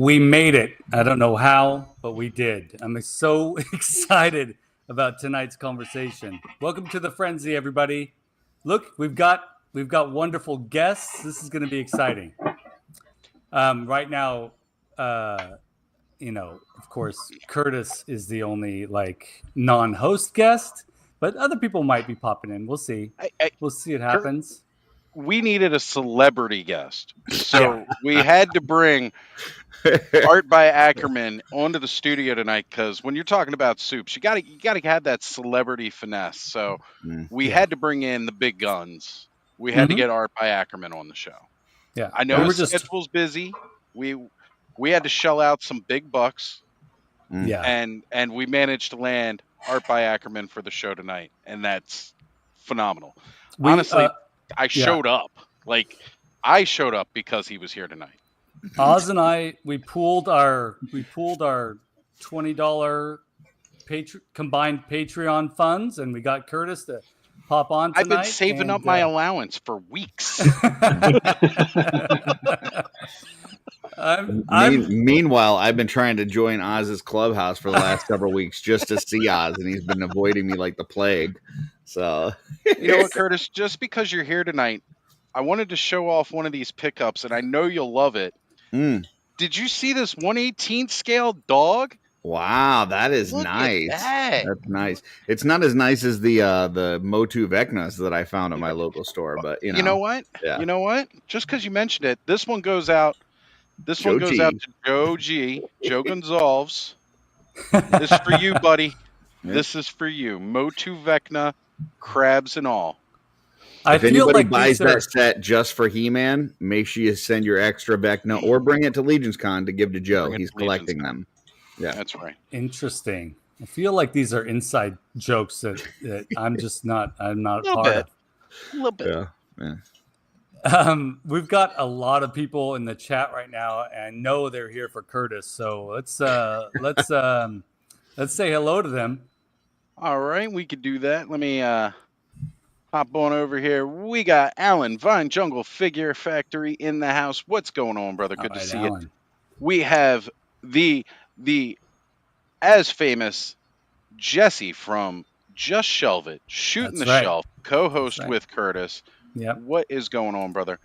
We made it. I don't know how, but we did. I'm so excited about tonight's conversation. Welcome to the Frenzy, everybody. Look, we've got wonderful guests. This is going to be exciting. Right now, of course, Curtis is the only non-host guest, but other people might be popping in. We'll see. We'll see what happens. We needed a celebrity guest, so we had to bring Art by Ackerman onto the studio tonight, because when you're talking about soups, you gotta have that celebrity finesse. So we had to bring in the big guns. We had to get Art by Ackerman on the show. Yeah, I know his schedule's busy. We had to shell out some big bucks. Yeah, and we managed to land Art by Ackerman for the show tonight, and that's phenomenal. Honestly, I showed up. I showed up because he was here tonight. Oz and I, we pooled our $20 combined Patreon funds, and we got Curtis to pop on tonight. I've been saving up my allowance for weeks. Meanwhile, I've been trying to join Oz's clubhouse for the last several weeks just to see Oz, and he's been avoiding me like the plague. So, you know what, Curtis? Just because you're here tonight, I wanted to show off one of these pickups, and I know you'll love it. Did you see this 1/18 scale dog? Wow, that is nice. That's nice. It's not as nice as the Motu Vecnas that I found at my local store, but you know what? Yeah. You know what? Just because you mentioned it, this one goes out. This one goes out to Joe G. Joe Gonzalez. This is for you, buddy. Yeah. This is for you. Motu Vecna, crabs and all. If anybody buys that set just for He-Man, make sure you send your extra Vecna or bring it to Legion's Con to give to Joe. He's collecting them. Yeah, that's right. Interesting. I feel like these are inside jokes that I'm not part of. A little bit. Yeah. We've got a lot of people in the chat right now, and I know they're here for Curtis. So let's say hello to them. All right, we could do that. Let me hop on over here. We got Alan, Vine Jungle Figure Factory in the house. What's going on, brother? Good to see you. We have the as famous Jesse from Just Shelve It, Shooting the Shelf, co-host with Curtis. Yeah. What is going on, brother?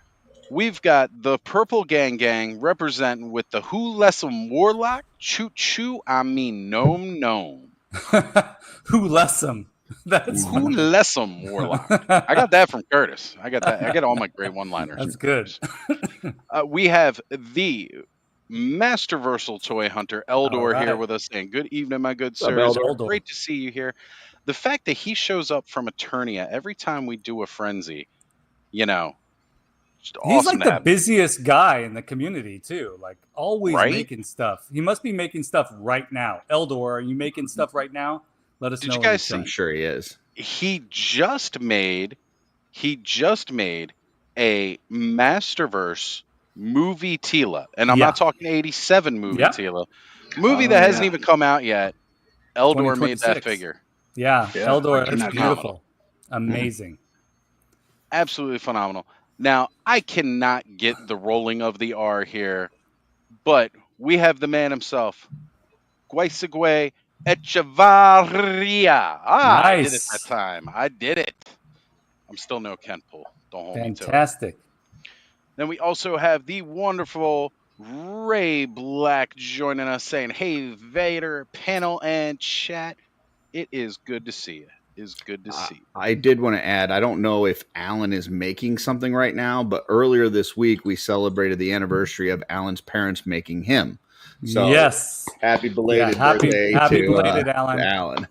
We've got the Purple Gang representing with the Who Lessem Warlock. Choo choo, I mean gnome. Who Lessem? That's Who Lessem Warlock. I got that from Curtis. I get all my great one-liners. That's good. We have the Masterversal Toy Hunter Eldor here with us, and good evening, my good sir. Great to see you here. The fact that he shows up from Eternia every time we do a frenzy, just he's awesome like the busiest guy in the community too. Like always making stuff. He must be making stuff right now. Eldor, are you making stuff right now? Let us know. Did you guys see? I'm sure he is. He just made a Masterverse movie Tila, and I'm not talking 87 movie Tila, movie that hasn't even come out yet. Eldor made that figure. Yeah. Eldor, that's beautiful. Amazing. Absolutely phenomenal. Now, I cannot get the rolling of the R here, but we have the man himself, Guaisagwe Echevarria. Nice. I did it that time. I did it. I'm still no Kent Pool. Don't hold me to it. Fantastic. Then we also have the wonderful Ray Black joining us, saying, "Hey, Vader, panel and chat. It is good to see you. Is good to see. I did want to add, I don't know if Alan is making something right now, but earlier this week we celebrated the anniversary of Alan's parents making him. So yes, happy belated birthday to Alan.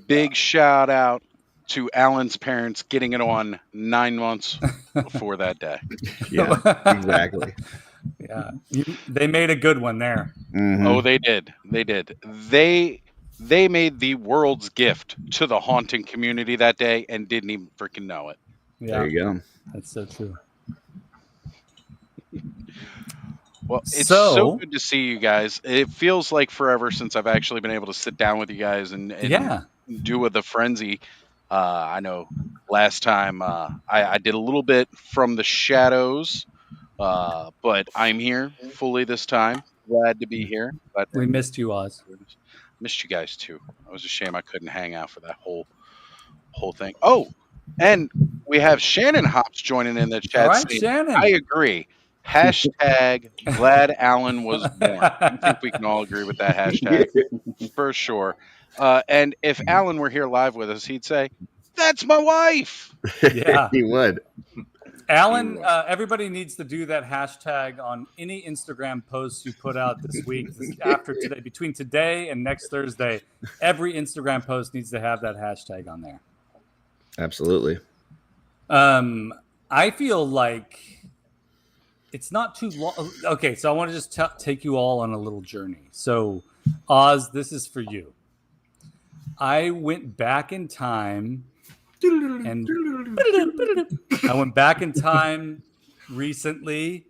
Big shout out to Alan's parents getting it on 9 months before that day. Yeah, exactly. Yeah, they made a good one there. Mm-hmm. Oh, they did. They did. They made the world's gift to the haunting community that day and didn't even freaking know it. Yeah. There you go. That's so true. Well, it's so good to see you guys. It feels like forever since I've actually been able to sit down with you guys and do the frenzy. I know last time I did a little bit from the shadows But I'm here fully this time. Glad to be here. We missed you, Oz. Missed you guys too. It was a shame I couldn't hang out for that whole thing. Oh, and we have Shannon Hops joining in the All chat right, saying, Shannon. I agree. Hashtag glad Alan was born. I think we can all agree with that hashtag for sure. And if Alan were here live with us, he'd say, "That's my wife." Yeah. He would. Alan, everybody needs to do that hashtag on any Instagram posts you put out this week, after today, between today and next Thursday. Every Instagram post needs to have that hashtag on there. Absolutely. I feel like it's not too long. Okay, so I want to just take you all on a little journey. So, Oz, this is for you. I went back in time and I went back in time recently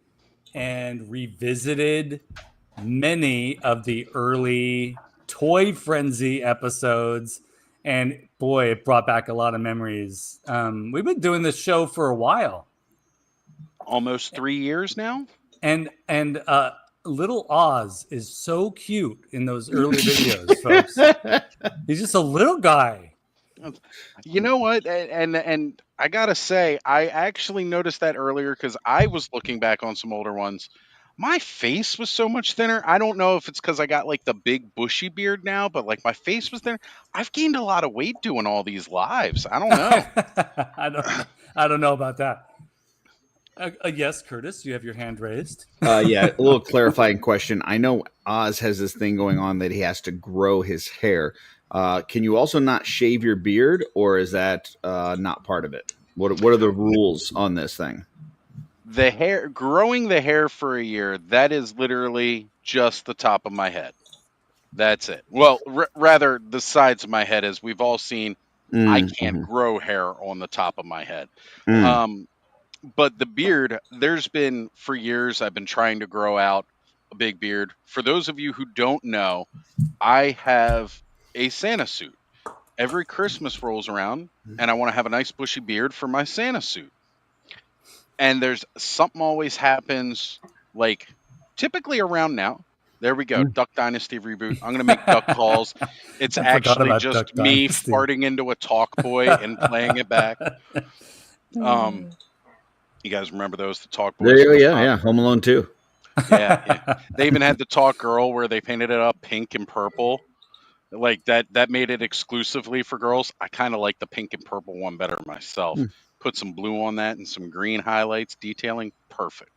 and revisited many of the early Toy Frenzy episodes. And boy, it brought back a lot of memories. We've been doing this show for a while. Almost 3 years now. And little Oz is so cute in those early videos, folks. He's just a little guy. You know what? And I gotta say, I actually noticed that earlier because I was looking back on some older ones. My face was so much thinner. I don't know if it's because I got like the big bushy beard now, but like my face was thinner. I've gained a lot of weight doing all these lives. I don't know. I don't know about that. Yes, Curtis, you have your hand raised. Yeah, a little clarifying question. I know Oz has this thing going on that he has to grow his hair. Can you also not shave your beard, or is that not part of it? What are the rules on this thing? The hair, growing the hair for a year, that is literally just the top of my head. That's it. Well, rather the sides of my head, as we've all seen. I can't grow hair on the top of my head. But the beard, there's been for years, I've been trying to grow out a big beard. For those of you who don't know, I have a Santa suit. Every Christmas rolls around and I want to have a nice bushy beard for my Santa suit. And there's something always happens, like typically around now. There we go. Duck Dynasty reboot. I'm going to make duck calls. It's actually just me farting into a talk boy and playing it back. You guys remember those, the Talk Boys? Yeah. Home Alone 2. Yeah. They even had the Talk Girl where they painted it up pink and purple. Like that made it exclusively for girls. I kind of like the pink and purple one better myself. Put some blue on that and some green highlights, detailing. Perfect.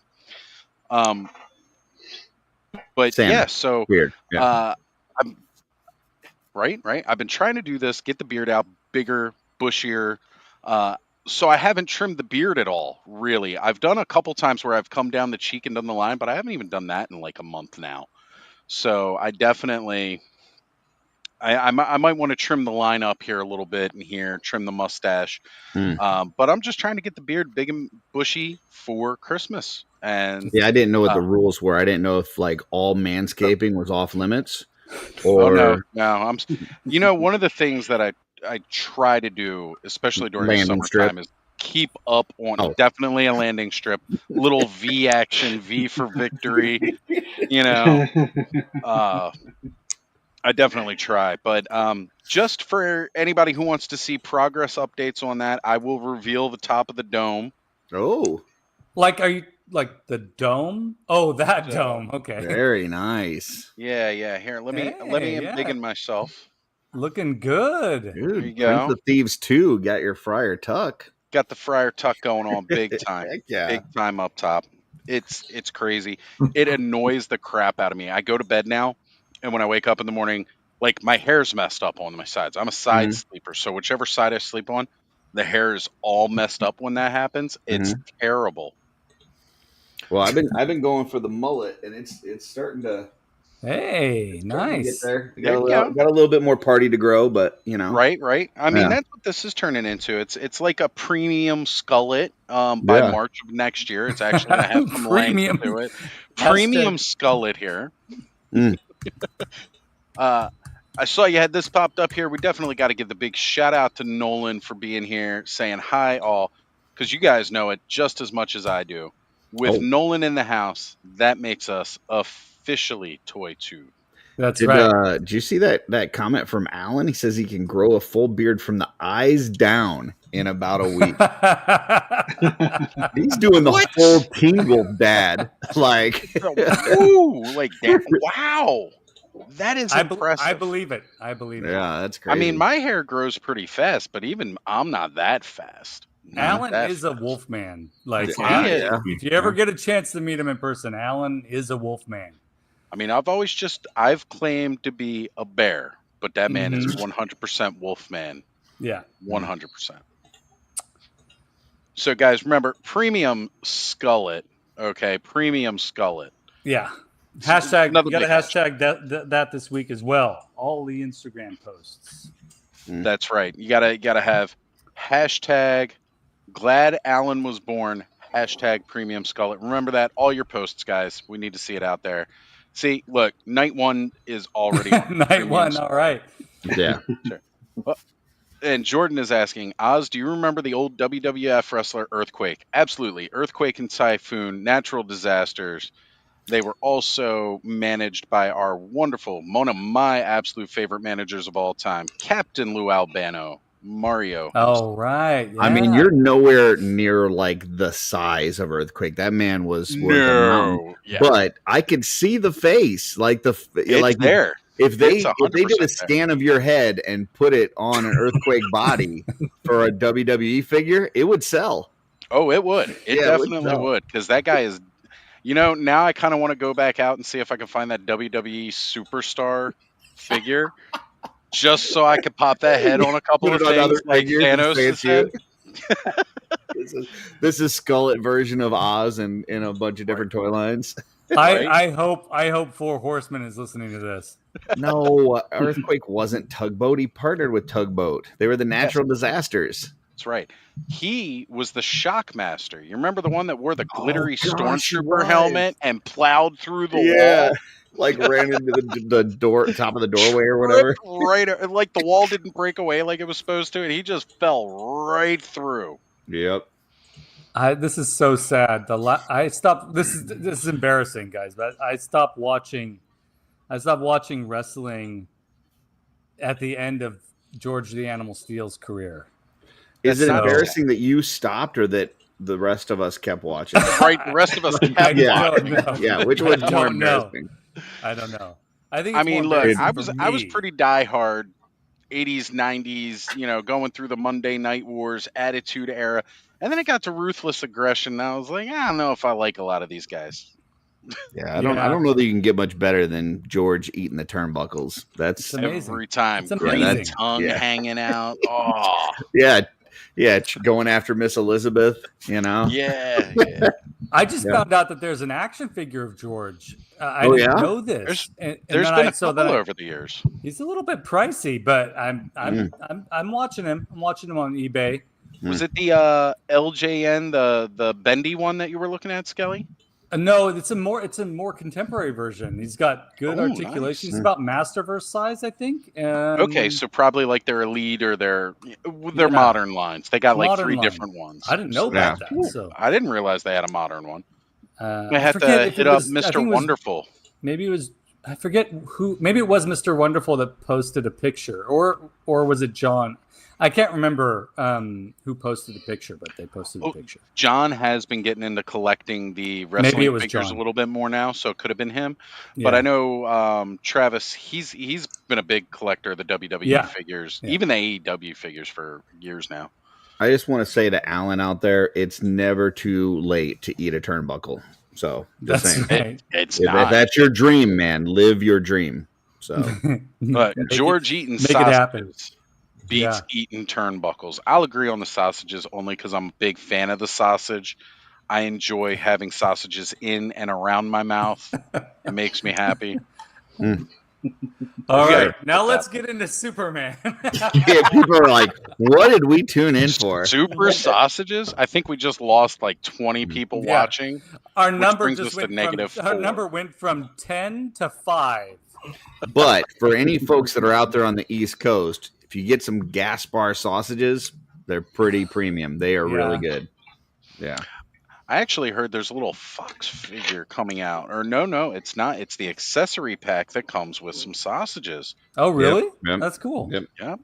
But Santa. yeah, so weird. Yeah. I'm right. I've been trying to do this, get the beard out bigger, bushier. So I haven't trimmed the beard at all, really. I've done a couple times where I've come down the cheek and done the line, but I haven't even done that in like a month now. So I definitely, I might want to trim the line up here a little bit and here, trim the mustache. But I'm just trying to get the beard big and bushy for Christmas. And yeah, I didn't know what the rules were. I didn't know if like all manscaping was off limits. Or no. You know, one of the things that I try to do, especially during the summertime, is keep up on definitely a landing strip, little V action, V for victory. You know, I definitely try. But just for anybody who wants to see progress updates on that, I will reveal the top of the dome. Oh, like, are you like the dome? Oh, that dome. Okay, very nice. Yeah. Here, let me embiggen myself. Looking good. Dude, there you go. Prince of Thieves 2 got your Friar Tuck. Got the Friar Tuck going on big time. Yeah. Big time up top. It's crazy. It annoys the crap out of me. I go to bed now, and when I wake up in the morning, like my hair's messed up on my sides. I'm a side sleeper, so whichever side I sleep on, the hair is all messed up when that happens. It's terrible. Well, I've been going for the mullet, and it's starting to. Hey, nice. Get there. Got a little bit more party to grow, but you know. Right. I mean, that's what this is turning into. It's like a premium skullet. By March of next year, it's actually going to have some length to it. Premium skullet here. I saw you had this popped up here. We definitely got to give the big shout out to Nolan for being here, saying hi all, because you guys know it just as much as I do. With Nolan in the house, that makes us officially Toy Tube. That's right. Did you see that comment from Alan? He says he can grow a full beard from the eyes down in about a week. He's doing the full tingle dad. Like, ooh, like that. Wow. That is impressive. I believe it. Yeah, that's crazy. I mean, my hair grows pretty fast, but even I'm not that fast. Alan is a wolf man. Like, if you ever get a chance to meet him in person, Alan is a wolf man. I mean, I've claimed to be a bear, but that man is 100% wolf man. Yeah. 100%. So, guys, remember, premium skullet. Okay, premium skullet. Yeah. Hashtag, you got to hashtag that this week as well. All the Instagram posts. That's right. You gotta have hashtag glad Alan was born, hashtag premium skullet. Remember that. All your posts, guys. We need to see it out there. See, look, night one is already on. Night one, all right. Yeah. Sure. Well, and Jordan is asking, Oz, do you remember the old WWF wrestler Earthquake? Absolutely. Earthquake and Typhoon, natural disasters. They were also managed by our wonderful, one of my absolute favorite managers of all time, Captain Lou Albano, Mario. Oh, right. Yeah. I mean, you're nowhere near like the size of Earthquake. That man was worth a mountain. Yeah. But I could see the face, it's there. If they did a scan of your head and put it on an Earthquake body for a WWE figure, it would sell. Oh, it would. It definitely would, because that guy is. You know, now I kind of want to go back out and see if I can find that WWE superstar figure, just so I could pop that head on a couple of things like Thanos' head. This is Skullet version of Oz and in a bunch of different toy lines. I hope Four Horsemen is listening to this. No, Earthquake wasn't Tugboat. He partnered with Tugboat. They were the natural disasters. That's right. He was the Shockmaster. You remember the one that wore the glittery Stormtrooper helmet and plowed through the wall? Like ran into the door, top of the doorway or whatever. Right, like the wall didn't break away like it was supposed to, and he just fell right through. Yep. This is so sad. I stopped. This is embarrassing, guys. But I stopped watching wrestling at the end of George the Animal Steele's career. Is it embarrassing that you stopped or that the rest of us kept watching? Right, the rest of us kept watching. Yeah, which was more embarrassing? I don't know. I mean, look, I was pretty diehard 80s, 90s, you know, going through the Monday Night Wars, Attitude Era. And then it got to Ruthless Aggression, and I was like, I don't know if I like a lot of these guys. Yeah, I don't know that you can get much better than George eating the turnbuckles. That's amazing. Every time. It's green tongue hanging out. Oh. Yeah, going after Miss Elizabeth, you know? Yeah. I just found out that there's an action figure of George. I didn't know this. There's been a couple over the years. He's a little bit pricey, but I'm watching him. I'm watching him on eBay. Was it the LJN, the bendy one that you were looking at, Skelly? No, it's a more contemporary version. He's got good articulation. Nice. He's about Masterverse size, I think. Okay, so probably like their Elite or their modern lines. They got like three different ones. I didn't know about that. So I didn't realize they had a modern one. I had to hit up Mr. Wonderful. Maybe it was. I forget who. Maybe it was Mr. Wonderful that posted a picture, or was it John? I can't remember who posted the picture, but they posted the picture. John has been getting into collecting the wrestling figures a little bit more now, so it could have been him. Yeah. But I know Travis, he's been a big collector of the WWE figures, even the AEW figures for years now. I just want to say to Alan out there, it's never too late to eat a turnbuckle. So that's right. It's if that's your dream, man, live your dream. So, but George eating sausages beats eating turnbuckles. I'll agree on the sausages only because I'm a big fan of the sausage. I enjoy having sausages in and around my mouth. It makes me happy. All right, now let's get into Superman. People are like, what did we tune in for? Super sausages? I think we just lost like 20 people watching. Our number our number went from 10 to 5. But for any folks that are out there on the East Coast, if you get some gas bar sausages, they're pretty premium. They are really good. Yeah. I actually heard there's a little Fox figure coming out. Or no, it's not. It's the accessory pack that comes with some sausages. Oh, really? Yep. That's cool. Yep. Yeah.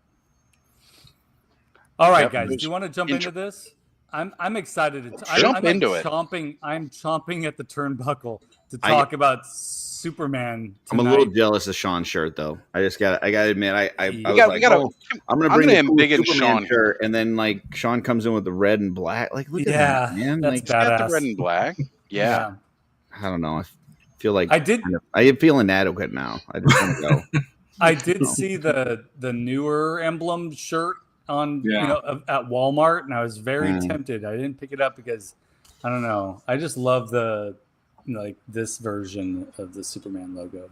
All right, Yep, guys. Do there's you want to jump into this? I'm excited. Jump into it. I'm chomping at the turnbuckle to talk about Superman tonight. I'm a little jealous of Shawn's shirt, though. I gotta admit, I'm gonna bring in a big cool and Superman Shawn shirt, and then like Shawn comes in with the red and black. Like, look at that, man! That's Like, badass. got the red and black. Yeah. I don't know. I feel like I am feeling inadequate now. I just want to go. I did see the newer emblem shirt on at Walmart, and I was very tempted. I didn't pick it up because I don't know. I just love this version of the Superman logo.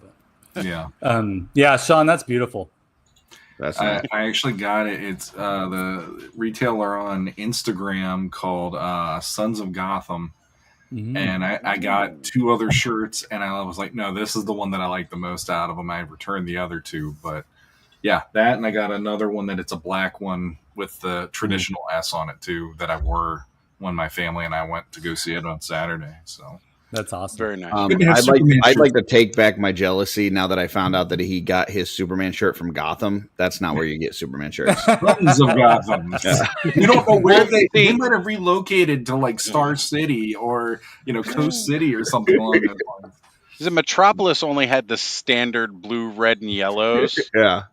But Shawn, that's beautiful. That's I actually got it. It's the retailer on Instagram called Sons of Gotham. Mm-hmm. And I got 2 other shirts, and I was like, no, this is the one that I like the most out of them. I returned the other 2, but yeah, that, and I got another one that it's a black one with the traditional S on it too that I wore when my family and I went to go see it on Saturday. So that's awesome. Very nice. I'd like to take back my jealousy now that I found out that he got his Superman shirt from Gotham. That's not where you get Superman shirts. Sons of Gotham. You don't know where they might have relocated to like Star City or Coast City or something along those lines. The Metropolis only had the standard blue, red, and yellows. Yeah.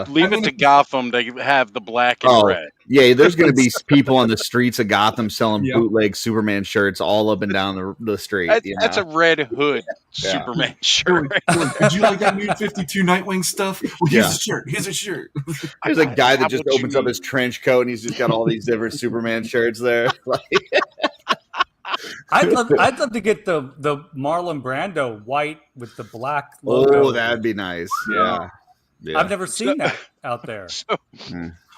Leave it to Gotham to have the black and red. Yeah, there's going to be people on the streets of Gotham selling bootleg Superman shirts all up and down the street. That's a Red Hood Superman shirt. Did you like that New 52 Nightwing stuff? Well, here's a shirt. Here's a shirt. There's a guy that just opens up his trench coat and he's just got all these different Superman shirts there. I'd love to get the Marlon Brando white with the black logo. Oh, that'd be nice. Yeah. I've never seen that out there. Selling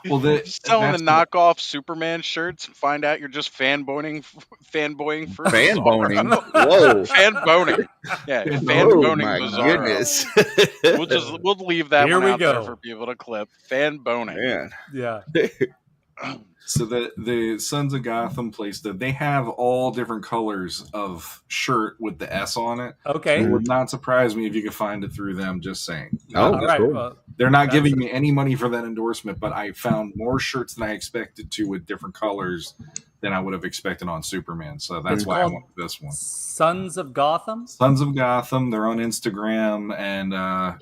the knockoff Superman shirts and find out you're just fanboying for fanboning. Whoa, fanboning. Yeah, fanboning. Oh my goodness. We'll leave that Here one we out go. there for people to clip. Fanboning. Yeah. So the Sons of Gotham place, they have all different colors of shirt with the S on it. Okay. It would not surprise me if you could find it through them, just saying. Oh, all right. cool. Well, they're not giving me any money for that endorsement, but I found more shirts than I expected to with different colors than I would have expected on Superman. So that's why I went with this one. Sons of Gotham? Sons of Gotham. They're on Instagram, and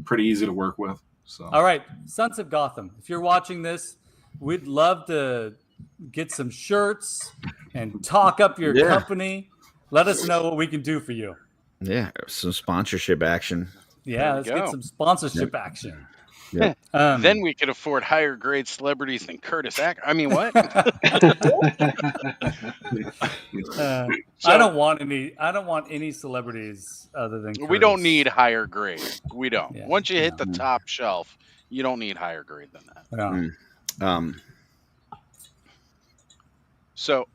pretty easy to work with. So all right. Sons of Gotham. If you're watching this, we'd love to get some shirts and talk up your company. Let us know what we can do for you. Yeah, some sponsorship action. Yeah, let's get some sponsorship action. Yeah. Then we could afford higher grade celebrities than Curtis Ack. I mean, what? I don't want any celebrities other than Curtis. We don't need higher grade. We don't. Yeah. Once you hit the top shelf, you don't need higher grade than that. Yeah. So.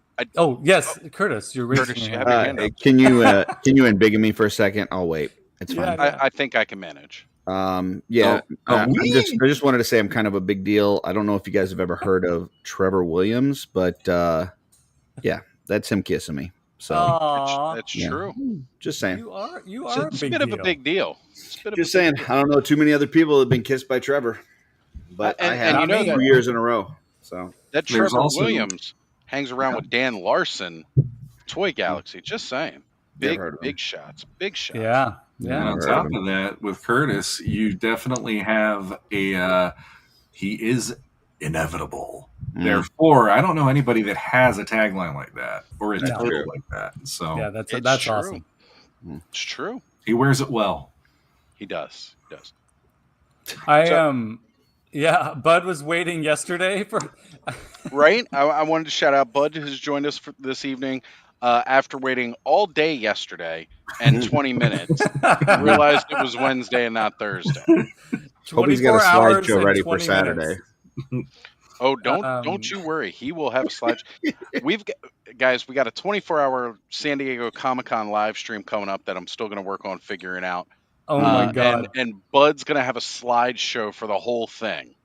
Yes, Curtis, you're raising your hand. Can you embiggen me for a second? I'll wait. It's fine. I think I can manage. I just wanted to say I'm kind of a big deal. I don't know if you guys have ever heard of Trevor Williams, but that's him kissing me. So that's true. Just saying. You are it's a bit of a big deal. Just saying. I don't know too many other people have been kissed by Trevor, but I have 2 years in a row. So that Trevor Williams hangs around with Dan Larson, Toy Galaxy. Just saying. Big shots. Big shots. Yeah. And on top of that, with Curtis, you definitely have he is inevitable. Therefore, I don't know anybody that has a tagline like that or a title like that. So yeah, that's true. Awesome. It's true. He wears it well. He does. Bud was waiting yesterday for. Right. I wanted to shout out Bud has joined us for this evening. After waiting all day yesterday and 20 minutes, realized it was Wednesday and not Thursday. Hope he's got a slideshow ready for Saturday. Oh, don't you worry. He will have a slideshow. We got a 24-hour San Diego Comic-Con live stream coming up that I'm still going to work on figuring out. Oh my God. And Bud's going to have a slideshow for the whole thing.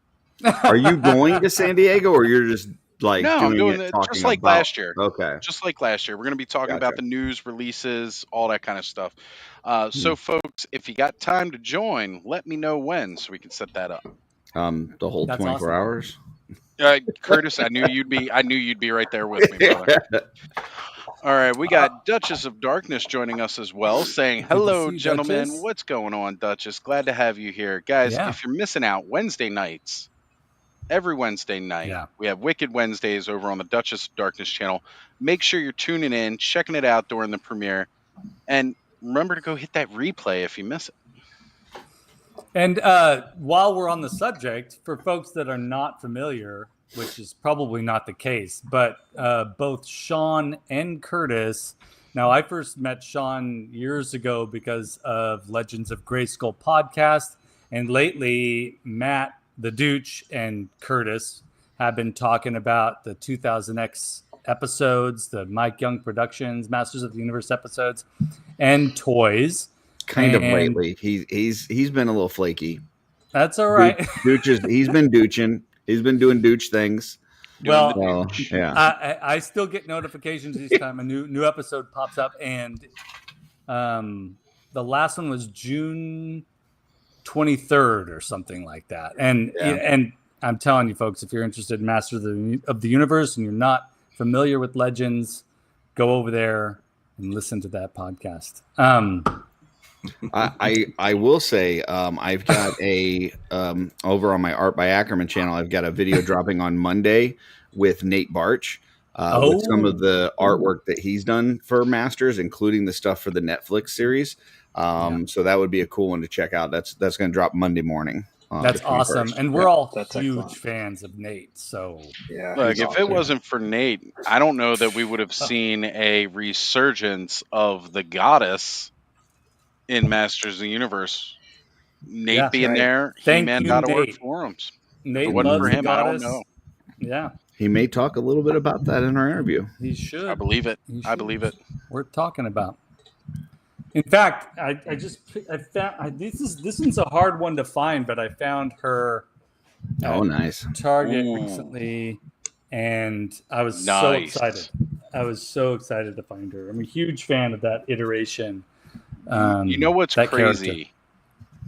Are you going to San Diego or you're just like No, I'm doing it it talking just like about? last year. Okay, Just like last year. We're going to be talking gotcha. about the news, releases, all that kind of stuff. So, Hmm. folks, if you got time to join, let me know when so we can set that up. The whole That's 24 awesome. hours. Curtis, I knew you'd be right there with me, brother. All right, we got Duchess of Darkness joining us as well, saying, to hello, see you, gentlemen. Duchess. What's going on, Duchess? Glad to have you here. Guys, Yeah. if you're missing out, Wednesday nights, every Wednesday night, Yeah. we have Wicked Wednesdays over on the Duchess of Darkness channel. Make sure you're tuning in, checking it out during the premiere, and remember to go hit that replay if you miss it. And while we're on the subject, for folks that are not familiar, which is probably not the case, but both Shawn and Curtis. Now, I first met Shawn years ago because of Legends of Grayskull podcast, and lately Matt, the Dooch, and Curtis have been talking about the 2000X episodes, the Mike Young Productions, Masters of the Universe episodes, and toys. Kind of And lately. He's been a little flaky. that's all right. He's been douching. He's been doing douche things. Doing the Well, douche. Yeah. I still get notifications each time a new episode pops up, and the last one was June 23rd or something like that. And Yeah. and I'm telling you, folks, if you're interested in Masters of the Universe and you're not familiar with Legends, go over there and listen to that podcast. I will say I've got a over on my Art by Ackerman channel. I've got a video dropping on Monday with Nate Barch with some of the artwork that he's done for Masters, including the stuff for the Netflix series. So that would be a cool one to check out. That's going to drop Monday morning. That's the awesome, 21st. and we're all That's huge excellent. fans of Nate. So Yeah. Look, he's if it awesome. wasn't for Nate, I don't know that we would have seen a resurgence of the goddess in Masters of the Universe. Nate Yeah. being Right. there, Thank He-Man you, got to work Nate. forums. If Nate it wasn't loves for the him, I don't goddess. know. Yeah, He may talk a little bit about that in our interview. he should. I believe it. He I should. believe it. Worth talking about. In fact, I found this one's a hard one to find, but I found her Oh, nice. Target Ooh. recently, and I was so Nice. excited. I was so excited to find her. I'm a huge fan of that iteration. You know what's that crazy? character.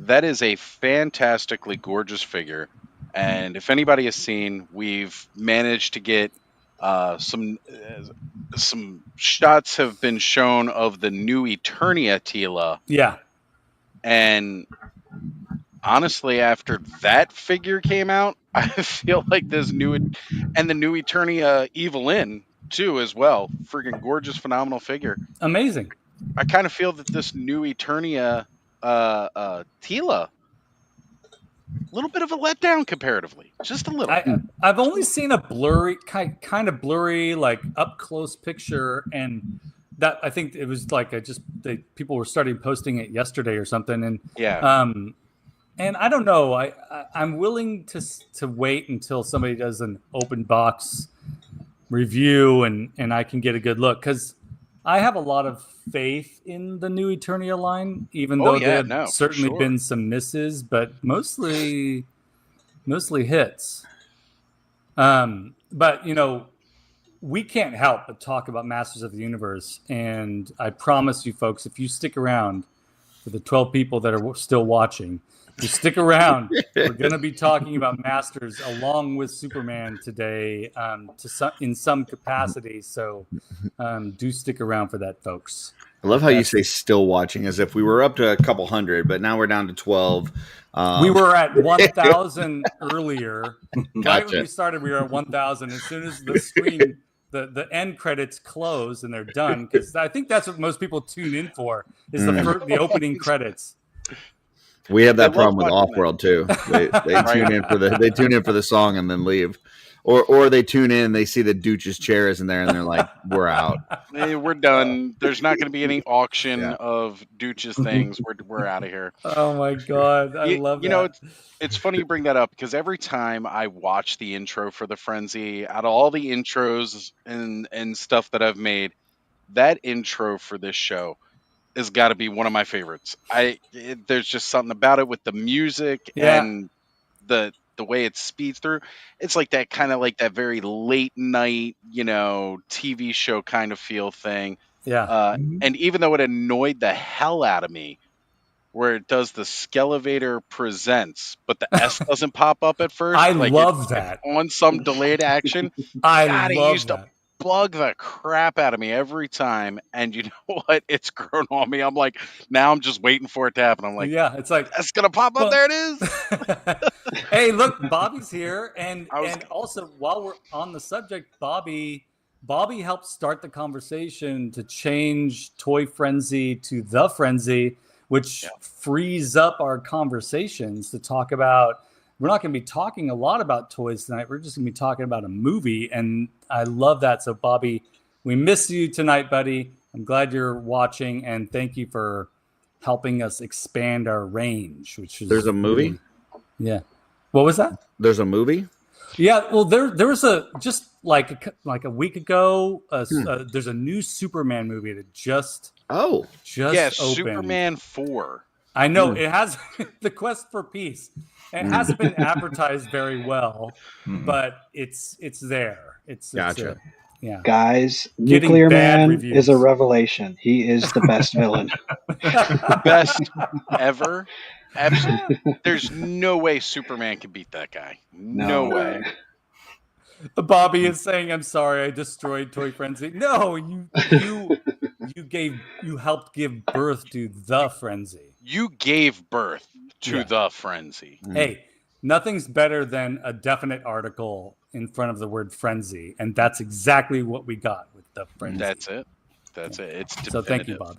That is a fantastically gorgeous figure. And if anybody has seen, we've managed to get some shots have been shown of the new Eternia Tila. Yeah, And honestly, after that figure came out, I feel like this new and the new Eternia Evelyn too as well. Freaking gorgeous, phenomenal figure. amazing. I kind of feel that this new Eternia Tila, a little bit of a letdown comparatively, just a little. I've only seen a blurry, kind of blurry, like up close picture, and that I think it was like people were starting posting it yesterday or something, and Yeah. and I don't know, I'm willing to wait until somebody does an open box review and I can get a good look, because I have a lot of faith in the new Eternia line, even though there have certainly been some misses, but mostly hits. But we can't help but talk about Masters of the Universe, and I promise you folks, if you stick around, for the 12 people that are still watching, if you stick around, we're going to be talking about Masters along with Superman today, in some capacity. So do stick around for that, folks. I love how you say still watching, as if we were up to a couple hundred, but now we're down to 12. We were at 1,000 earlier. Gotcha. Right when we started, we were at 1,000. As soon as the screen, the end credits close and they're done, because I think that's what most people tune in for, is the opening credits. We have that problem with Offworld too. They tune in for the song and then leave. Or they tune in, they see the Dooch's chair isn't there, and they're like, "We're out. Hey, we're done. There's not going to be any auction of Dooch's things. We're out of here." Oh my god, I love that. You know, it's funny you bring that up, because every time I watch the intro for the Frenzy, out of all the intros and stuff that I've made, that intro for this show has got to be one of my favorites. There's just something about it with the music and the the way it speeds through, it's like that kind of like that very late night, TV show kind of feel thing. Yeah. And even though it annoyed the hell out of me, where it does the Skelevator Presents, but the S doesn't pop up at first. I like love it's that. on some delayed action. I It love used that. to bug the crap out of me every time. And you know what? It's grown on me. I'm like, now I'm just waiting for it to happen. I'm like, yeah, it's like that's gonna pop up. There it is. Hey, look, Bobby's here, and was- and also while we're on the subject, Bobby helped start the conversation to change Toy Frenzy to The Frenzy, which frees up our conversations to talk about. We're not going to be talking a lot about toys tonight. We're just going to be talking about a movie, and I love that. So, Bobby, we miss you tonight, buddy. I'm glad you're watching, and thank you for helping us expand our range. Which is There's a movie. Yeah. What was that? There's a movie. Yeah. Well, there was just like a week ago. There's a new Superman movie that just opened. Superman 4. I know it has the quest for peace. It hasn't been advertised very well, but it's there. Gotcha. Yeah. Guys, Getting Nuclear bad Man reviews. is a revelation. He is the best villain. The best ever. Absolutely. There's no way Superman can beat that guy. No way. Bobby is saying, "I'm sorry, I destroyed Toy Frenzy." No, you helped give birth to The Frenzy. You gave birth to The Frenzy. Hey, nothing's better than a definite article in front of the word frenzy, and that's exactly what we got with The Frenzy. That's it. It's definitive. So thank you, Bob.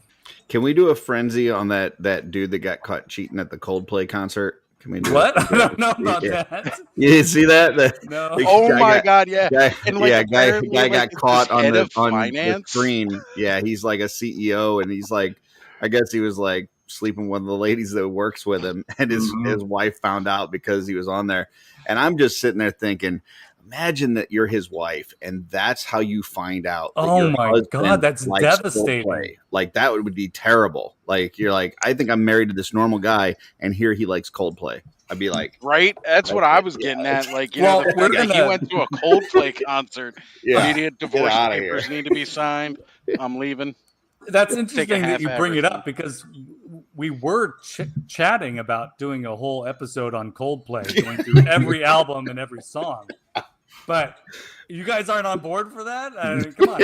Can we do a frenzy on that dude that got caught cheating at the Coldplay concert? Can we do What? it? I don't know about that. You didn't see that? No. Oh my God! Yeah. Guy, And like, guy got caught on the finance screen. Yeah, he's like a CEO, and he's like, I guess he was like sleeping with one of the ladies that works with him, and his wife found out because he was on there. And I'm just sitting there thinking, imagine that you're his wife, and that's how you find out. That Oh my God, that's devastating. Coldplay. Like that would be terrible. Like you're like, I think I'm married to this normal guy, and here he likes Coldplay. I'd be like, right? That's what I was getting at. Like, you know, he went to a Coldplay concert. Immediate divorce papers need to be signed. I'm leaving. That's interesting that you bring it up because we were chatting about doing a whole episode on Coldplay, going through every album and every song. But you guys aren't on board for that? Come on.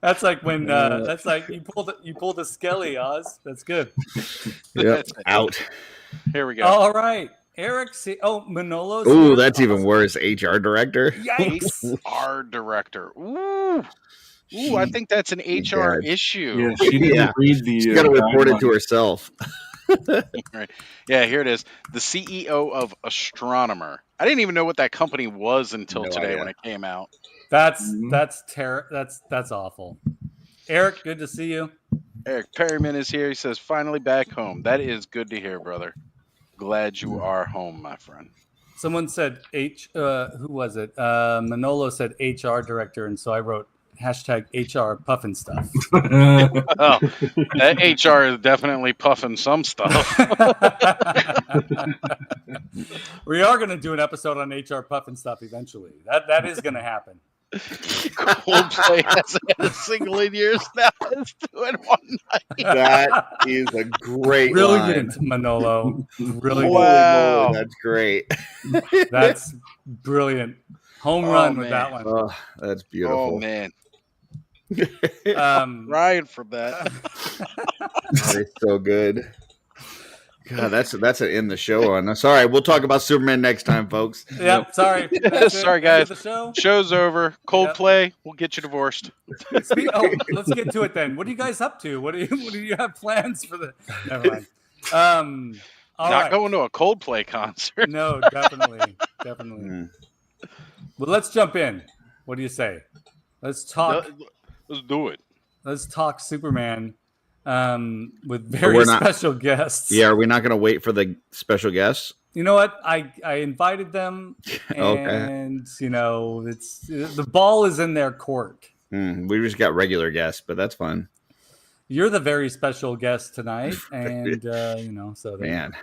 That's like when that's like you pulled a Skelly, Oz. That's good. Yep. Out. Here we go. All right. Eric, Manolo's. Ooh, that's even worse. HR director. Yikes. HR director. Ooh, I think that's an HR issue. Yeah, she didn't read the. She's got to report it to herself. Right. Yeah, here it is. The CEO of Astronomer. I didn't even know what that company was until today when it came out. That's awful. Eric, good to see you. Eric Perryman is here. He says, finally back home. That is good to hear, brother. Glad you are home, my friend. Someone said who was it? Manolo said HR director, and so I wrote #HR puffin stuff. Oh, that HR is definitely puffing some stuff. We are going to do an episode on HR puffin stuff eventually. That is going to happen. Coldplay hasn't had a single in years now. Let's do it one night. That is a great Brilliant, line. Manolo. Brilliant. Wow. That's great. That's brilliant. Home run with that one. Oh, that's beautiful. Oh, man. Ryan from that. That is so good. God, that's an end the show on. Sorry, we'll talk about Superman next time, folks. Yep, sorry. Sorry, guys. The show's over. Coldplay, we'll get you divorced. Let's get to it then. What are you guys up to? What do you have plans for the? Never mind. Not going to a Coldplay concert. No, definitely. Well, let's jump in. What do you say? Let's talk. Let's do it. Let's talk Superman. With very special guests. Yeah, are we not going to wait for the special guests? You know what? I invited them, and you know, it's the ball is in their court. We just got regular guests, but that's fun. you're the very special guest tonight, and so man,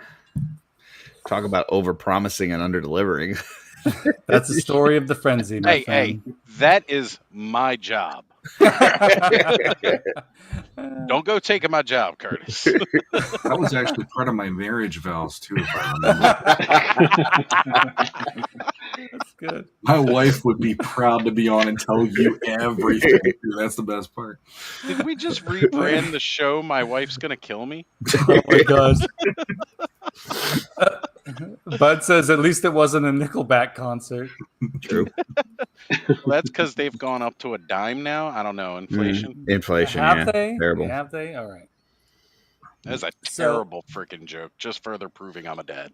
talk about over promising and under delivering. That's the story of the frenzy, my Hey, friend. that is my job. Don't go taking my job, Curtis. That was actually part of my marriage vows too, if I remember. That's good. My wife would be proud to be on and tell you everything. That's the best part. Did we just rebrand the show My Wife's Gonna Kill Me? Oh my gosh. Bud says at least it wasn't a Nickelback concert. True. Well, that's because they've gone up to a dime now. I don't know. Inflation. Inflation. Have yeah. they? Terrible. Have they? All right. That's a terrible freaking joke. Just further proving I'm a dad.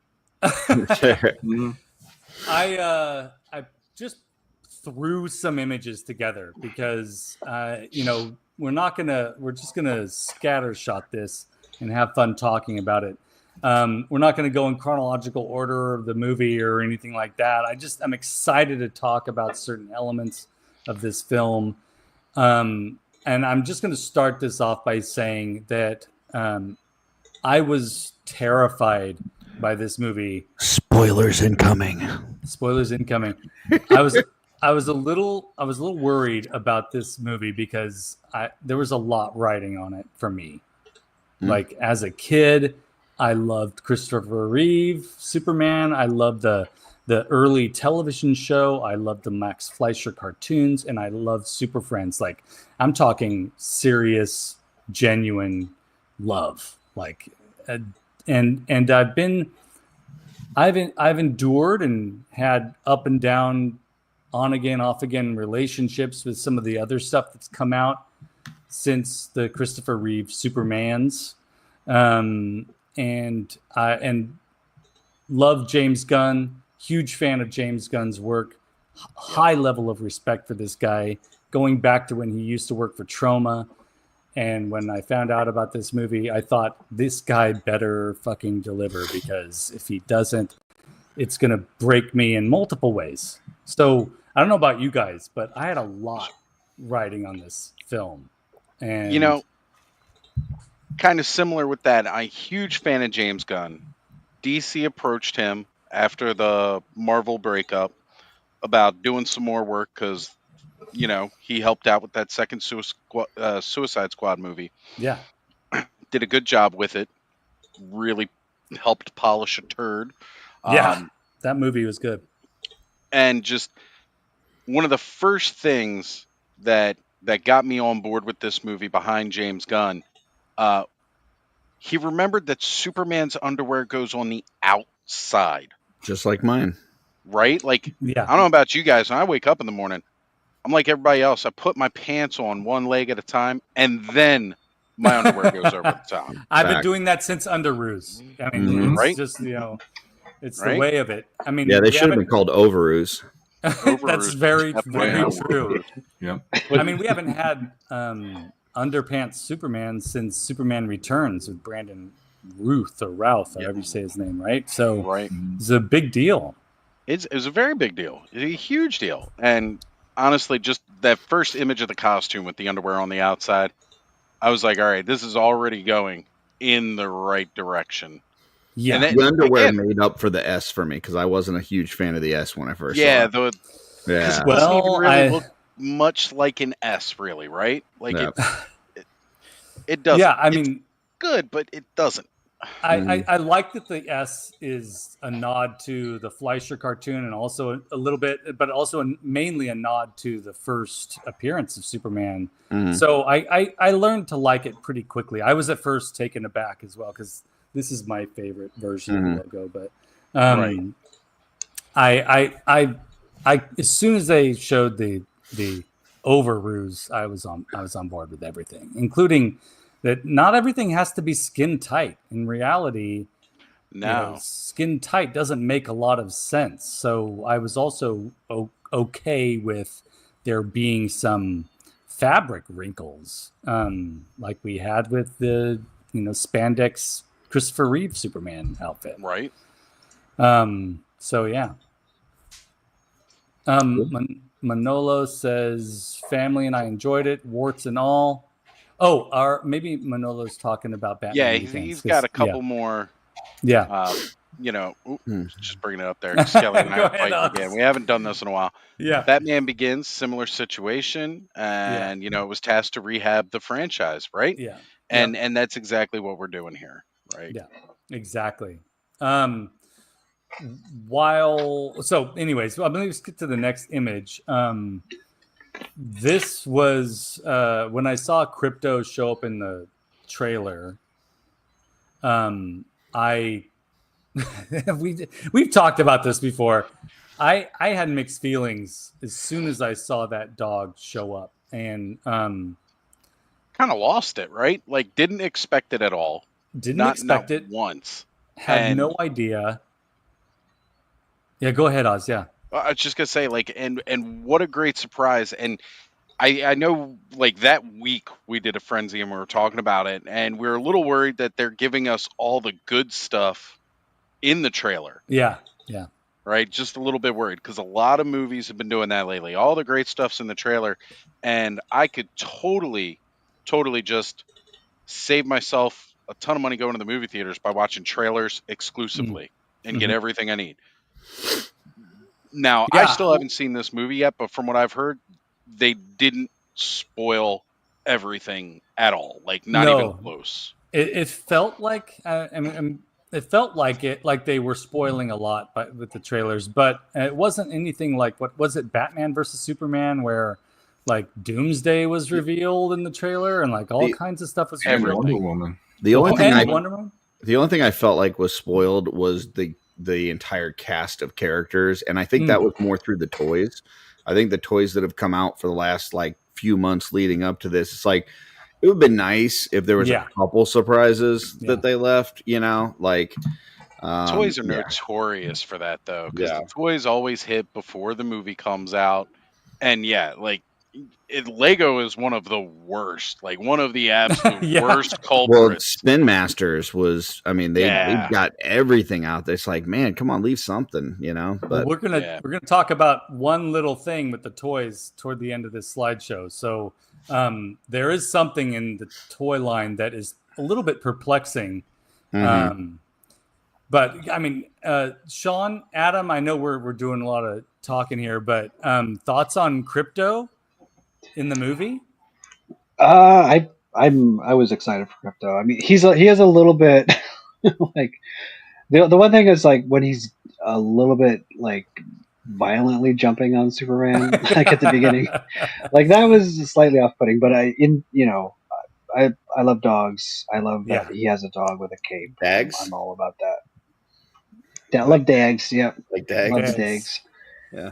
I just threw some images together because we're just gonna scattershot this and have fun talking about it. We're not going to go in chronological order of the movie or anything like that. I'm excited to talk about certain elements of this film. And I'm just going to start this off by saying that I was terrified by this movie. Spoilers incoming. Spoilers incoming. I was a little worried about this movie because there was a lot riding on it for me. Like as a kid, I loved Christopher Reeve, Superman. I loved the early television show. I loved the Max Fleischer cartoons, and I loved Super Friends. Like I'm talking serious, genuine love. Like, and I've endured and had up and down, on again, off again relationships with some of the other stuff that's come out since the Christopher Reeve Supermans. And love James Gunn, huge fan of James Gunn's work, high level of respect for this guy, going back to when he used to work for Troma. And when I found out about this movie, I thought this guy better fucking deliver, because if he doesn't, it's going to break me in multiple ways. So I don't know about you guys, but I had a lot riding on this film. And kind of similar with that. I'm a huge fan of James Gunn. DC approached him after the Marvel breakup about doing some more work because, he helped out with that second Suicide Squad movie. Yeah. Did a good job with it. Really helped polish a turd. Yeah, that movie was good. And just one of the first things that got me on board with this movie behind James Gunn, he remembered that Superman's underwear goes on the outside. Just like mine. Right? Like, yeah. I don't know about you guys. When I wake up in the morning, I'm like everybody else. I put my pants on one leg at a time, and then my underwear goes over the top. I've been doing that since Underoos. I mean, it's just, it's the way of it. I mean, they should have been called Overoos. That's very, very true. Yeah. I mean, we haven't had underpants Superman since Superman Returns with Brandon Routh or Ralph, however you say his name, right? So it's a big deal. It was a very big deal. It's a huge deal. And honestly, just that first image of the costume with the underwear on the outside, I was like, all right, this is already going in the right direction. Yeah, and the underwear made up for the S for me because I wasn't a huge fan of the S when I first saw it. It doesn't even really look much like an S, really, right? Like it doesn't. Yeah, I mean, it's good, but it doesn't. I like that the S is a nod to the Fleischer cartoon, and also a little bit, but also mainly a nod to the first appearance of Superman. So I learned to like it pretty quickly. I was at first taken aback as well because this is my favorite version of the logo. But I as soon as they showed the overroos, I was on board with everything, including that not everything has to be skin tight. In reality, skin tight doesn't make a lot of sense. So I was also okay with there being some fabric wrinkles, like we had with the spandex Christopher Reeve Superman outfit. Right. So yeah. Manolo says, family and I enjoyed it, warts and all. Oh, maybe Manolo's talking about Batman. Yeah, he's got a couple more. Yeah. Just bringing it up there. Skelly and I Go are ahead, fighting Oz. again. We haven't done this in a while. Yeah. Batman Begins, similar situation, and it was tasked to rehab the franchise, right? Yeah. And that's exactly what we're doing here, right? Yeah, exactly. Anyways, I'm going to just get to the next image. This was when I saw Crypto show up in the trailer. We've talked about this before. I had mixed feelings as soon as I saw that dog show up, and kind of lost it, right? Like, didn't expect it at all. Didn't expect it once. Had no idea. Yeah, go ahead, Oz. Yeah. I was just gonna say, like, and what a great surprise. And I know, like, that week we did a frenzy and we were talking about it, and we were a little worried that they're giving us all the good stuff in the trailer. Yeah. Right, just a little bit worried because a lot of movies have been doing that lately. All the great stuff's in the trailer, and I could totally just save myself a ton of money going to the movie theaters by watching trailers exclusively and get everything I need. Now, I still haven't seen this movie yet, but from what I've heard, they didn't spoil everything at all. Like, not even close. It felt like it felt like they were spoiling a lot with the trailers, but it wasn't anything like, what was it, Batman versus Superman, where like Doomsday was revealed in the trailer and like all kinds of stuff was revealed. Wonder Woman. The only thing I felt like was spoiled was the entire cast of characters, and I think that was more through the toys. I think the toys that have come out for the last like few months leading up to this, it's like, it would have been nice if there was a couple surprises that they left, like toys are notorious for that, though, because the toys always hit before the movie comes out. And Lego is one of the worst, like one of the absolute worst culprits. Well, Spin Masters was, they've got everything out there. It's like, man, come on, leave something, But we're gonna talk about one little thing with the toys toward the end of this slideshow. So there is something in the toy line that is a little bit perplexing. But Shawn, Adam, I know we're doing a lot of talking here, but thoughts on Crypto in the movie? I was excited for Crypto. I mean, he has a little bit like the one thing is, like, when he's a little bit like violently jumping on Superman like at the beginning, like that was slightly off-putting. But I love dogs. I love that he has a dog with a cape. Dags? I'm all about that. I love Dags. Yeah, like Dags. Love the Dags. Yeah,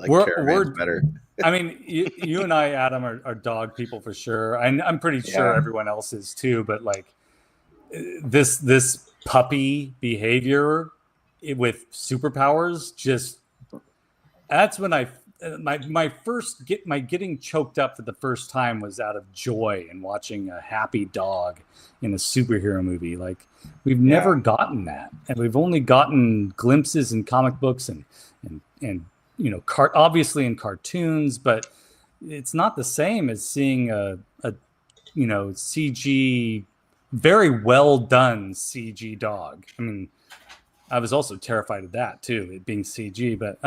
we're better. I mean, you and I, Adam, are dog people for sure. I'm pretty sure everyone else is too. But like this puppy behavior with superpowers, that's when my getting choked up for the first time was out of joy and watching a happy dog in a superhero movie. Like, we've never gotten that, and we've only gotten glimpses in comic books and obviously in cartoons, but it's not the same as seeing a CG, very well done CG dog. I mean, I was also terrified of that too, it being CG, but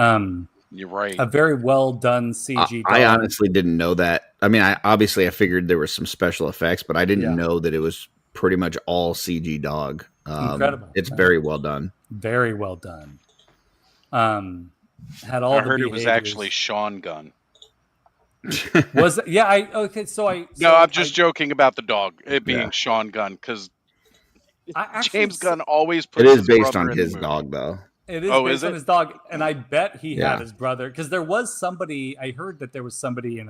you're right. A very well done CG dog. I honestly didn't know that. I mean, I figured there were some special effects, but I didn't know that it was pretty much all CG dog. Incredible. It's very well done. Very well done. Had all. I heard it was actually Shawn Gunn. Was it? Yeah. I'm just joking about the dog. It being Shawn Gunn, because James Gunn always puts. It is based on his dog, though. It is based on his dog, and I bet he had his brother, because there was somebody. I heard that there was somebody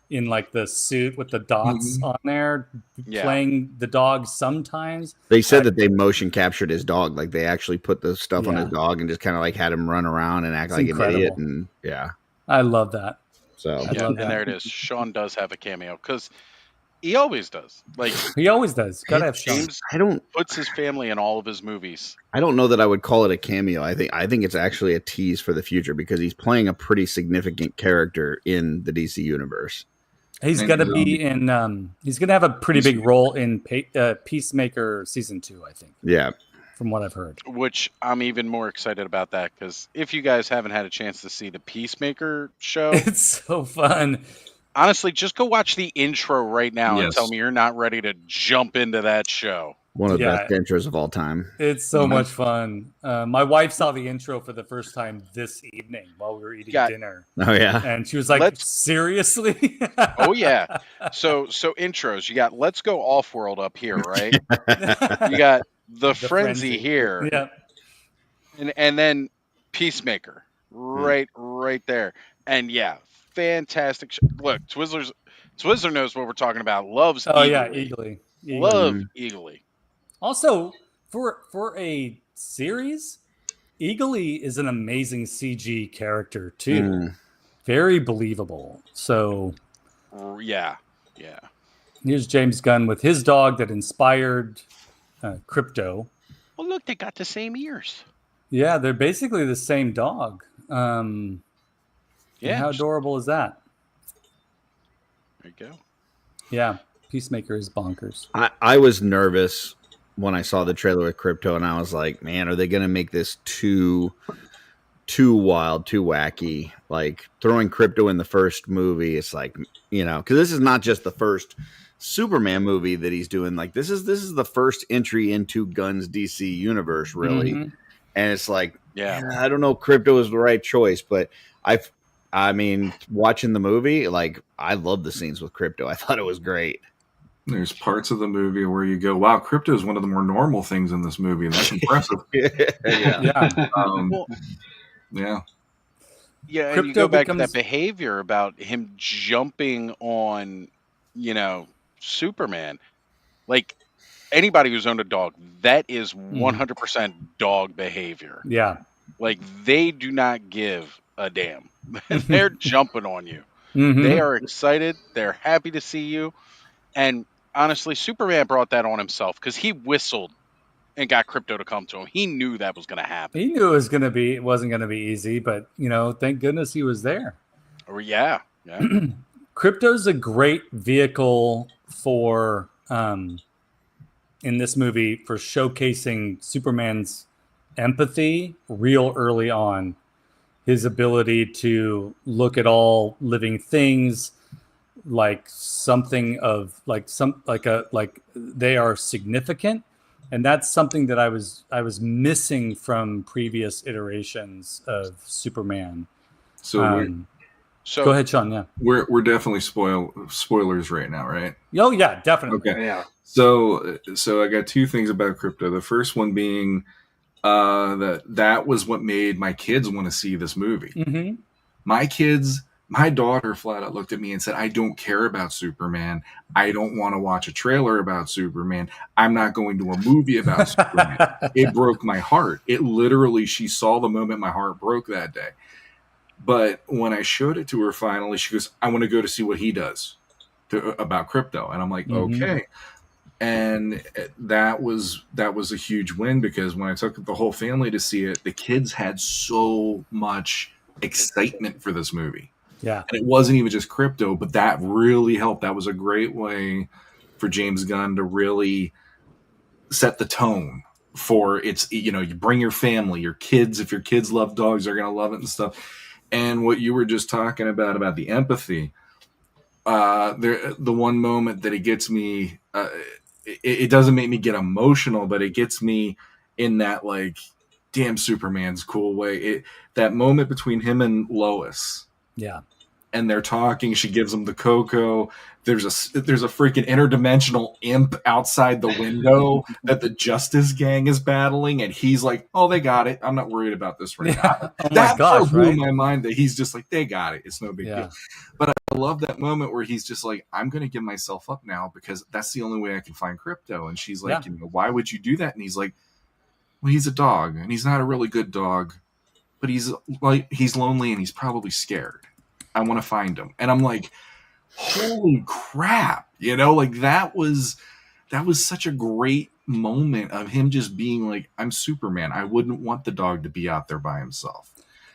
in like the suit with the dots on there playing the dog sometimes. They said that they motion captured his dog. Like, they actually put the stuff on his dog and just kind of like had him run around and act like an idiot. And I love that. So and there it is. Shawn does have a cameo, because he always does. Like, he always does. Gotta have Shawn. James puts his family in all of his movies. I don't know that I would call it a cameo. I think it's actually a tease for the future, because he's playing a pretty significant character in the DC universe. He's And, going to be in. He's going to have a pretty big role in Peacemaker season 2, I think. Yeah, from what I've heard. Which I'm even more excited about that because if you guys haven't had a chance to see the Peacemaker show, It's so fun. Honestly, just go watch the intro right now and tell Yes. me you're not ready to jump into that show. one of the Yeah. best intros of all time. It's so Mhm. much fun. My wife saw the intro for the first time this evening while we were eating dinner, Oh yeah, and she was like, "Seriously?" Oh yeah. So intros. You got Let's Go Off World up here, right? You got the Frenzy here, Yeah. and then Peacemaker right there. And yeah, fantastic. Look, Twizzler knows what we're talking about. Loves Oh Eagly. yeah, Eagly. Love Eagly. Also, for a series, Eagly is an amazing CG character too. Very believable. So yeah. Here's James Gunn with his dog that inspired Crypto. Well, look, they got the same ears. Yeah, they're basically the same dog. Yeah. How adorable is that? There you go. Yeah, Peacemaker is bonkers. I was nervous when I saw the trailer with Crypto, and I was like, man, are they going to make this too wild, too wacky? Like throwing Crypto in the first movie, it's like, because this is not just the first Superman movie that he's doing. Like this is the first entry into Gunn's DC universe, really. Mm-hmm. And it's like, I don't know, Crypto is the right choice, but I mean, watching the movie, like I love the scenes with Crypto. I thought it was great. There's parts of the movie where you go, wow, Crypto is one of the more normal things in this movie, and that's impressive. Yeah. Yeah, and you go back to that behavior about him jumping on, Superman. Like anybody who's owned a dog, that is 100% dog behavior. Yeah. Like they do not give a damn. They're jumping on you. Mm-hmm. They are excited. They're happy to see you. And honestly, Superman brought that on himself because he whistled and got Crypto to come to him. He knew that was going to happen. He knew it wasn't going to be easy, but thank goodness he was there. Oh, yeah. Crypto's a great vehicle for in this movie for showcasing Superman's empathy real early on. His ability to look at all living things like something of like they are significant, and that's something that I was missing from previous iterations of Superman. So go ahead, Shawn. Yeah, we're definitely spoilers right now, right? Oh yeah, definitely. Okay. Yeah. So I got two things about Crypto. The first one being that was what made my kids want to see this movie. Mm-hmm. My daughter flat out looked at me and said, I don't care about Superman. I don't want to watch a trailer about Superman. I'm not going to a movie about Superman. It broke my heart. It literally, she saw the moment my heart broke that day. But when I showed it to her finally, she goes, I want to go to see what he does about Crypto. And I'm like, okay. And that was a huge win because when I took the whole family to see it, the kids had so much excitement for this movie. Yeah. And it wasn't even just Crypto, but that really helped. That was a great way for James Gunn to really set the tone for it's, you bring your family, your kids. If your kids love dogs, they're going to love it and stuff. And what you were just talking about the empathy, the one moment that it gets me, it doesn't make me get emotional, but it gets me in that like, damn, Superman's cool way. That moment between him and Lois. Yeah. And they're talking. She gives him the cocoa. There's a freaking interdimensional imp outside the window that the Justice Gang is battling, and he's like, "Oh, they got it. I'm not worried about this right now." Oh that my gosh, blew right? my mind that he's just like, "They got it. It's no big deal." But I love that moment where he's just like, "I'm going to give myself up now because that's the only way I can find Crypto." And she's like, "Why would you do that?" And he's like, "Well, he's a dog, and he's not a really good dog, but he's lonely and he's probably scared. I want to find him." And I'm like, holy crap. That was such a great moment of him just being like, I'm Superman. I wouldn't want the dog to be out there by himself.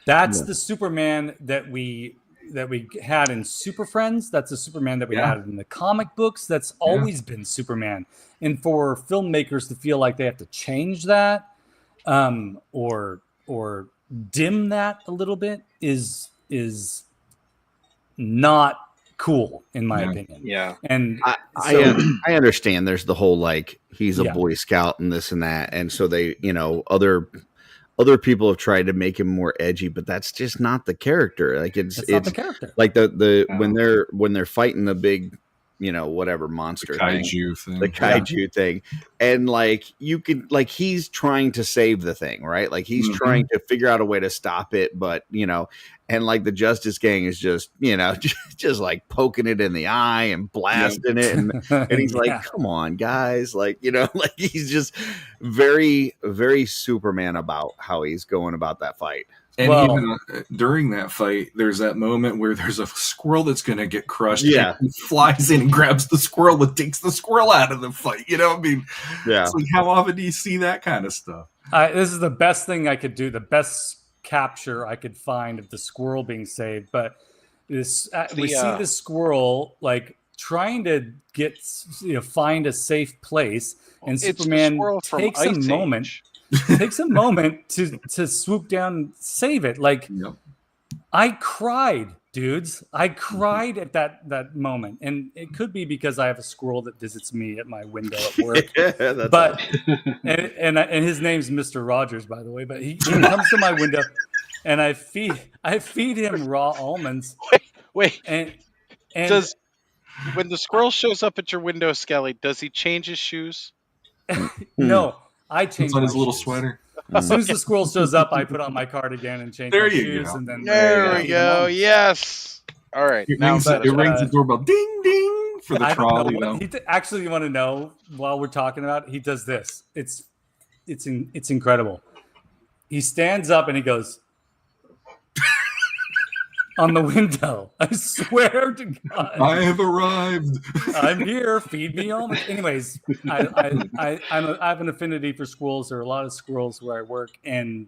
That's the Superman that we had in Super Friends. That's the Superman that we had in the comic books. That's always been Superman. And for filmmakers to feel like they have to change that, or dim that a little bit is not cool in my opinion. Yeah. And I understand there's the whole like he's a Boy Scout and this and that, and so they, other people have tried to make him more edgy, but that's just not the character. Like it's not the character. Like when they're fighting the big, whatever monster the kaiju thing, and like you can like he's trying to save the thing, right? Like he's trying to figure out a way to stop it, but and like the Justice Gang is just just like poking it in the eye and blasting it, and he's like, come on guys, like like he's just very, very Superman about how he's going about that fight. And even during that fight, there's that moment where there's a squirrel that's going to get crushed. Yeah. And he flies in and grabs the squirrel and takes the squirrel out of the fight. It's like, how often do you see that kind of stuff? This is the best thing I could do, the best capture I could find of the squirrel being saved. But we see the squirrel like trying to find a safe place, and Superman takes a moment. Takes a moment to swoop down and save it. Like I cried, dudes. I cried at that moment, and it could be because I have a squirrel that visits me at my window at work. But and his name's Mr. Rogers, by the way. But he comes to my window, and I feed him raw almonds. Wait. And does when the squirrel shows up at your window, Skelly, does he change his shoes? No. I changed on his little shoes. sweater. As soon as the squirrel shows up, I put on my cardigan and change my shoes. Go. And then there we go. Yes. All right. It rings the doorbell. Ding, ding for the trolley. Actually, you want to know? While we're talking about it, he does this. It's incredible. He stands up and he goes on the window. I swear to God, I have arrived. I'm here. Feed me all. Anyways, I have an affinity for squirrels. There are a lot of squirrels where I work, and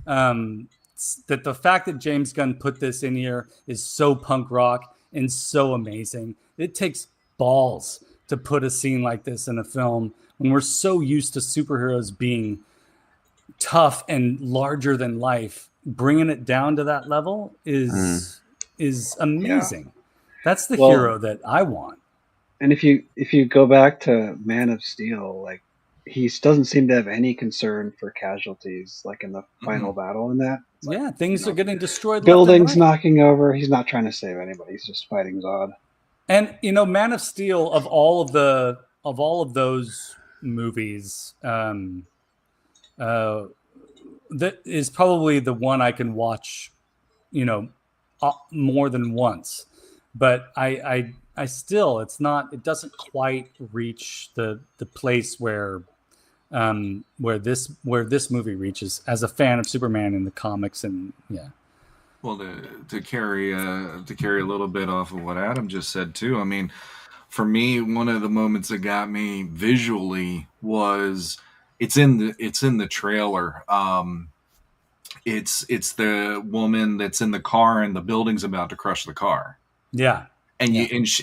that the fact that James Gunn put this in here is so punk rock and so amazing. It takes balls to put a scene like this in a film when we're so used to superheroes being tough and larger than life. Bringing it down to that level is amazing. Yeah. That's the hero that I want. And if you go back to Man of Steel, like he doesn't seem to have any concern for casualties, like in the final battle in that. Like, things are getting destroyed. Buildings knocking over. He's not trying to save anybody. He's just fighting Zod. And Man of Steel, of all of those movies, that is probably the one I can watch, more than once. But I still, it doesn't quite reach the place where this movie reaches as a fan of Superman in the comics, and Well, to carry a little bit off of what Adam just said too. I mean, for me, one of the moments that got me visually was. It's in the trailer. It's the woman that's in the car and the building's about to crush the car. Yeah. And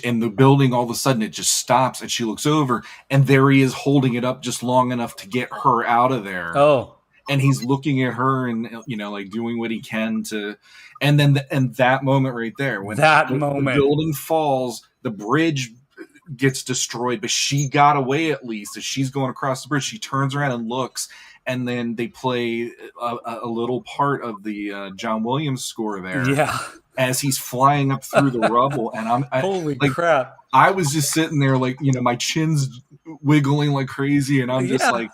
and the building, all of a sudden it just stops and she looks over and there he is holding it up just long enough to get her out of there. Oh. And he's looking at her and like doing what he can to, and then that moment right there when the building falls, the bridge gets destroyed, but she got away at least. As she's going across the bridge, she turns around and looks, and then they play a little part of the John Williams score there, as he's flying up through the rubble. And holy crap! I was just sitting there, like my chin's wiggling like crazy, and I'm just like,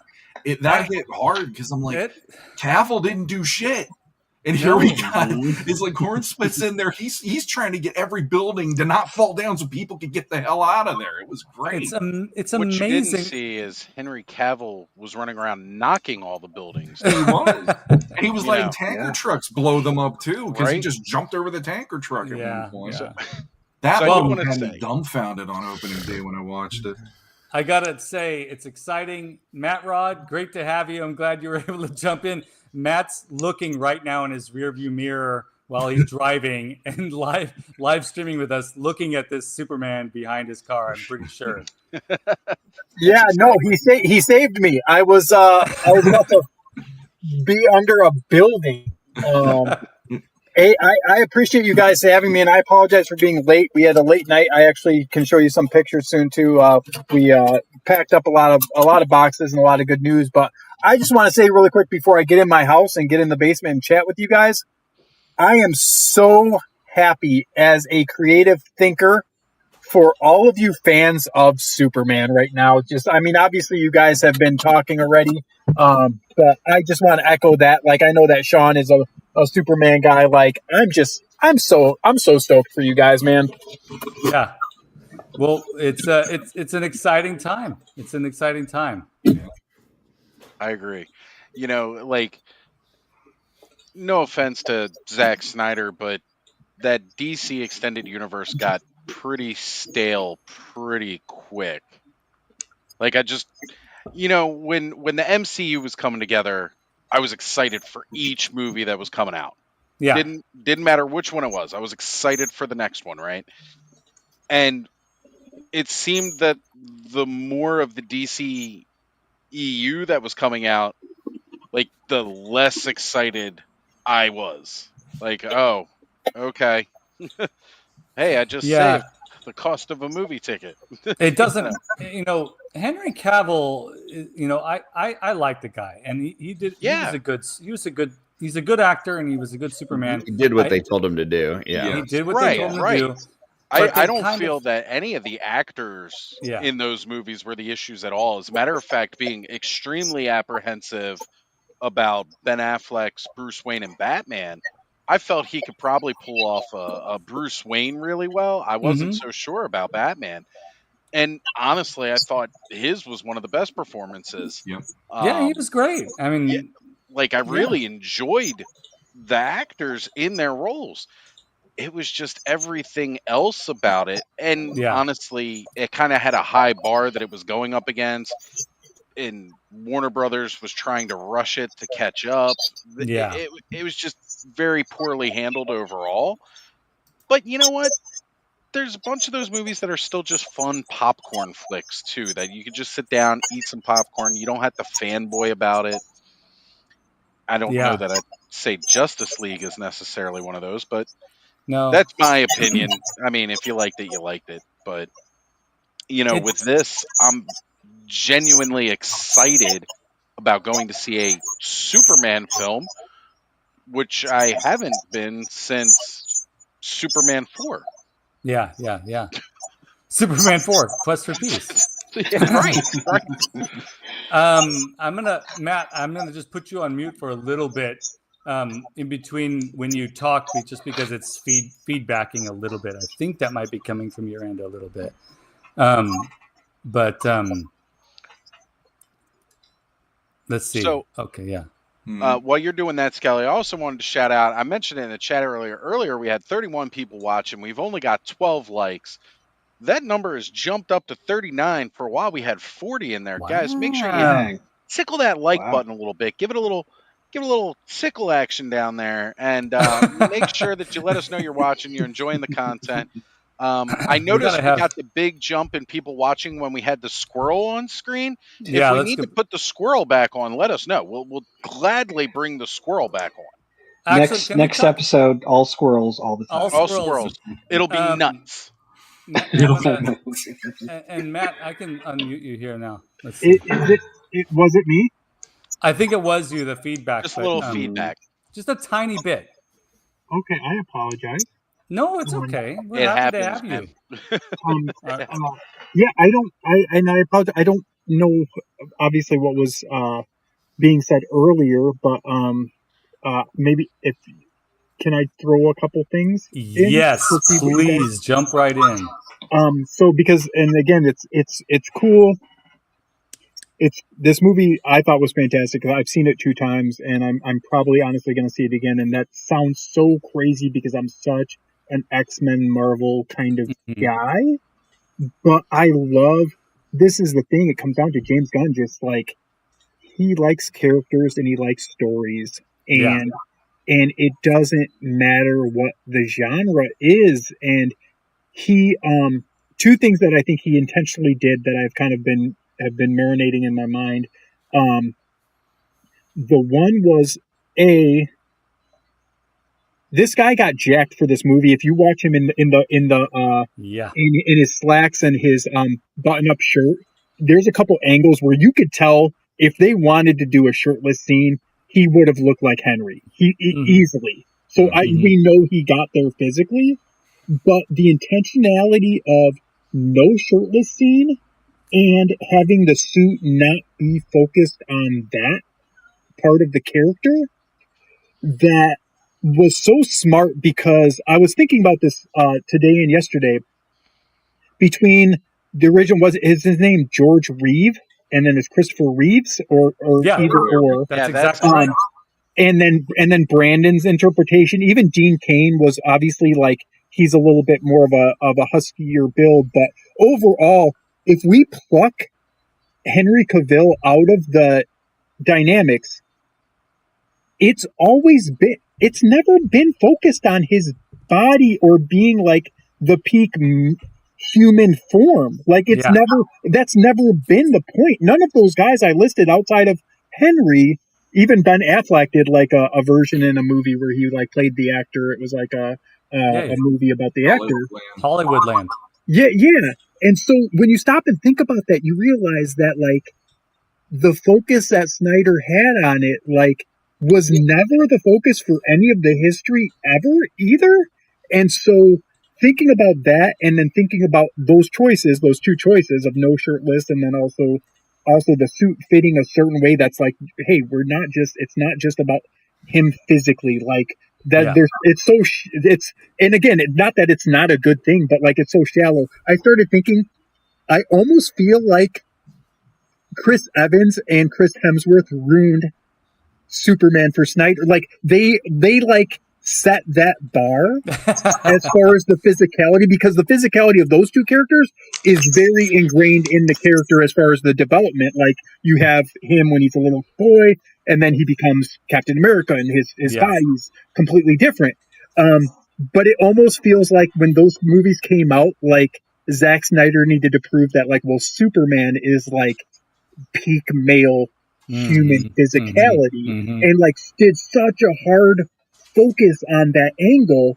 that hit hard because I'm like, Cavill didn't do shit. And here we got it's like Corn Split's in there. He's trying to get every building to not fall down so people can get the hell out of there. It was great. It's amazing. What you didn't see is Henry Cavill was running around knocking all the buildings. He was. And he was letting tanker trucks blow them up too, because he just jumped over the tanker truck at one point. Yeah. That one had me dumbfounded on opening day when I watched it. I gotta say, it's exciting. Matt Rod, great to have you. I'm glad you were able to jump in. Matt's looking right now in his rearview mirror while he's driving and live streaming with us, looking at this Superman behind his car. I'm pretty sure. Yeah, no, he saved me. I was about to be under a building. Hey, I appreciate you guys having me, and I apologize for being late. We had a late night. I actually can show you some pictures soon too. We packed up a lot of boxes and a lot of good news. But I just want to say really quick before I get in my house and get in the basement and chat with you guys, I am so happy as a creative thinker for all of you fans of Superman right now. Obviously you guys have been talking already, but I just want to echo that. Like, I know that Shawn is a Superman guy. Like, I'm so stoked for you guys, man. Yeah. Well, it's an exciting time. It's an exciting time. I agree. Like, no offense to Zack Snyder, but that DC extended universe got pretty stale pretty quick. Like, I just, when the MCU was coming together, I was excited for each movie that was coming out. Yeah. Didn't matter which one it was. I was excited for the next one, right? And it seemed that the more of the DC EU that was coming out, like, the less excited I was. Like, oh, okay. Hey, I just saved the cost of a movie ticket. It doesn't, Henry Cavill, I like the guy, and he did. Yeah. He's a good actor, and he was a good Superman. He did what they told him to do. Yeah. He did what they told him to do. I don't feel that any of the actors in those movies were the issues at all. As a matter of fact, being extremely apprehensive about Ben Affleck's Bruce Wayne and Batman, I felt he could probably pull off a Bruce Wayne really well. I wasn't so sure about Batman. And honestly, I thought his was one of the best performances. Yep. Yeah, he was great. I mean, I really enjoyed the actors in their roles. It was just everything else about it. And honestly, it kind of had a high bar that it was going up against. And Warner Brothers was trying to rush it to catch up. Yeah. It was just very poorly handled overall. But you know what? There's a bunch of those movies that are still just fun popcorn flicks, too, that you could just sit down, eat some popcorn. You don't have to fanboy about it. I don't know that I'd say Justice League is necessarily one of those, but that's my opinion. I mean, if you liked it, you liked it. But, with this, I'm genuinely excited about going to see a Superman film, which I haven't been since Superman 4. Yeah. Superman 4, Quest for Peace. Right. I'm gonna just put you on mute for a little bit in between when you talk, just because it's feedbacking a little bit. I think that might be coming from your end a little bit. Let's see. So, okay, yeah. While you're doing that, Skelly, I also wanted to shout out, I mentioned it in the chat earlier. Earlier, we had 31 people watching. We've only got 12 likes. That number has jumped up to 39. For a while, we had 40 in there. Wow. Guys, make sure you tickle that like button a little bit. Give it a little tickle action down there. And make sure that you let us know you're watching, you're enjoying the content. I noticed we got the big jump in people watching when we had the squirrel on screen. If we need to put the squirrel back on, let us know. We'll gladly bring the squirrel back on. Actually, next episode, all squirrels all the time. All squirrels. It'll be nuts. And Matt, I can unmute you here now. Let's see. Was it me? I think it was you, the feedback. Just a little feedback. Just a tiny bit. Okay, I apologize. No, it's okay. We're happy to have you. Yeah, I apologize. I don't know, obviously, what was being said earlier, but maybe can I throw a couple things in? Yes, please jump right in. So because, and again, it's cool. This movie I thought was fantastic because I've seen it 2 times, and I'm probably honestly going to see it again. And that sounds so crazy because I'm such an X-Men Marvel kind of guy, but I love. This is the thing. It comes down to James Gunn. Just like, he likes characters and he likes stories, and and it doesn't matter what the genre is. And he, two things that I think he intentionally did that I've kind of have been marinating in my mind. The one was this guy got jacked for this movie. If you watch him in his slacks and his button up shirt, there's a couple angles where you could tell if they wanted to do a shirtless scene, he would have looked like Henry. Easily. So we know he got there physically, but the intentionality of no shirtless scene and having the suit not be focused on that part of the character, that was so smart, because I was thinking about this today and yesterday. Between the original, was his name George Reeve, and then it's Christopher Reeves, or either or. That's exactly right. And then Brandon's interpretation. Even Dean Cain was obviously like, he's a little bit more of a huskier build, but overall, if we pluck Henry Cavill out of the dynamics, it's never been focused on his body or being like the peak human form. Like that's never been the point. None of those guys I listed outside of Henry, even Ben Affleck did like a version in a movie where he like played the actor. It was like a movie about the actor. Hollywoodland. Yeah. And so when you stop and think about that, you realize that like the focus that Snyder had on it, like, was never the focus for any of the history ever either. And so thinking about that, and then thinking about those two choices of no shirtless, and then also the suit fitting a certain way that's like, hey, it's not just about him physically, like that. Yeah. And again, not that it's not a good thing, but like, it's so shallow. I started thinking, I almost feel like Chris Evans and Chris Hemsworth ruined Superman for Snyder. Like they like set that bar as far as the physicality, because the physicality of those two characters is very ingrained in the character as far as the development. Like you have him when he's a little boy, and then he becomes Captain America, and his body's completely different. But it almost feels like when those movies came out, like Zack Snyder needed to prove that, like, well, Superman is like peak male human physicality, and like did such a hard focus on that angle.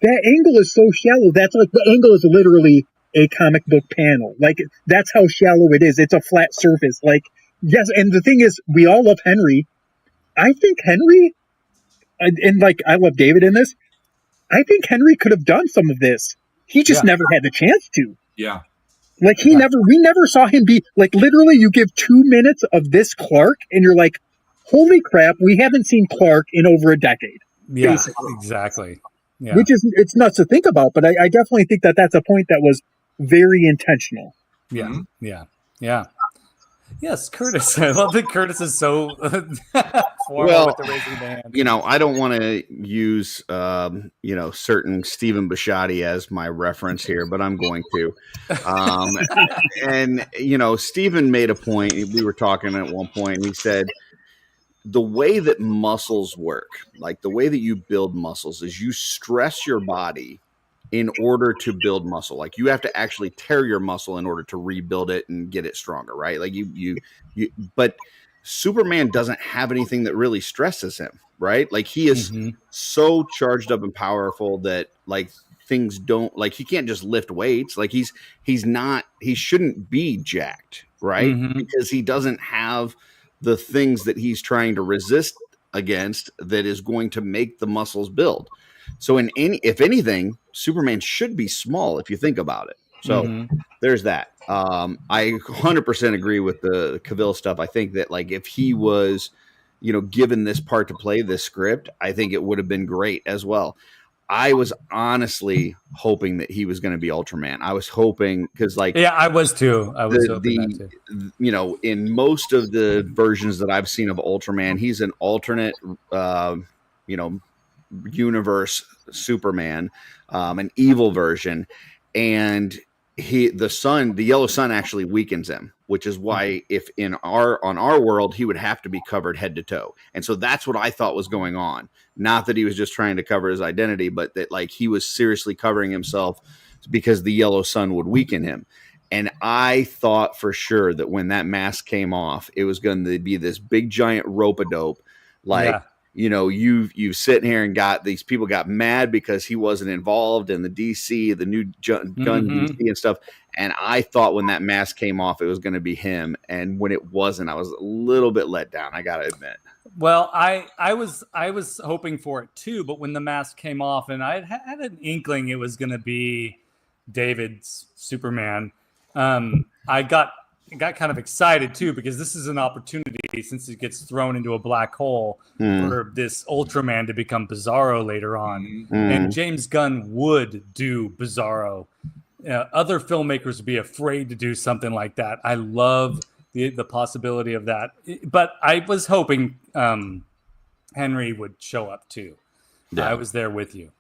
That angle is so shallow. That's like, the angle is literally a comic book panel. Like, that's how shallow it is. It's a flat surface. Like, yes, and the thing is, we all love Henry. I think Henry, and like, I love David in this, I think Henry could have done some of this. He just never had the chance to. Yeah. Like, we never saw him be, like, literally you give 2 minutes of this Clark and you're like, holy crap, we haven't seen Clark in over a decade. Yeah, basically. exactly. Yeah. Which is, it's nuts to think about, but I definitely think that that's a point that was very intentional. Yeah. Yeah. Yes, Curtis. I love that Curtis is so formal with the raising the hand. You know, I don't want to use, certain Stephen Bisciotti as my reference here, but I'm going to. And, Stephen made a point. We were talking at one point, and he said, the way that muscles work, like the way that you build muscles, is you stress your body in order to build muscle. Like, you have to actually tear your muscle in order to rebuild it and get it stronger, right? Like but Superman doesn't have anything that really stresses him, right? Like, he is so charged up and powerful that, like, things don't, like, he can't just lift weights. Like, he shouldn't be jacked, right? Because he doesn't have the things that he's trying to resist against that is going to make the muscles build. So if anything, Superman should be small if you think about it. So there's that. I 100% agree with the Cavill stuff. I think that, like, if he was, given this part to play this script, I think it would have been great as well. I was honestly hoping that he was going to be Ultraman. I was hoping, because, like, yeah, I was too. I was hoping that too. In most of the versions that I've seen of Ultraman, he's an alternate, universe Superman, an evil version. And the yellow sun actually weakens him, which is why if on our world, he would have to be covered head to toe. And so that's what I thought was going on. Not that he was just trying to cover his identity, but that like he was seriously covering himself because the yellow sun would weaken him. And I thought for sure that when that mask came off, it was going to be this big giant rope-a-dope. Like, you sit here and got these people got mad because he wasn't involved in the DC, the new gun DC and stuff. And I thought when that mask came off, it was going to be him. And when it wasn't, I was a little bit let down. I got to admit. Well, I was hoping for it too, but when the mask came off, and I had an inkling it was going to be David's Superman, I got kind of excited too, because this is an opportunity, since it gets thrown into a black hole, for this Ultraman to become Bizarro later on. And James Gunn would do Bizarro. Other filmmakers would be afraid to do something like that. I love the possibility of that, but I was hoping Henry would show up too. Yeah. I was there with you.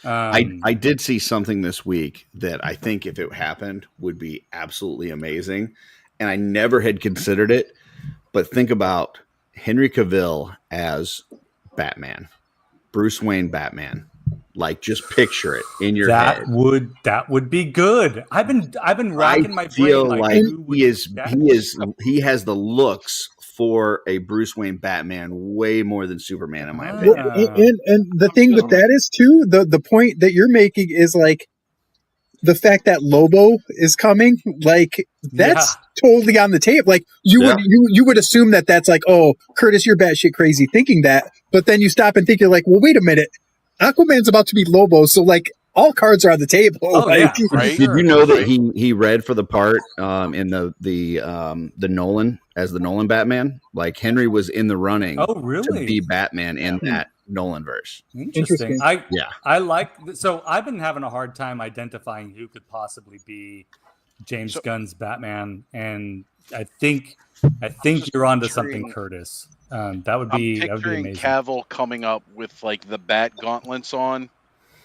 I did see something this week that I think if it happened would be absolutely amazing. And I never had considered it, but think about Henry Cavill as Batman, Bruce Wayne Batman. Like, just picture it in your head. That would be good. I've been racking my brain. Like he has the looks for a Bruce Wayne Batman way more than Superman, in my opinion. And the thing with that is too, the point that you're making is like the fact that Lobo is coming, like that's totally on the table. Like you would assume that that's like, oh, Curtis, you're batshit crazy thinking that, but then you stop and think, you're like, well, wait a minute, Aquaman's about to be Lobo, so like all cards are on the table. Oh, like, yeah, right? Did you know that he read for the part in the Nolan as the Nolan Batman? Like Henry was in the running. Oh, really? To be Batman in that Nolan verse. Interesting. I like. So I've been having a hard time identifying who could possibly be James Gunn's Batman, and I think you're onto something, Curtis. That would be amazing. Cavill coming up with like the bat gauntlets on.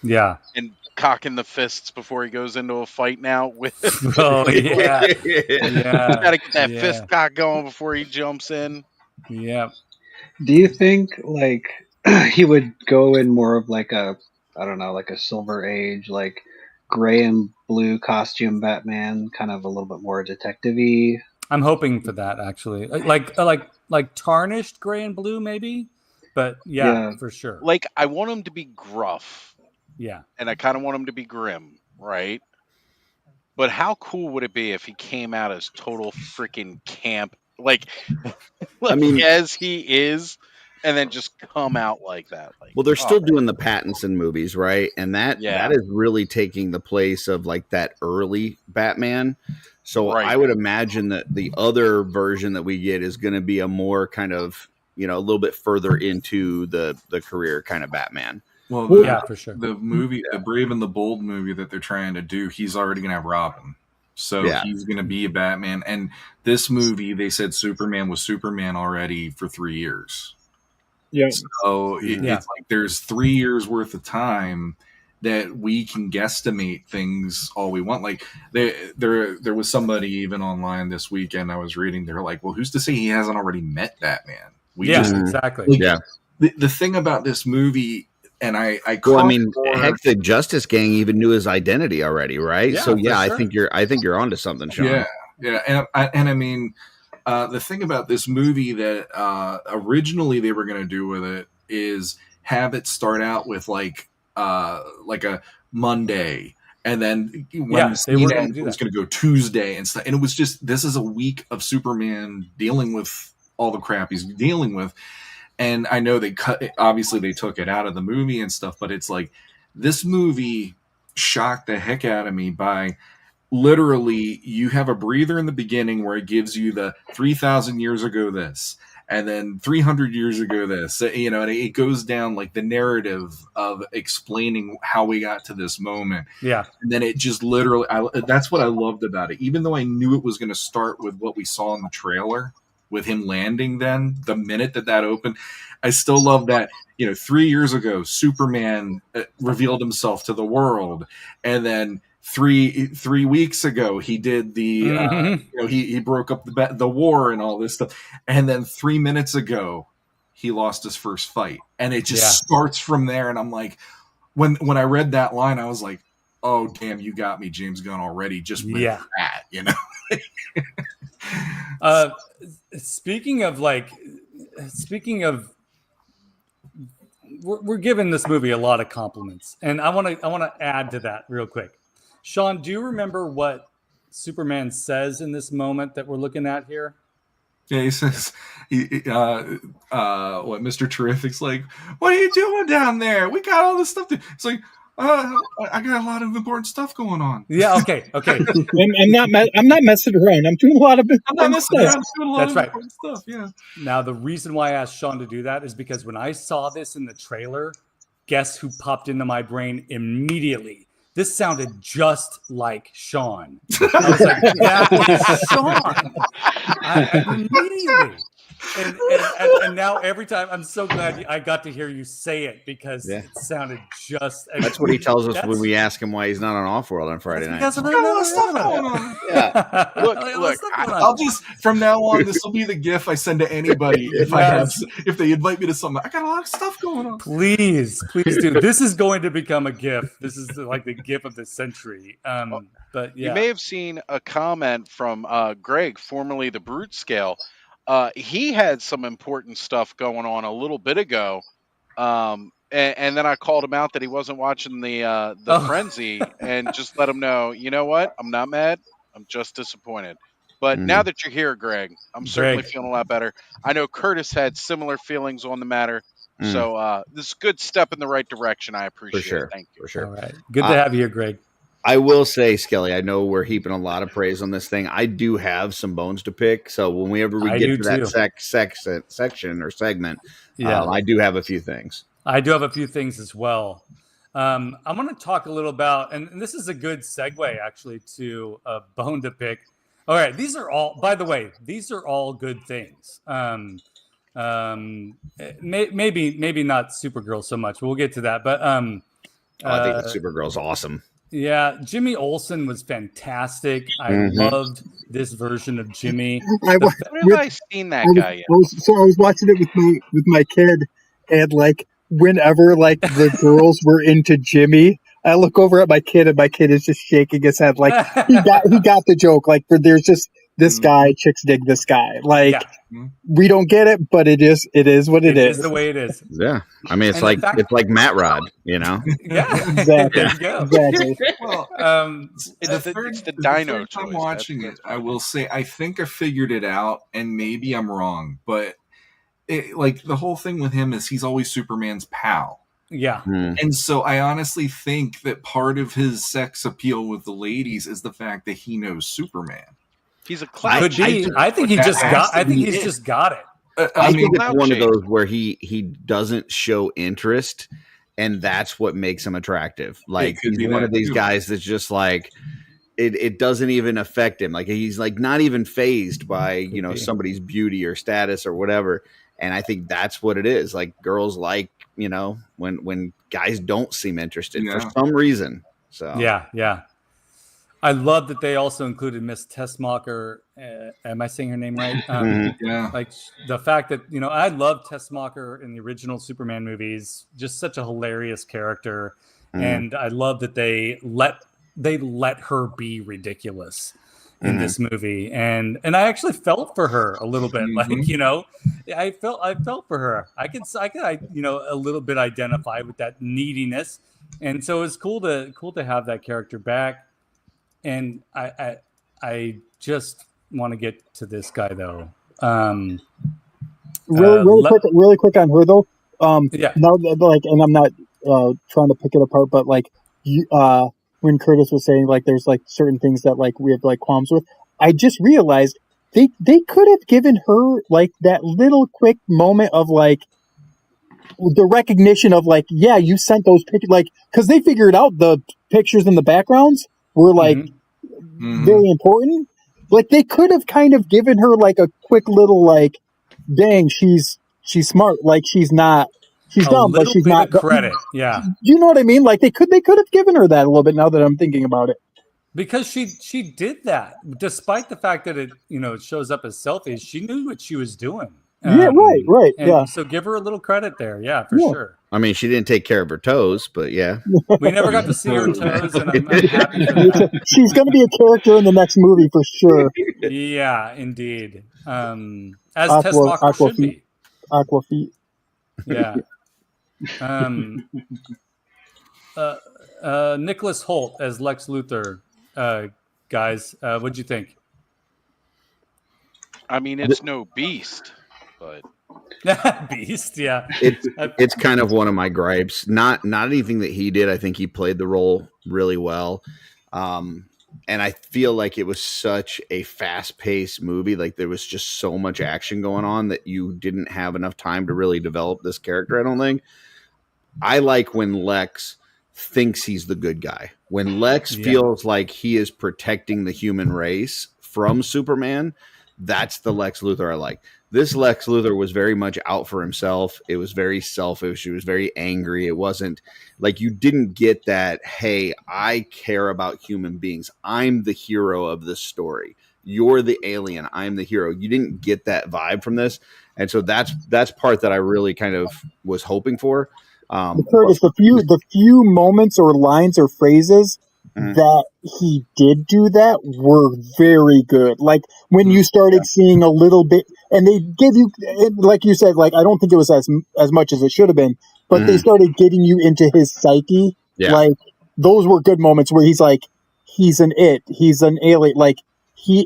Yeah. And cocking the fists before he goes into a fight now with oh yeah. Yeah. Gotta get that fist cock going before he jumps in. Yeah. Do you think like he would go in more of like a, I don't know, like a Silver Age, like gray and blue costume Batman, kind of a little bit more detective-y? I'm hoping for that, actually. Like tarnished gray and blue, maybe. But yeah, for sure. Like I want him to be gruff. Yeah. And I kind of want him to be grim, right? But how cool would it be if he came out as total freaking camp, like I mean, as he is, and then just come out like that? Like, well, they're still doing the Pattinson movies, right? And that is really taking the place of like that early Batman. So I would imagine that the other version that we get is going to be a more kind of, a little bit further into the career kind of Batman. Well, for sure. The movie, the Brave and the Bold movie that they're trying to do, he's already going to have Robin. So he's going to be a Batman. And this movie, they said Superman was Superman already for 3 years. Yeah. So it's like there's 3 years worth of time that we can guesstimate things all we want. Like there was somebody even online this weekend I was reading, they're like, well, who's to say he hasn't already met Batman? Exactly. The thing about this movie, and heck, the Justice Gang even knew his identity already, right? So sure. I think you're onto something, Shawn. Yeah. And I mean, the thing about this movie that originally they were going to do with it is have it start out with like a Monday, and then Wednesday was going to go Tuesday and stuff. And it was just, this is a week of Superman dealing with all the crap he's dealing with. And I know they obviously they took it out of the movie and stuff, but it's like this movie shocked the heck out of me by literally you have a breather in the beginning where it gives you the 3,000 years ago this, and then 300 years ago this, and it goes down like the narrative of explaining how we got to this moment. Yeah. And then it just literally, that's what I loved about it. Even though I knew it was going to start with what we saw in the trailer, with him landing, then the minute that opened, I still love that, 3 years ago, Superman revealed himself to the world. And then 3 weeks ago he did the he broke up the war and all this stuff, and then 3 minutes ago he lost his first fight, and it just starts from there. And I'm like, when I read that line, I was like, oh damn, you got me, James Gunn, already just with that, you know. Speaking of we're giving this movie a lot of compliments, and I want to add to that real quick. Shawn, do you remember what Superman says in this moment that we're looking at here? Yeah, he says, what Mr. Terrific's like, what are you doing down there? We got all this stuff to. It's like, I got a lot of important stuff going on. Yeah, okay. I'm not messing around. I'm doing a lot of important stuff. That's right. Stuff, yeah. Now, the reason why I asked Shawn to do that is because when I saw this in the trailer, guess who popped into my brain immediately? This sounded just like Shawn. I was like, that is Shawn. Immediately. And now every time, I'm so glad I got to hear you say it, because it sounded just. That's what he tells us when we ask him why he's not on Offworld on Friday night. Because really got stuff going on. Yeah. Look, I'll just, from now on, this will be the GIF I send to anybody if they invite me to something. I got a lot of stuff going on. Please do. This is going to become a GIF. This is like the GIF of the century. But yeah, you may have seen a comment from Greg, formerly the Brute Scale. He had some important stuff going on a little bit ago, and then I called him out that he wasn't watching the Frenzy, and just let him know, you know what? I'm not mad. I'm just disappointed. But now that you're here, Greg, I'm certainly feeling a lot better. I know Curtis had similar feelings on the matter, so this is a good step in the right direction. I appreciate it. Thank you. For sure. All right. Good to have you here, Greg. I will say, Skelly, I know we're heaping a lot of praise on this thing. I do have some bones to pick. So whenever we get to that section or segment, I do have a few things. I do have a few things as well. I want to talk a little about, and this is a good segue actually to a bone to pick. All right. These are all, by the way, these are all good things. Maybe not Supergirl so much. We'll get to that. But I think Supergirl's awesome. Yeah, Jimmy Olsen was fantastic. I loved this version of Jimmy. Where have I seen that guy yet? I was watching it with my kid, and like whenever like the girls were into Jimmy, I look over at my kid, and my kid is just shaking his head like he got the joke. Like there's just this guy, chicks dig this guy. Like we don't get it, but it is what it is. It is the way it is. Yeah, I mean it's like Matt Rod, you know. Yeah, exactly. Exactly. Well, it's the dino choice. I'm watching it. I will say I think I figured it out, and maybe I'm wrong, but like the whole thing with him is he's always Superman's pal. Yeah. And so I honestly think that part of his sex appeal with the ladies is the fact that he knows Superman. He's a clown. I think he's just got it. I think it's one of those where he doesn't show interest, and that's what makes him attractive. Like he's one of these guys that's just like it doesn't even affect him. Like he's like not even fazed by somebody's beauty or status or whatever. And I think that's what it is. Like girls like when guys don't seem interested for some reason. So yeah. I love that they also included Miss Tessmacher. Am I saying her name right? Like the fact that I love Tessmacher in the original Superman movies. Just such a hilarious character, and I love that they let her be ridiculous in this movie, and I actually felt for her a little bit. Like I felt for her. I could a little bit identify with that neediness, and so it's cool to have that character back. And I just want to get to this guy though. Really quick on her though. Now, like, and I'm not trying to pick it apart, but like, when Curtis was saying like, there's like certain things that like we have like qualms with. I just realized they could have given her like that little quick moment of like the recognition of like, yeah, you sent those pictures, like, because they figured out the pictures in the backgrounds were like very important. Like they could have kind of given her like a quick little like, dang, she's smart. Like she's dumb, but she's not credit. Yeah, you know what I mean? Like they could have given her that a little bit. Now that I'm thinking about it. Because she did that, despite the fact that it shows up as selfies. She knew what she was doing. Yeah, right. And Yeah. so give her a little credit there. Yeah, for Yeah. sure. I mean, she didn't take care of her toes, but yeah. We never got to see her toes, and I'm happy for that. She's going to be a character in the next movie for sure. Yeah, indeed. As Tess Locker should be. Aqua feet. Yeah. Nicholas Hoult as Lex Luthor. Guys, what'd you think? I mean, it's no Beast, but Beast, yeah. It's kind of one of my gripes. Not anything that he did. I think he played the role really well. And I feel like it was such a fast-paced movie. Like there was just so much action going on that you didn't have enough time to really develop this character, I don't think. I like when Lex thinks he's the good guy. When Lex feels like he is protecting the human race from Superman, that's the Lex Luthor I like. This Lex Luthor was very much out for himself. It was very selfish. It was very angry. It wasn't like you didn't get that, hey, I care about human beings. I'm the hero of this story. You're the alien. I'm the hero. You didn't get that vibe from this. And so that's part that I really kind of was hoping for. Curtis, the few moments or lines or phrases that he did do that were very good. Like when you started seeing a little bit, and they give you, like you said, like I don't think it was as much as it should have been, but they started getting you into his psyche. Yeah. Like those were good moments where he's like, he's an alien. Like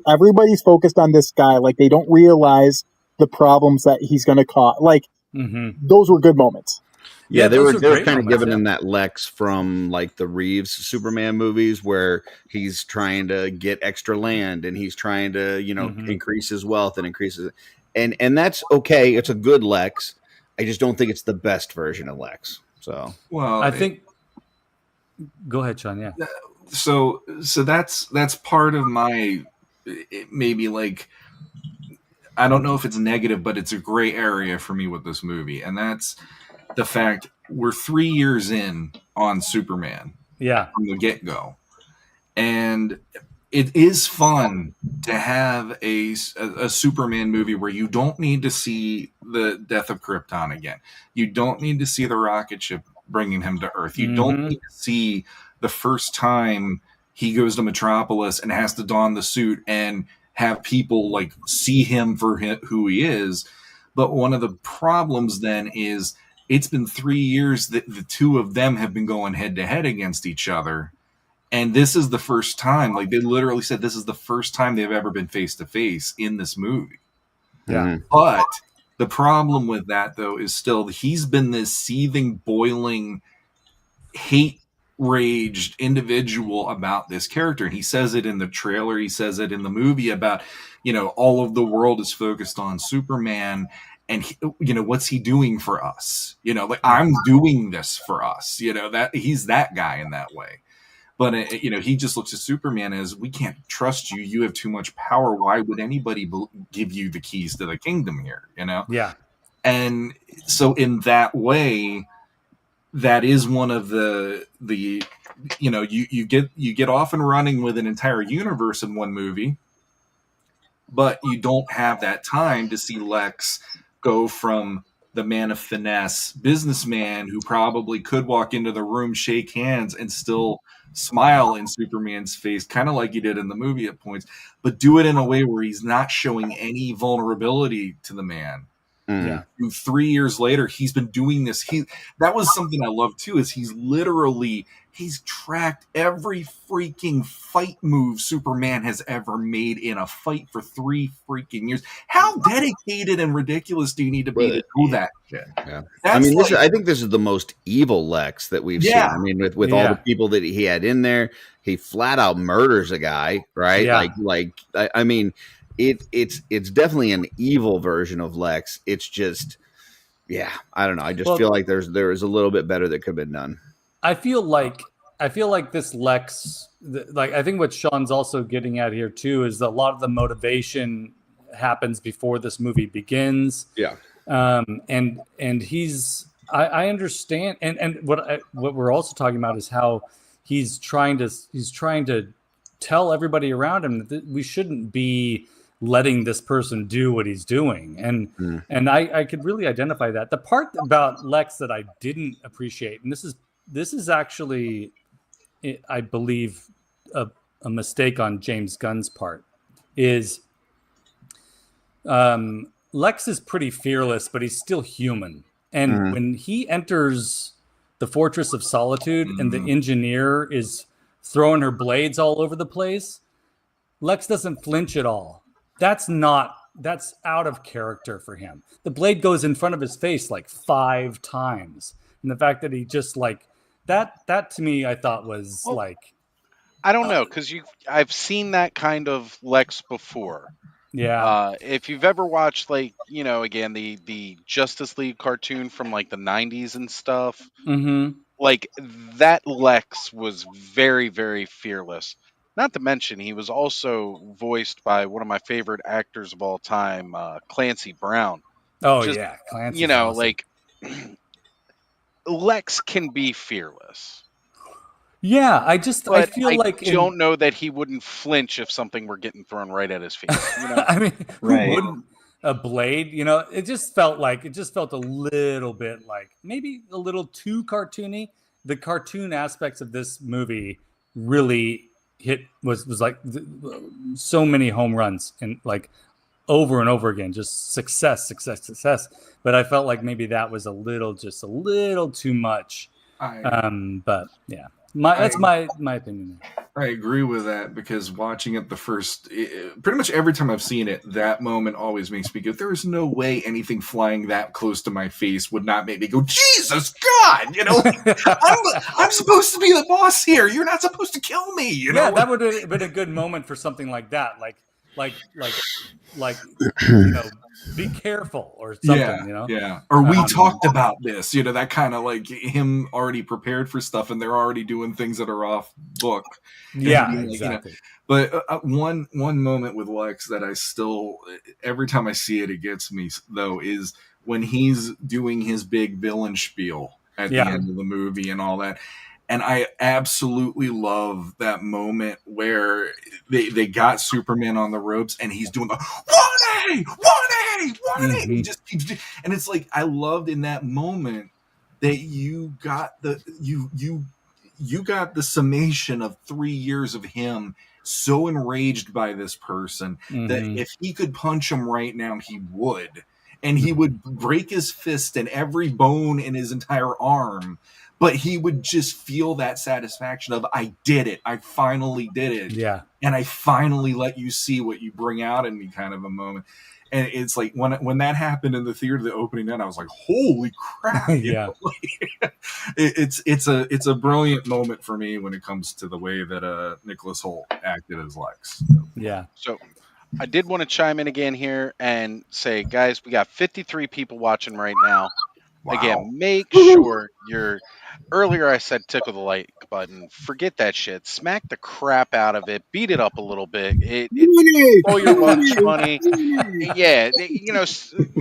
everybody's focused on this guy. Like they don't realize the problems that he's going to cause. Like those were good moments. Yeah, they were kind of giving him him that Lex from like the Reeves Superman movies where he's trying to get extra land and he's trying to, increase his wealth and increases and that's okay. It's a good Lex. I just don't think it's the best version of Lex. So well, I think go ahead, Shawn. Yeah. So that's part of my maybe like I don't know if it's negative, but it's a gray area for me with this movie, and that's the fact we're 3 years in on Superman. Yeah. From the get-go. And it is fun to have a Superman movie where you don't need to see the death of Krypton again. You don't need to see the rocket ship bringing him to Earth. You don't need to see the first time he goes to Metropolis and has to don the suit and have people like see him for who he is. But one of the problems then is it's been 3 years that the two of them have been going head to head against each other. And this is the first time, like they literally said, this is the first time they've ever been face to face in this movie. Yeah. But the problem with that though, is still he's been this seething, boiling, hate raged individual about this character. And he says it in the trailer. He says it in the movie about, all of the world is focused on Superman. And what's he doing for us? Like I'm doing this for us. That he's that guy in that way. But he just looks at Superman as we can't trust you. You have too much power. Why would anybody give you the keys to the kingdom here? Yeah. And so in that way, that is one of the you get off and running with an entire universe in one movie, but you don't have that time to see Lex go from the man of finesse businessman who probably could walk into the room, shake hands, and still smile in Superman's face, kind of like he did in the movie at points, but do it in a way where he's not showing any vulnerability to the man. Yeah. 3 years later, he's been doing this. That was something I love too, is he's tracked every freaking fight move Superman has ever made in a fight for 3 freaking years. How dedicated and ridiculous do you need to be to do that shit? Yeah. I mean, I think this is the most evil Lex that we've seen. I mean, with all the people that he had in there, he flat out murders a guy, right? Yeah. I mean, it's definitely an evil version of Lex. It's just, I don't know. I just feel like there is a little bit better that could have been done. I feel like this Lex, like I think what Shawn's also getting at here too is that a lot of the motivation happens before this movie begins. Yeah. And I understand, and what we're also talking about is how he's trying to tell everybody around him that we shouldn't be letting this person do what he's doing. And I could really identify that. The part about Lex that I didn't appreciate, and this is actually, I believe, a mistake on James Gunn's part, is Lex is pretty fearless, but he's still human. And when he enters the Fortress of Solitude and the engineer is throwing her blades all over the place, Lex doesn't flinch at all. That's out of character for him. The blade goes in front of his face like 5 times. And the fact that he just like that to me, I thought was I don't know, because I've seen that kind of Lex before. Yeah. If you've ever watched, like, again, the Justice League cartoon from like the 90s and stuff, like that Lex was very, very fearless. Not to mention, he was also voiced by one of my favorite actors of all time, Clancy Brown. Oh, yeah. Clancy's awesome. Like, Lex can be fearless. Yeah, I feel like I don't know that he wouldn't flinch if something were getting thrown right at his feet. I mean, who wouldn't? A blade, it just felt a little bit like maybe a little too cartoony. The cartoon aspects of this movie really was like so many home runs and like over and over again, just success. But I felt like maybe that was a little too much. But yeah. That's my opinion. I agree with that, because watching it pretty much every time I've seen it, that moment always makes me go, there is no way anything flying that close to my face would not make me go, Jesus God, I'm supposed to be the boss here. You're not supposed to kill me. Yeah, that would have been a good moment for something like that. Like be careful or something, Yeah. Or we talked about this, that kind of like him already prepared for stuff and they're already doing things that are off book. Yeah, exactly. But one moment with Lex that I still, every time I see it, it gets me though, is when he's doing his big villain spiel at the end of the movie and all that. And I absolutely love that moment where they got Superman on the ropes and he's doing the 1A, 1A, 1A. He just keeps doing, and it's like, I loved in that moment that you got the summation of 3 years of him so enraged by this person that if he could punch him right now, he would. And he would break his fist and every bone in his entire arm. But he would just feel that satisfaction of, I did it. I finally did it. Yeah. And I finally let you see what you bring out in me, kind of a moment. And it's like when that happened in the theater, the opening night, I was like, holy crap. Yeah. It's a brilliant moment for me when it comes to the way that Nicholas Hoult acted as Lex. Yeah. So I did want to chime in again here and say, guys, we got 53 people watching right now. Wow. Again, make sure earlier I said tickle the like button. Forget that shit. Smack the crap out of it. Beat it up a little bit. All your lunch money. Yeah,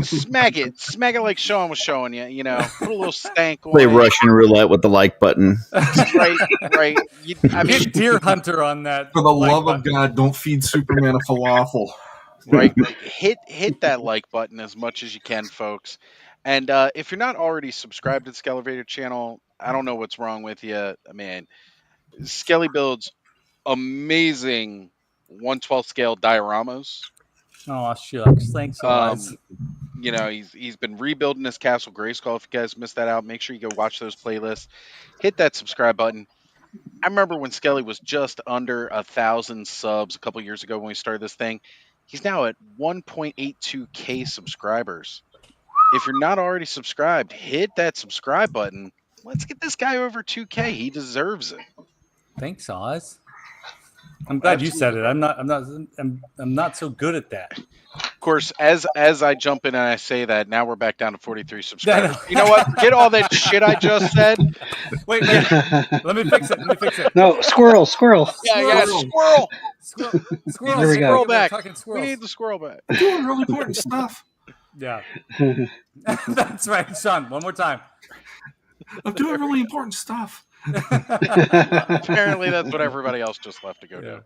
smack it. Smack it like Shawn was showing you. Put a little stank on Play it. Russian roulette with the like button. Right. Hit Deer Hunter on that. For the love of God, don't feed Superman a falafel. Right. Hit that like button as much as you can, folks. And if you're not already subscribed to the Skelevator channel, I don't know what's wrong with you. I mean, Skelly builds amazing 1/12 scale dioramas. Oh, shucks. Thanks, guys. He's been rebuilding his Castle Grayskull. If you guys missed that out, make sure you go watch those playlists. Hit that subscribe button. I remember when Skelly was just under 1,000 subs a couple years ago when we started this thing. He's now at 1.82K subscribers. If you're not already subscribed, hit that subscribe button. Let's get this guy over 2K. He deserves it. Thanks, Oz. I'm glad you said it. I'm not so good at that. Of course, as I jump in and I say that, now we're back down to 43 subscribers. You know what? Forget all that shit I just said. Wait. Let me fix it. No, squirrel. Yeah, squirrel. Squirrel. There we go. Squirrel back. We need the squirrel back. Doing really important stuff. Yeah. That's right, Shawn. One more time. I'm doing really important stuff. Apparently, that's what everybody else just left to go do.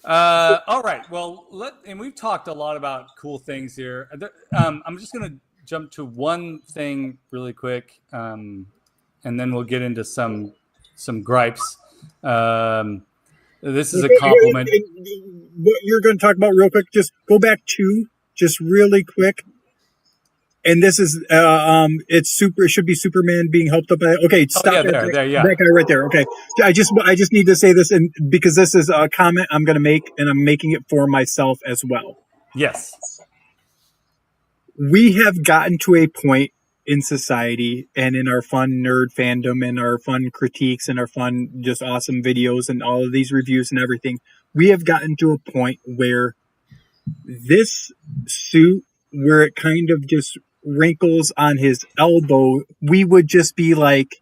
All right. Well, and we've talked a lot about cool things here. I'm just going to jump to one thing really quick, and then we'll get into some gripes. This is a compliment. What you're going to talk about real quick, just go back to just really quick. And this is it should be Superman being helped up by stop there, yeah. That guy right there. Okay. I just need to say this, and because this is a comment I'm going to make, and I'm making it for myself as well. Yes. We have gotten to a point in society and in our fun nerd fandom and our fun critiques and our fun just awesome videos and all of these reviews and everything. We have gotten to a point where this suit, where it kind of just wrinkles on his elbow, we would just be like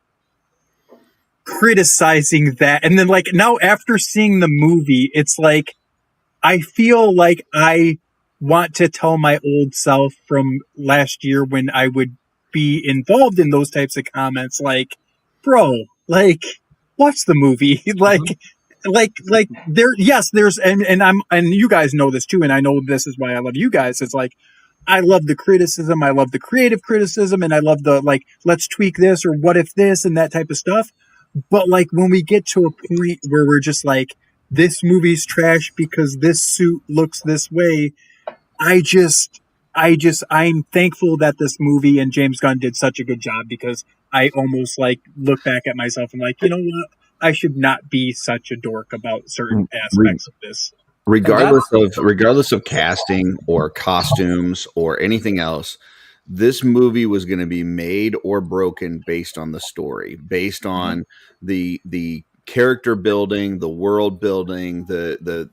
criticizing that. And then like now after seeing the movie, it's like I feel like I want to tell my old self from last year when I would be involved in those types of comments, like, bro, like, watch the movie. like there's and you guys know this too, and I know this is why I love you guys. It's like I love the criticism, I love the creative criticism, and I love the like, let's tweak this or what if this and that type of stuff. But like when we get to a point where we're just like, this movie's trash because this suit looks this way, I'm thankful that this movie and James Gunn did such a good job, because I almost like look back at myself and like, you know what? I should not be such a dork about certain aspects of this. Regardless of casting or costumes or anything else, this movie was going to be made or broken based on the story, based on the character building, the world building, the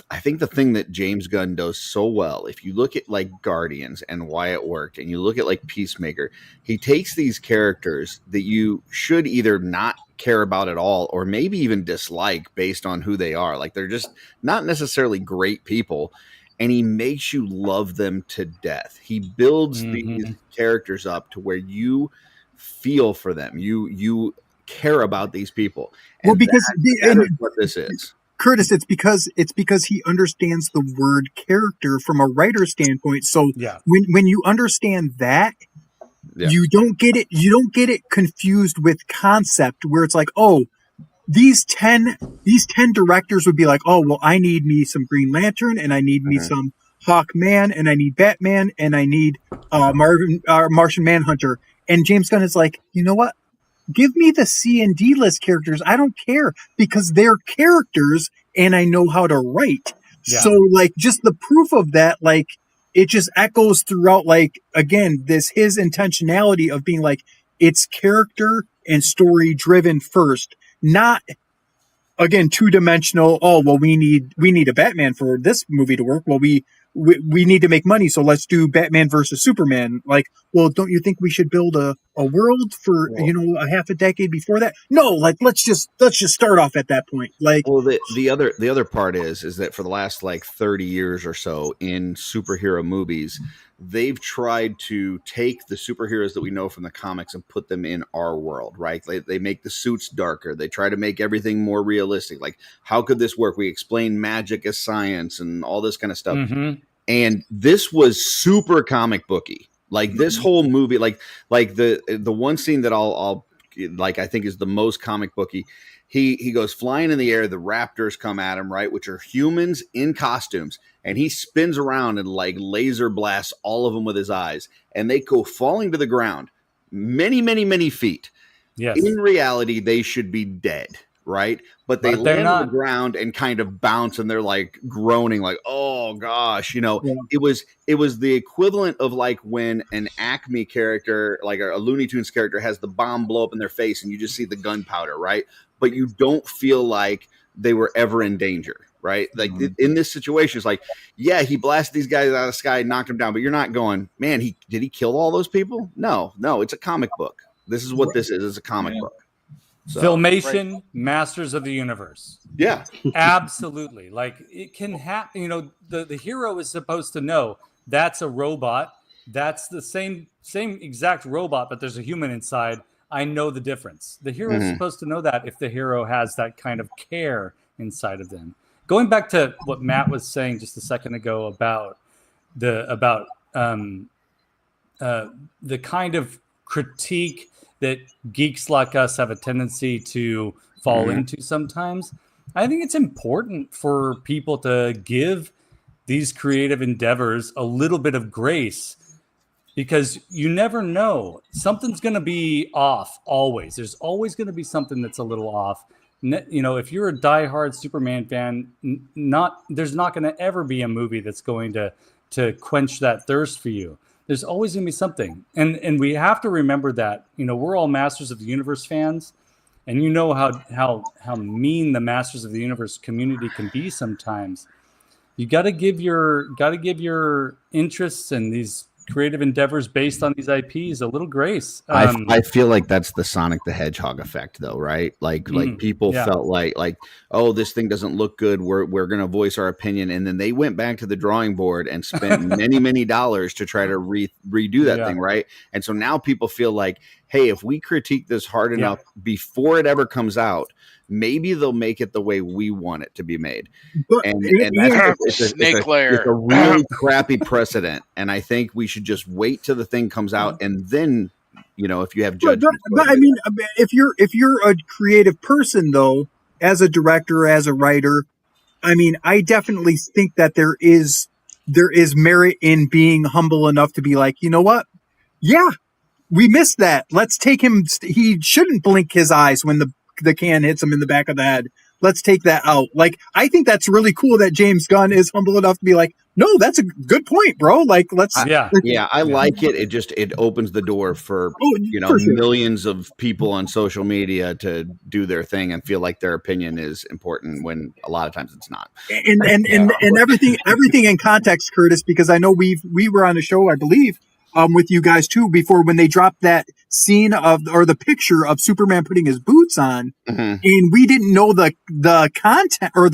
I think the thing that James Gunn does so well, if you look at like Guardians and why it worked, and you look at like Peacemaker, he takes these characters that you should either not care about at all or maybe even dislike based on who they are. Like they're just not necessarily great people, and he makes you love them to death. He builds these characters up to where you feel for them. You care about these people. And well, because that is what this is. Curtis, it's because he understands the word character from a writer's standpoint. So when you understand that, you don't get it confused with concept, where it's like, oh, these 10 directors would be like, oh, well, I need me some Green Lantern, and I need me some Hawkman, and I need Batman, and I need Martian Manhunter. And James Gunn is like, you know what? Give me the C and D list characters. I don't care, because they're characters and I know how to write. Yeah. So like just the proof of that, like it just echoes throughout, like, again, his intentionality of being like, it's character and story driven first, not again, two-dimensional. Oh, well, we need a Batman for this movie to work. Well, we need to make money, so let's do Batman versus Superman. Like, well, don't you think we should build a world for a half a decade before that? No, like let's just start off at that point. Like, well, the other part is that for the last like 30 years or so in superhero movies, they've tried to take the superheroes that we know from the comics and put them in our world, right? They make the suits darker. They try to make everything more realistic. Like, how could this work? We explain magic as science and all this kind of stuff. And this was super comic booky. Like this whole movie, like the one scene that I'll like, I think is the most comic booky. He goes flying in the air. The raptors come at him, right, which are humans in costumes. And he spins around and like laser blasts all of them with his eyes. And they go falling to the ground many, many, many feet. Yes. In reality, they should be dead, right? But they land on the ground and kind of bounce, and they're like groaning like, oh gosh, It was the equivalent of like when an Acme character, like a Looney Tunes character, has the bomb blow up in their face and you just see the gunpowder, right? But you don't feel like they were ever in danger, right? Like in this situation, it's like, yeah, he blasted these guys out of the sky, knocked them down, but you're not going, man, did he kill all those people? No, it's a comic book. This is what this is. It's a comic book. So, Filmation, Masters of the Universe. Yeah, absolutely. Like it can happen. The hero is supposed to know that's a robot. That's the same exact robot, but there's a human inside. I know the difference. The hero is supposed to know that if the hero has that kind of care inside of them. Going back to what Matt was saying just a second ago about the kind of critique that geeks like us have a tendency to fall into sometimes, I think it's important for people to give these creative endeavors a little bit of grace, because you never know. Something's going to be off always. There's always going to be something that's a little off. You know, if you're a diehard Superman fan, there's not going to ever be a movie that's going to quench that thirst for you. There's always going to be something. And we have to remember that, you know, we're all Masters of the Universe fans, and you know how mean the Masters of the Universe community can be sometimes. You got to give your interests and these creative endeavors based on these IPs a little grace. I feel like that's the Sonic the Hedgehog effect, though, right? Like people felt like, oh, this thing doesn't look good. We're going to voice our opinion, and then they went back to the drawing board and spent many dollars to try to redo that thing, right? And so now people feel like, hey, if we critique this hard enough before it ever comes out, maybe they'll make it the way we want it to be made. And that's it's a really crappy precedent. And I think we should just wait till the thing comes out, and then, you know, if you have judgment. But I mean, if you're a creative person, though, as a director, as a writer, I mean, I definitely think that there is merit in being humble enough to be like, you know what? Yeah, we missed that. Let's take him. He shouldn't blink his eyes when the can hits him in the back of the head. Let's take that out. Like, I think that's really cool that James Gunn is humble enough to be like, no, that's a good point, bro. Like, let's. I like it. It opens the door for, millions of people on social media to do their thing and feel like their opinion is important when a lot of times it's not. And everything in context, Curtis, because I know we were on a show, I believe, with you guys too, before when they dropped that scene or the picture of Superman putting his boots on, and we didn't know the content or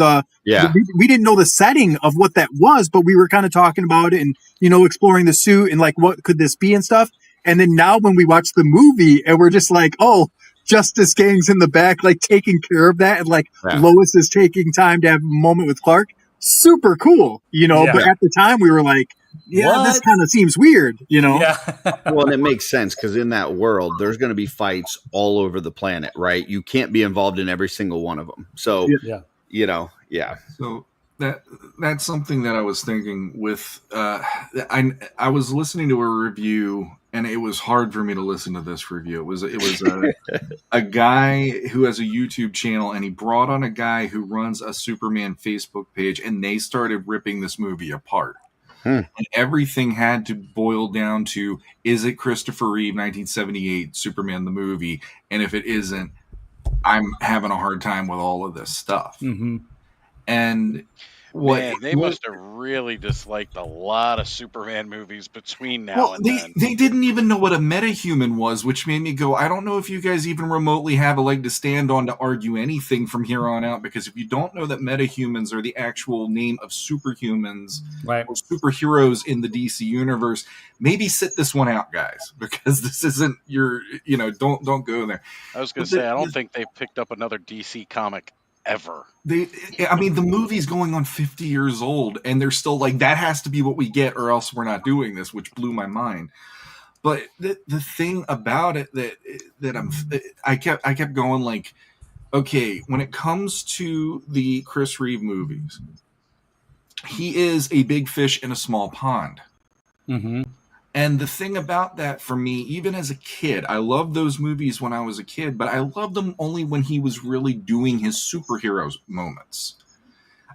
we didn't know the setting of what that was, but we were kind of talking about it and, you know, exploring the suit and like, what could this be and stuff. And then now when we watch the movie and we're just like, oh, Justice Gang's in the back, like taking care of that. And like Lois is taking time to have a moment with Clark. Super cool, you know, but at the time we were like, this kind of seems weird, you know? Yeah. Well, and it makes sense because in that world, there's going to be fights all over the planet, right? You can't be involved in every single one of them. So, So that's something that I was thinking with, I was listening to a review, and it was hard for me to listen to this review. It was a guy who has a YouTube channel, and he brought on a guy who runs a Superman Facebook page, and they started ripping this movie apart. And everything had to boil down to, is it Christopher Reeve 1978 Superman the movie? And if it isn't, I'm having a hard time with all of this stuff. And they must have really disliked a lot of Superman movies between now and then. They didn't even know what a metahuman was, which made me go, I don't know if you guys even remotely have a leg to stand on to argue anything from here on out, because if you don't know that metahumans are the actual name of superhumans or superheroes in the DC universe, maybe sit this one out, guys, because this isn't your, don't go there. I was going to say, I don't think they picked up another DC comic ever. The movie's going on 50 years old, and they're still like, that has to be what we get, or else we're not doing this, which blew my mind. But the thing about it I kept going like, okay, when it comes to the Chris Reeve movies, he is a big fish in a small pond. And the thing about that for me, even as a kid, I loved those movies when I was a kid, but I loved them only when he was really doing his superhero moments.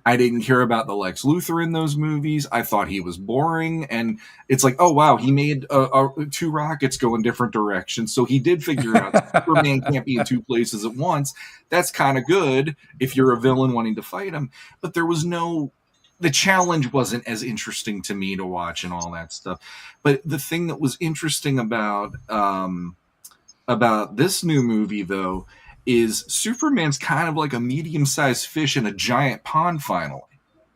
I didn't care about the Lex Luthor in those movies. I thought he was boring. And it's like, oh, wow, he made two rockets go in different directions. So he did figure out Superman can't be in two places at once. That's kind of good if you're a villain wanting to fight him. But there was the challenge wasn't as interesting to me to watch and all that stuff. But the thing that was interesting about this new movie, though, is Superman's kind of like a medium-sized fish in a giant pond finally.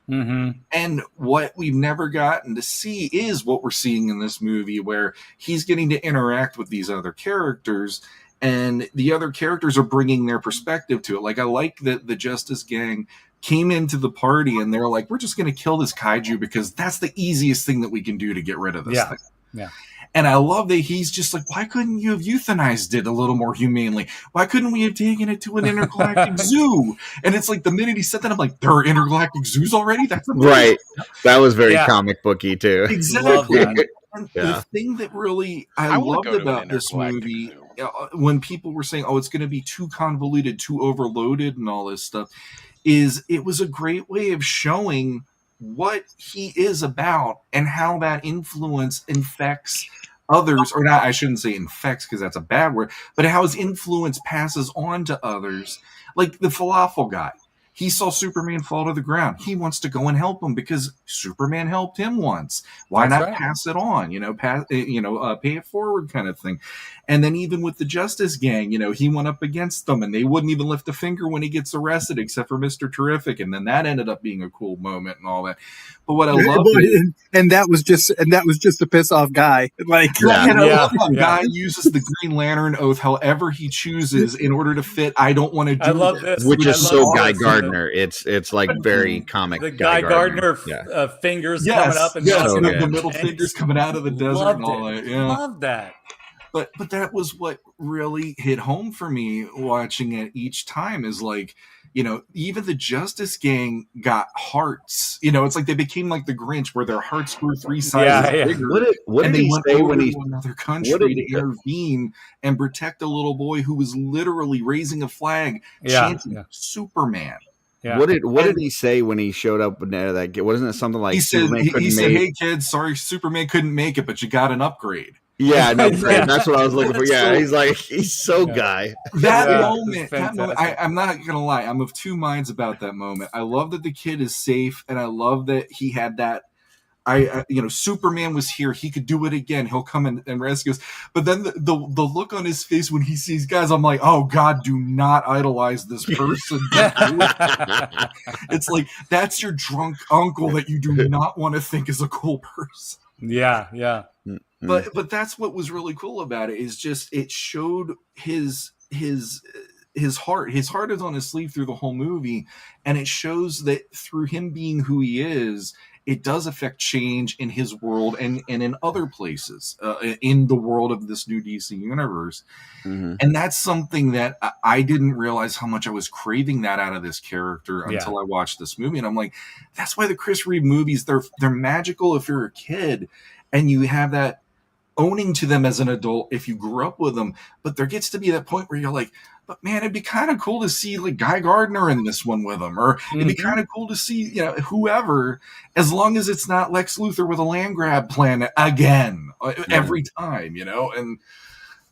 And what we've never gotten to see is what we're seeing in this movie, where he's getting to interact with these other characters. and the other characters are bringing their perspective to it. Like, I like that the Justice Gang came into the party and they're like, we're just going to kill this kaiju because that's the easiest thing that we can do to get rid of this thing. Yeah. And I love that he's just like, why couldn't you have euthanized it a little more humanely? Why couldn't we have taken it to an intergalactic zoo? And it's like, the minute he said that, I'm like, there are intergalactic zoos already? That's amazing. Right. That was very comic booky too. Exactly. And the thing that really I loved go to about this movie, when people were saying, oh, it's going to be too convoluted, too overloaded and all this stuff, is it was a great way of showing what he is about and how that influence infects others, or not, I shouldn't say infects because that's a bad word, but how his influence passes on to others. Like the falafel guy. He saw Superman fall to the ground. He wants to go and help him because Superman helped him once. Why not pass it on? Pay it forward kind of thing. And then even with the Justice Gang, he went up against them and they wouldn't even lift a finger when he gets arrested, except for Mr. Terrific. And then that ended up being a cool moment and all that. But what I love, and that was just a piss off guy. Like, I love how guy uses the Green Lantern oath however he chooses in order to fit. I don't want to do. I love this, which is so Guy Gardner. It's like very comic. The Guy Gardner fingers coming up and the middle fingers coming out of the desert and all that. Yeah, love that. But that was what really hit home for me watching it each time. Is like, even the Justice Gang got hearts. It's like they became like the Grinch, where their hearts grew 3 sizes bigger. What did he say when he another country to intervene and protect a little boy who was literally raising a flag, chanting Superman? Yeah. What did he say when he showed up? That wasn't it something like he said, "Hey kids, sorry Superman couldn't make it, but you got an upgrade." Yeah, no, that's what I was looking for. Yeah, he's so Guy. That moment, I'm not gonna lie, I'm of two minds about that moment. I love that the kid is safe, and I love that he had that. Superman was here. He could do it again. He'll come and rescue us. But then the look on his face when he sees guys, I'm like, oh God, do not idolize this person. It's like, that's your drunk uncle that you do not want to think is a cool person. Yeah. But that's what was really cool about it, is just it showed his heart. His heart is on his sleeve through the whole movie, and it shows that through him being who he is, it does affect change in his world and in other places in the world of this new DC universe. Mm-hmm. And that's something that I didn't realize how much I was craving that out of this character until I watched this movie. And I'm like, that's why the Chris Reeve movies, they're magical if you're a kid and you have that owning to them as an adult if you grew up with them. But there gets to be that point where you're like, but man, it'd be kind of cool to see like Guy Gardner in this one with him, or it'd be kind of cool to see, whoever, as long as it's not Lex Luthor with a land grab plan again every time, and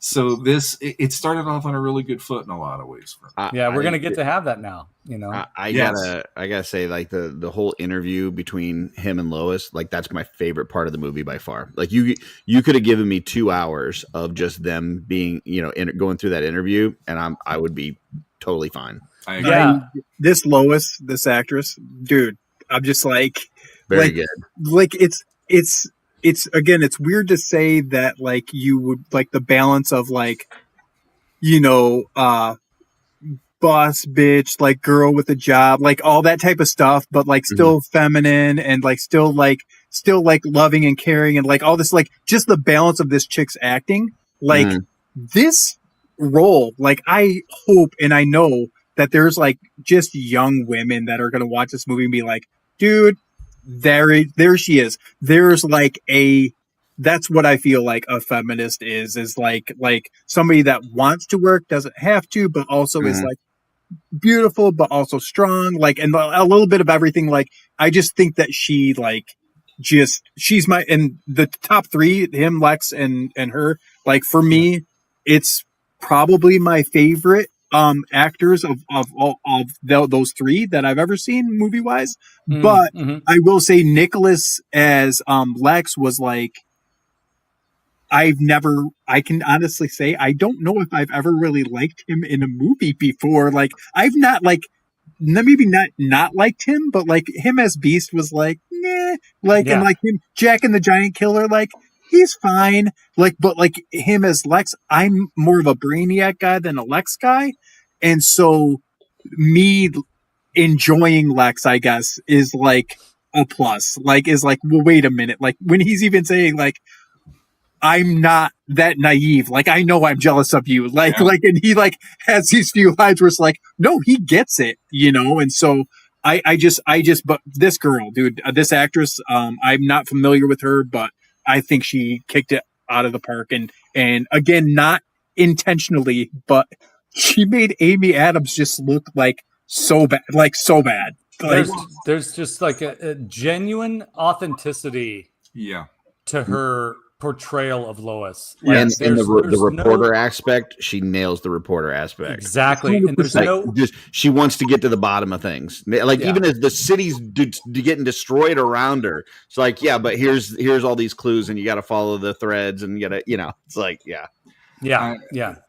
so it started off on a really good foot in a lot of ways. We're gonna get to have that now. I gotta say, like the whole interview between him and Lois, like that's my favorite part of the movie by far. Like you could have given me 2 hours of just them being, going through that interview, and I would be totally fine. This Lois, this actress, dude, I'm just like, very good. Like it's again, it's weird to say that like you would like the balance of like, boss bitch, like girl with a job, like all that type of stuff, but like still feminine and like still like loving and caring and like all this, like just the balance of this chick's acting, like this role, like I hope and I know that there's like just young women that are going to watch this movie and be like, dude, there she is. There's like that's what I feel like a feminist is like somebody that wants to work, doesn't have to, but also is like beautiful, but also strong, like, and a little bit of everything. Like, I just think that she's my, and the top 3, him, Lex, and her, like, for me, it's probably my favorite actors of those 3 that I've ever seen movie wise. But I will say Nicholas as Lex was like, I can honestly say I don't know if I've ever really liked him in a movie before. Like, I've not like, maybe not liked him, but like him as Beast was like, nah, like, and like him, Jack and the Giant Killer, like, he's fine. Like, but like him as Lex, I'm more of a Brainiac guy than a Lex guy. And so me enjoying Lex, I guess, is like a plus. Like, is like, well, wait a minute. Like when he's even saying like, I'm not that naive. Like, I know I'm jealous of you. Like, and he like has these few lines where it's like, no, he gets it, you know? And so I just, but this girl, dude, this actress, I'm not familiar with her, but I think she kicked it out of the park. And again, not intentionally, but she made Amy Adams just look like so bad, like so bad. Like, there's just like a genuine authenticity to her portrayal of Lois. Like, and the reporter aspect, she nails the reporter aspect. Exactly. And there's just, she wants to get to the bottom of things. Like even as the city's getting destroyed around her, it's like, yeah, but here's all these clues and you got to follow the threads and you got to, you know, it's like, yeah,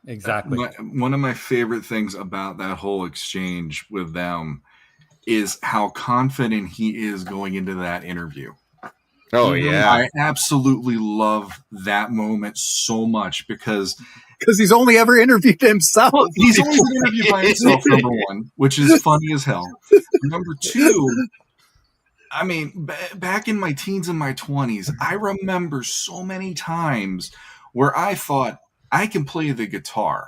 exactly. One of my favorite things about that whole exchange with them is how confident he is going into that interview. Oh yeah, I absolutely love that moment so much because he's only ever interviewed himself. Well, he's only been interviewed by himself, number one, which is funny as hell. Number two, I mean, back in my teens and my 20s, I remember so many times where I thought, I can play the guitar.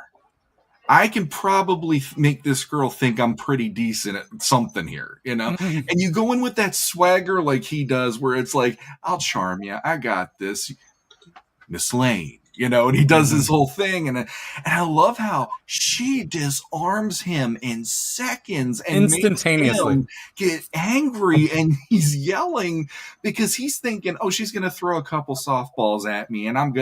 I can probably make this girl think I'm pretty decent at something here, you know? And you go in with that swagger like he does, where it's like, I'll charm you. I got this. Miss Lane, you know? And he does this whole thing. And I love how she disarms him in seconds and instantaneously makes him get angry. And he's yelling because he's thinking, oh, she's going to throw a couple softballs at me. And I'm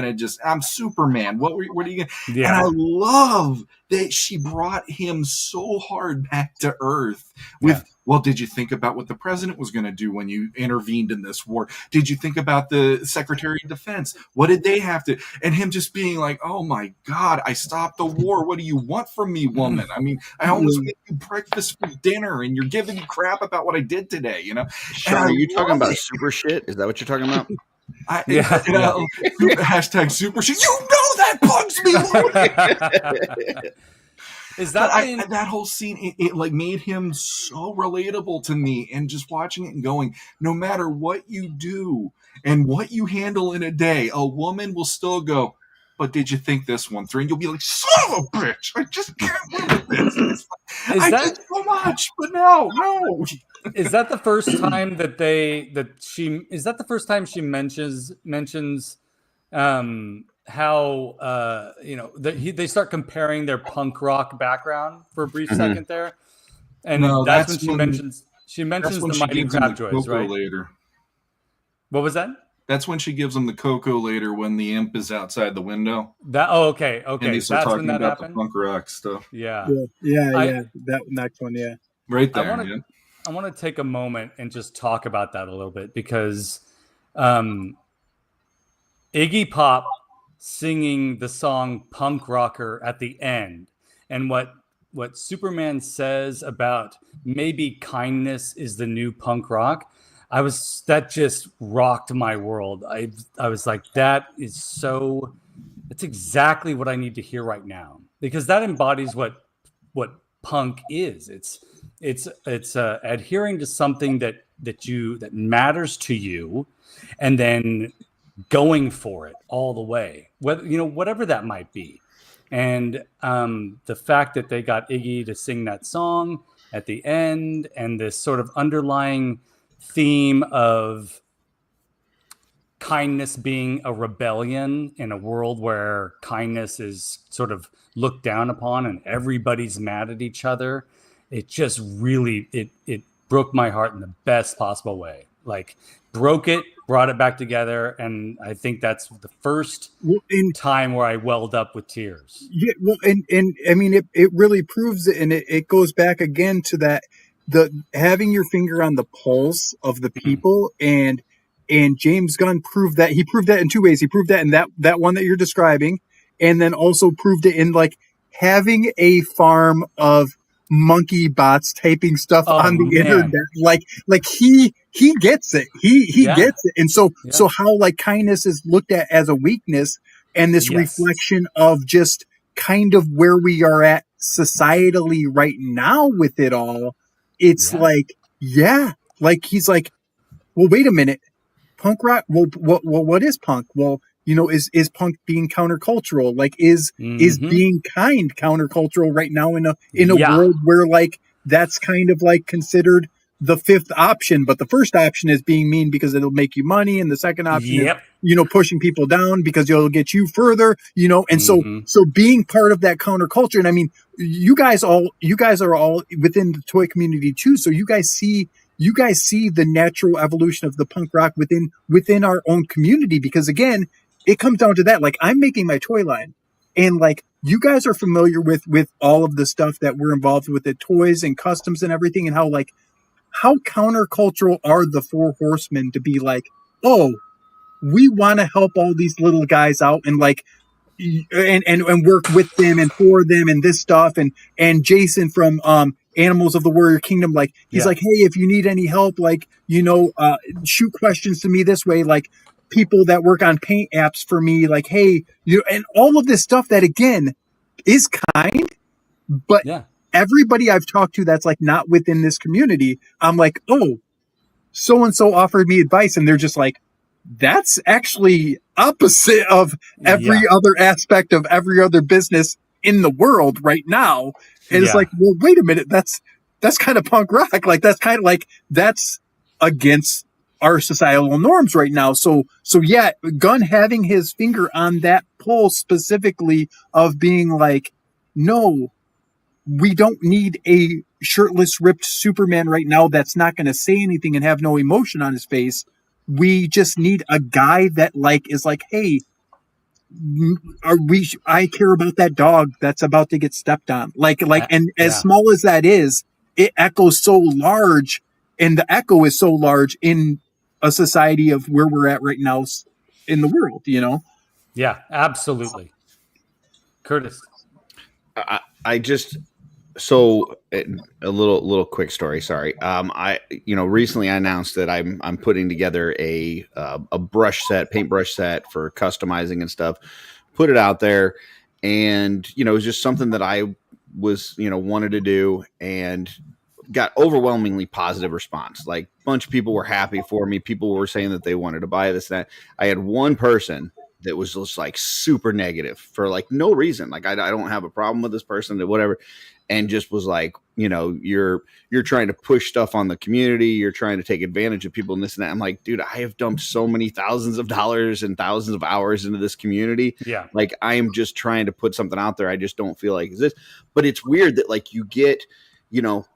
Superman. What are you going to? Yeah. And I love that she brought him so hard back to earth with, well, did you think about what the president was going to do when you intervened in this war? Did you think about the Secretary of Defense? What did they have to? And him just being like, oh my God, I stopped the war. What do you want from me, woman? I mean, I almost made you breakfast for dinner and you're giving me crap about what I did today, you know? Shawn, are you talking about super shit? Is that what you're talking about? Hashtag super shit. You know that bugs me. Is that that whole scene? It like made him so relatable to me, and just watching it and going, no matter what you do and what you handle in a day, a woman will still go, but did you think this one through? And you'll be like, son of a bitch! I just can't live with this. I did so much, but no. Is that the first time she mentions how they start comparing their punk rock background for a brief second there, and that's when she mentions the Mighty Crabjoys, right? Later. What was that? That's when she gives him the cocoa later when the imp is outside the window. Okay. And they start talking about the punk rock stuff. Yeah. That next one, right there. I want to take a moment and just talk about that a little bit because Iggy Pop singing the song Punk Rocker at the end, and what Superman says about maybe kindness is the new punk rock, that just rocked my world. I was like, that's exactly what I need to hear right now, because that embodies what punk is. It's adhering to something that matters to you, and then going for it all the way, whatever that might be. And the fact that they got Iggy to sing that song at the end, and this sort of underlying theme of kindness being a rebellion in a world where kindness is sort of looked down upon and everybody's mad at each other. It just really, it broke my heart in the best possible way. Like, broke it, brought it back together, and I think that's the first time where I welled up with tears. Yeah, well, and I mean, it really proves it, and it goes back again to that, the having your finger on the pulse of the people, and James Gunn proved that. He proved that in two ways. He proved that in that one that you're describing, and then also proved it in like having a farm of monkey bots typing stuff on the internet. Like he gets it. He Yeah. gets it. And so Yeah. so how like kindness is looked at as a weakness, and this Yes. reflection of just kind of where we are at societally right now with it all. It's Yeah. like, yeah, like he's like, well, wait a minute, punk rock. Well, what is punk? Well, is punk being countercultural? Like, is being kind countercultural right now in a Yeah. world where like that's kind of like considered the fifth option, but the first option is being mean because it'll make you money, and the second option is pushing people down because it'll get you further, and so being part of that counterculture. And I mean, you guys are all within the toy community too, so you guys see the natural evolution of the punk rock within our own community, because again, it comes down to that. Like, I'm making my toy line, and like, you guys are familiar with all of the stuff that we're involved with, the toys and customs and everything, and how countercultural are the Four Horsemen to be like, oh, we want to help all these little guys out and like and work with them and for them and this stuff, and Jason from Animals of the Warrior Kingdom, like he's like, hey, if you need any help, like shoot questions to me this way, like people that work on paint apps for me, like, hey, and all of this stuff that again is kind, but everybody I've talked to that's like not within this community, I'm like, oh, so and so offered me advice, and they're just like, that's actually opposite of every other aspect of every other business in the world right now. And it's like, well, wait a minute, that's kind of punk rock. Like, that's kind of like, that's against our societal norms right now. So yeah, Gunn having his finger on that pulse specifically of being like, no, we don't need a shirtless, ripped Superman right now that's not going to say anything and have no emotion on his face. We just need a guy that like is like, hey, I care about that dog that's about to get stepped on. And as small as that is, it echoes so large, and the echo is so large in a society of where we're at right now in the world, Yeah, absolutely. Curtis. I just, so a little quick story. Sorry. Recently I announced that I'm putting together a paintbrush set for customizing and stuff, put it out there. And, it was just something that I was, wanted to do, and got overwhelmingly positive response. Like, a bunch of people were happy for me. People were saying that they wanted to buy this, that. I had one person that was just like super negative for like no reason. Like, I don't have a problem with this person, or whatever. And just was like, you're trying to push stuff on the community. You're trying to take advantage of people and this and that. I'm like, dude, I have dumped so many thousands of dollars and thousands of hours into this community. Yeah. Like, I am just trying to put something out there. I just don't feel like this. But it's weird that like you get,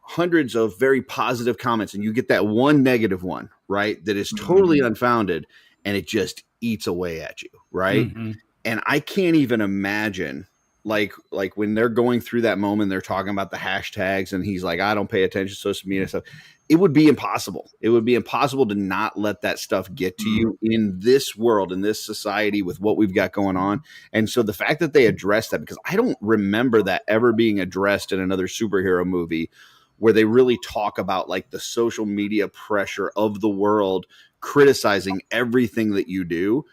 hundreds of very positive comments, and you get that one negative one, right, that is totally unfounded, and it just eats away at you, right? Mm-hmm. And I can't even imagine like when they're going through that moment, they're talking about the hashtags, and he's like, I don't pay attention to social media stuff. It would be impossible. It would be impossible to not let that stuff get to you in this world, in this society, with what we've got going on. And so the fact that they addressed that, because I don't remember that ever being addressed in another superhero movie where they really talk about like the social media pressure of the world criticizing everything that you do.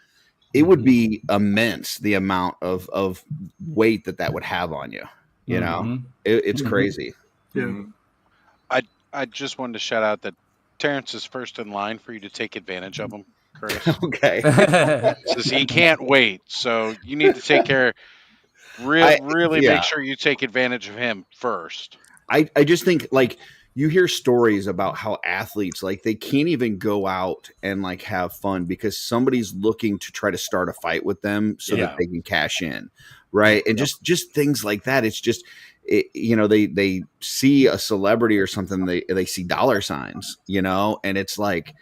It would be immense, the amount of weight that would have on you. It's crazy. Yeah. I just wanted to shout out that Terrence is first in line for you to take advantage of him, Curtis. Okay. Says he can't wait, so you need to take care. Really make sure you take advantage of him first. I just think, like, you hear stories about how athletes, like, they can't even go out and like have fun because somebody's looking to try to start a fight with them so that they can cash in, right? And just things like that. It's just, they see a celebrity or something, they see dollar signs, and it's like,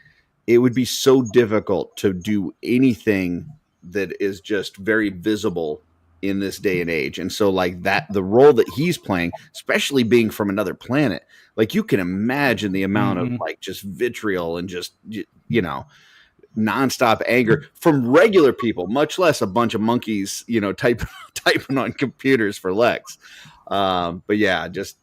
it would be so difficult to do anything that is just very visible in this day and age. And so like that, the role that he's playing, especially being from another planet, like, you can imagine the amount of like just vitriol and just, nonstop anger from regular people, much less a bunch of monkeys, typing on computers for Lex. But yeah, just,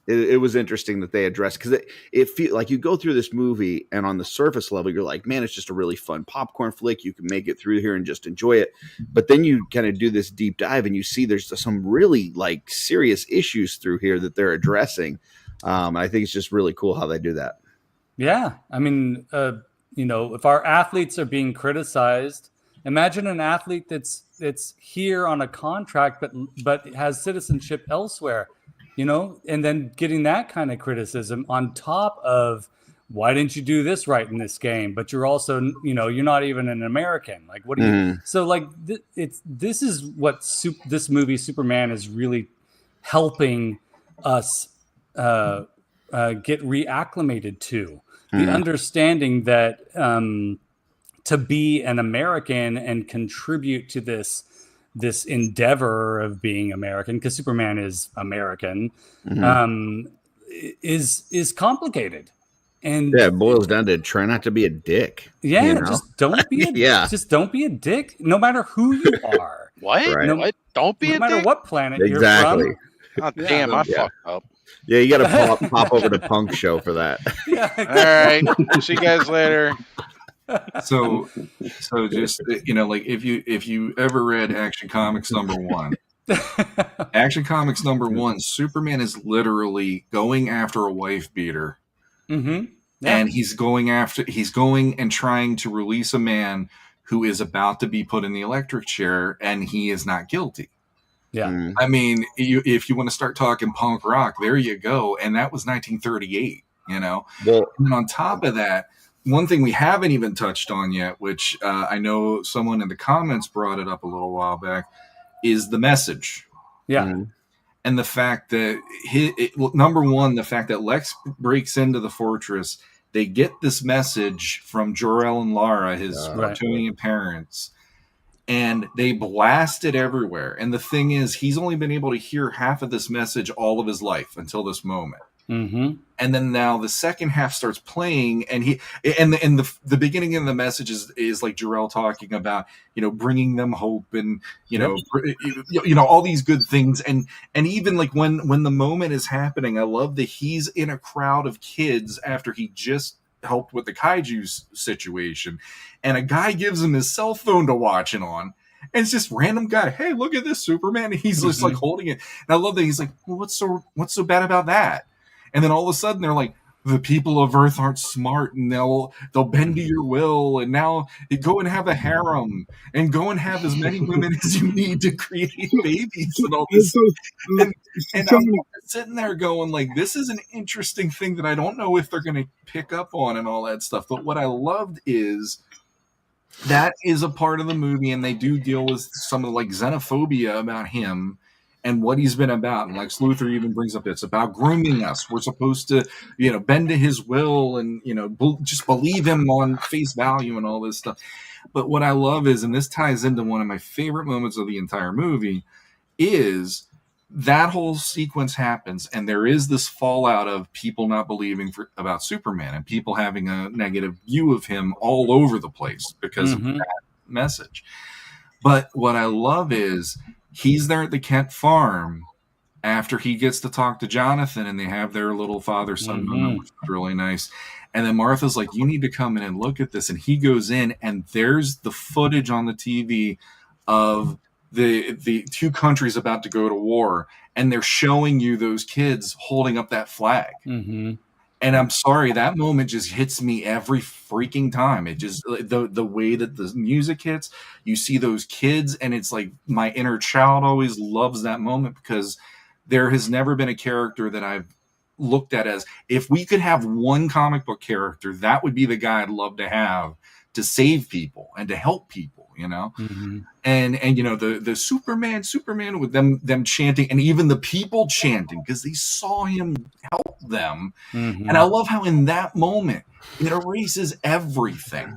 it was interesting that they addressed, because it feel like you go through this movie and on the surface level you're like, man, it's just a really fun popcorn flick. You can make it through here and just enjoy it. But then you kind of do this deep dive and you see there's some really like serious issues through here that they're addressing. I think it's just really cool how they do that. Yeah, I mean, if our athletes are being criticized, imagine an athlete that's here on a contract but has citizenship elsewhere. And then getting that kind of criticism on top of, why didn't you do this right in this game? But you're also, you're not even an American. Like, what do you? So, like, this is what this movie Superman is really helping us get reacclimated to. The understanding that to be an American and contribute to this endeavor of being American, because Superman is American, is complicated. And it boils down to try not to be a dick. Yeah, just don't be just don't be a dick, no matter who you are. What? Right. What? Don't be a dick? No matter what planet you're from. Oh, damn, I fucked up. Yeah, you got to pop over to Punk Show for that. All right. See you guys later. So just, like if you ever read Action Comics #1, Action Comics #1, Superman is literally going after a wife beater. And he's going and trying to release a man who is about to be put in the electric chair, and he is not guilty. Yeah. I mean, if you want to start talking punk rock, there you go. And that was 1938, Well, and on top of that, one thing we haven't even touched on yet, which I know someone in the comments brought it up a little while back, is the message. Yeah. And the fact that, #1, the fact that Lex breaks into the fortress, they get this message from Jor-El and Lara, his Kryptonian parents, and they blast it everywhere. And the thing is, he's only been able to hear half of this message all of his life until this moment. And then now the second half starts playing, and the beginning of the message is like Jor-El talking about, bringing them hope and all these good things, and even like when the moment is happening, I love that he's in a crowd of kids after he just helped with the kaiju situation, and a guy gives him his cell phone to watch it on. And it's just random guy. Hey, look at this, Superman. And he's just like holding it. And I love that he's like, well, what's so bad about that? And then all of a sudden they're like, the people of Earth aren't smart, and they'll bend to your will. And now go and have a harem, and go and have as many women as you need to create babies and all this. And I'm sitting there going, like, this is an interesting thing that I don't know if they're going to pick up on and all that stuff. But what I loved is that is a part of the movie, and they do deal with some of like xenophobia about him and what he's been about. And Lex Luthor even brings up, it's about grooming us. We're supposed to, bend to his will and, just believe him on face value and all this stuff. But what I love is, and this ties into one of my favorite moments of the entire movie, is that whole sequence happens, and there is this fallout of people not believing about Superman, and people having a negative view of him all over the place because of that message. But what I love is, he's there at the Kent farm after he gets to talk to Jonathan, and they have their little father-son moment, which is really nice. And then Martha's like, you need to come in and look at this. And he goes in, and there's the footage on the TV of the two countries about to go to war, and they're showing you those kids holding up that flag. And I'm sorry, that moment just hits me every freaking time. It just, the way that the music hits, you see those kids, and it's like my inner child always loves that moment, because there has never been a character that I've looked at as, if we could have one comic book character, that would be the guy I'd love to have to save people and to help people, and the Superman with them chanting, and even the people chanting, because they saw him help them. And I love how in that moment it erases everything.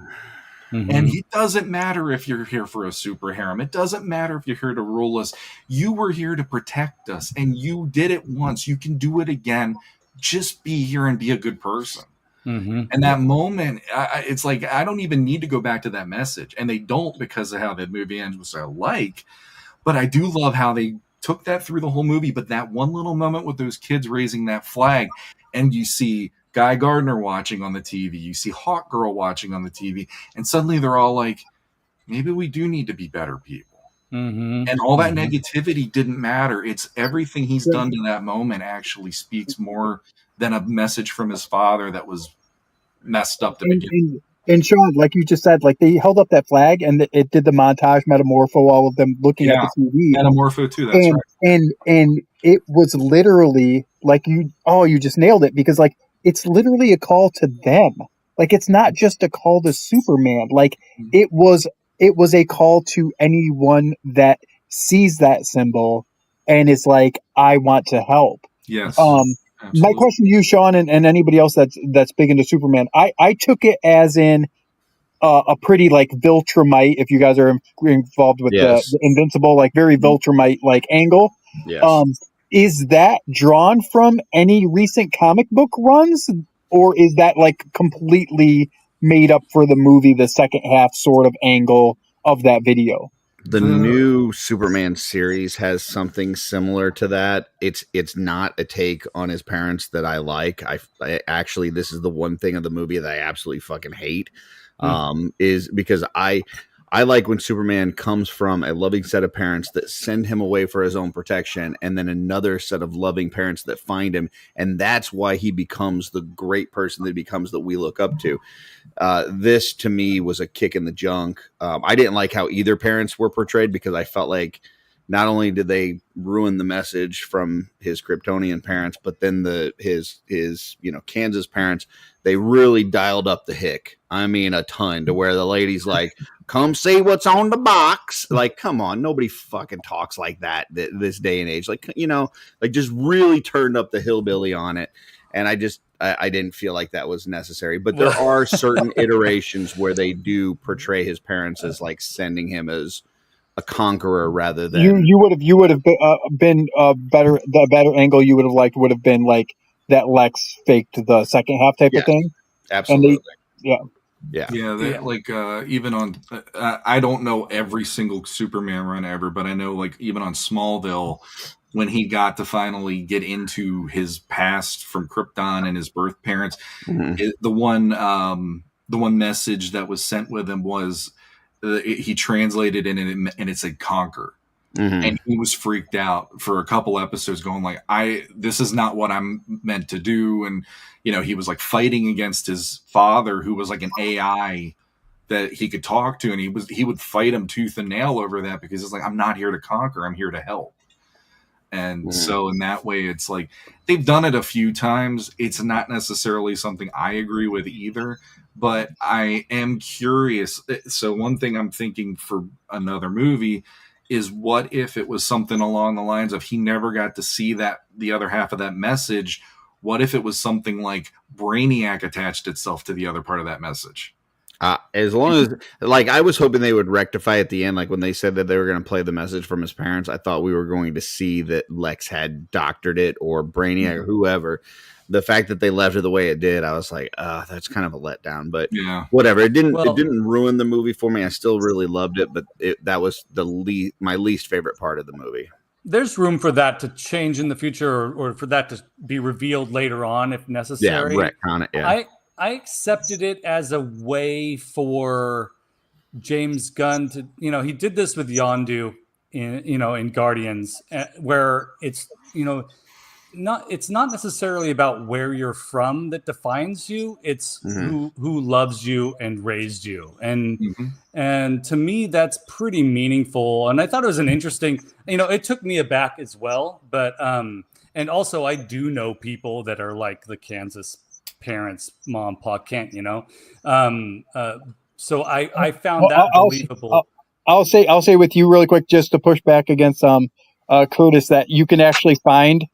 And it doesn't matter if you're here for a super harem. It doesn't matter if you're here to rule us. You were here to protect us, and you did it once. You can do it again. Just be here and be a good person. And that moment, it's like, I don't even need to go back to that message. And they don't, because of how that movie ends, which I like. But I do love how they took that through the whole movie, but that one little moment with those kids raising that flag, and you see Guy Gardner watching on the TV, you see Hawk Girl watching on the TV, and suddenly they're all like, maybe we do need to be better people. And all that negativity didn't matter. It's everything he's done to that moment actually speaks more than a message from his father that was messed up to begin. And Shawn, like you just said, like they held up that flag and it did the montage Metamorpho, all of them looking at the TV. Metamorpho too, that's right. And it was literally like you just nailed it, because like it's literally a call to them. Like it's not just a call to Superman. Like it was a call to anyone that sees that symbol and is like, I want to help. Yes. Absolutely. My question to you, Shawn, and anybody else that's big into Superman, I took it as in a pretty like Viltrumite, if you guys are involved with the Invincible, like very Viltrumite like angle. Yes. Is that drawn from any recent comic book runs, or is that like completely made up for the movie, the second half sort of angle of that video? The new Superman series has something similar to that. It's not a take on his parents that I like. I actually, this is the one thing of the movie that I absolutely fucking hate, is because I like when Superman comes from a loving set of parents that send him away for his own protection, and then another set of loving parents that find him, and that's why he becomes the great person that he becomes that we look up to. This to me was a kick in the junk. I didn't like how either parents were portrayed, because I felt like not only did they ruin the message from his Kryptonian parents, but then his Kansas parents, they really dialed up the hick. I mean, a ton, to where the lady's like, come see what's on the box. Like, come on, nobody fucking talks like that this day and age. Like, like just really turned up the hillbilly on it. And I didn't feel like that was necessary. But there are certain iterations where they do portray his parents as like sending him as a conqueror rather than you would have been better. The better angle you would have liked would have been like that Lex faked the second half type of thing. Absolutely. Like even on I don't know every single Superman run ever, but I know like even on Smallville, when he got to finally get into his past from Krypton and his birth parents, the one message that was sent with him was he translated it and it said conquer. And he was freaked out for a couple episodes, going like, this is not what I'm meant to do. And, he was like fighting against his father, who was like an AI that he could talk to. And he would fight him tooth and nail over that, because it's like, I'm not here to conquer, I'm here to help. And so in that way, it's like they've done it a few times. It's not necessarily something I agree with either, but I am curious. So one thing I'm thinking for another movie is, what if it was something along the lines of he never got to see the other half of that message? What if it was something like Brainiac attached itself to the other part of that message? As long as, like, I was hoping they would rectify at the end, like when they said that they were going to play the message from his parents. I thought we were going to see that Lex had doctored it, or Brainiac or whoever. The fact that they left it the way it did, I was like, that's kind of a letdown. But whatever. It didn't ruin the movie for me. I still really loved it, but that was my least favorite part of the movie. There's room for that to change in the future, or for that to be revealed later on if necessary. Yeah, retcon it. Yeah. I accepted it as a way for James Gunn to, he did this with Yondu in Guardians, where it's, it's not necessarily about where you're from that defines you. It's who loves you and raised you. And to me, that's pretty meaningful. And I thought it was an interesting, it took me aback as well. But, and also I do know people that are like the Kansas parents, mom, pa, Kent, so I found that believable. I'll say with you really quick, just to push back against Curtis, that you can actually find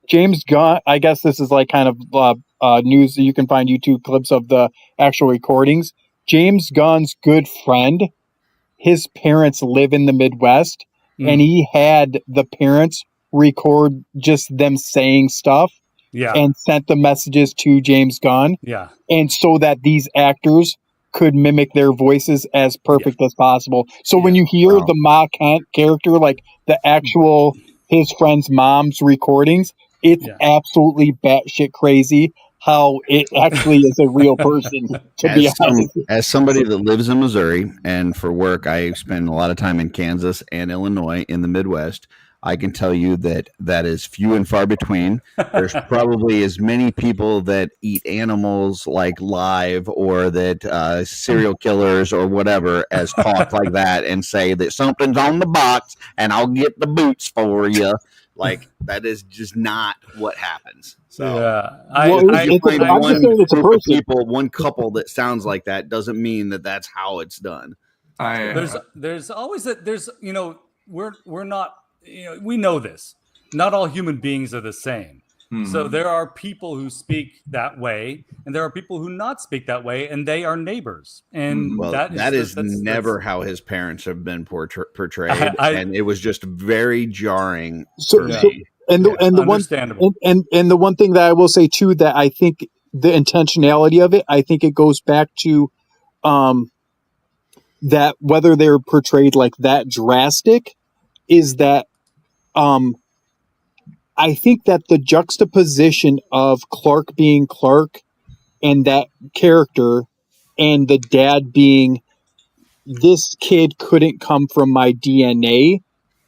James Gunn. I guess this is like kind of news that you can find YouTube clips of the actual recordings. James Gunn's good friend, his parents live in the Midwest, and he had the parents record just them saying stuff. Yeah. And sent the messages to James Gunn. Yeah. And so that these actors could mimic their voices as perfect as possible. So when you hear the Ma Kent character, like the actual his friend's mom's recordings, it's absolutely batshit crazy how it actually is a real person, to be honest. As somebody that lives in Missouri, and for work, I spend a lot of time in Kansas and Illinois in the Midwest. I can tell you that that is few and far between. There's probably as many people that eat animals like live, or that serial killers or whatever, as talk like that and say that something's on the box and I'll get the boots for you. Like, that is just not what happens. So you find one group of people, one couple that sounds like that, doesn't mean that that's how it's done. There's always we're not, we know this. Not all human beings are the same. Mm-hmm. So there are people who speak that way, and there are people who not speak that way, and they are neighbors. And that is never how his parents have been portrayed, and it was just very jarring. And the one thing that I will say too, that I think the intentionality of it, I think it goes back to that whether they're portrayed like that drastic, is that I think that the juxtaposition of Clark being Clark and that character, and the dad being, this kid couldn't come from my DNA,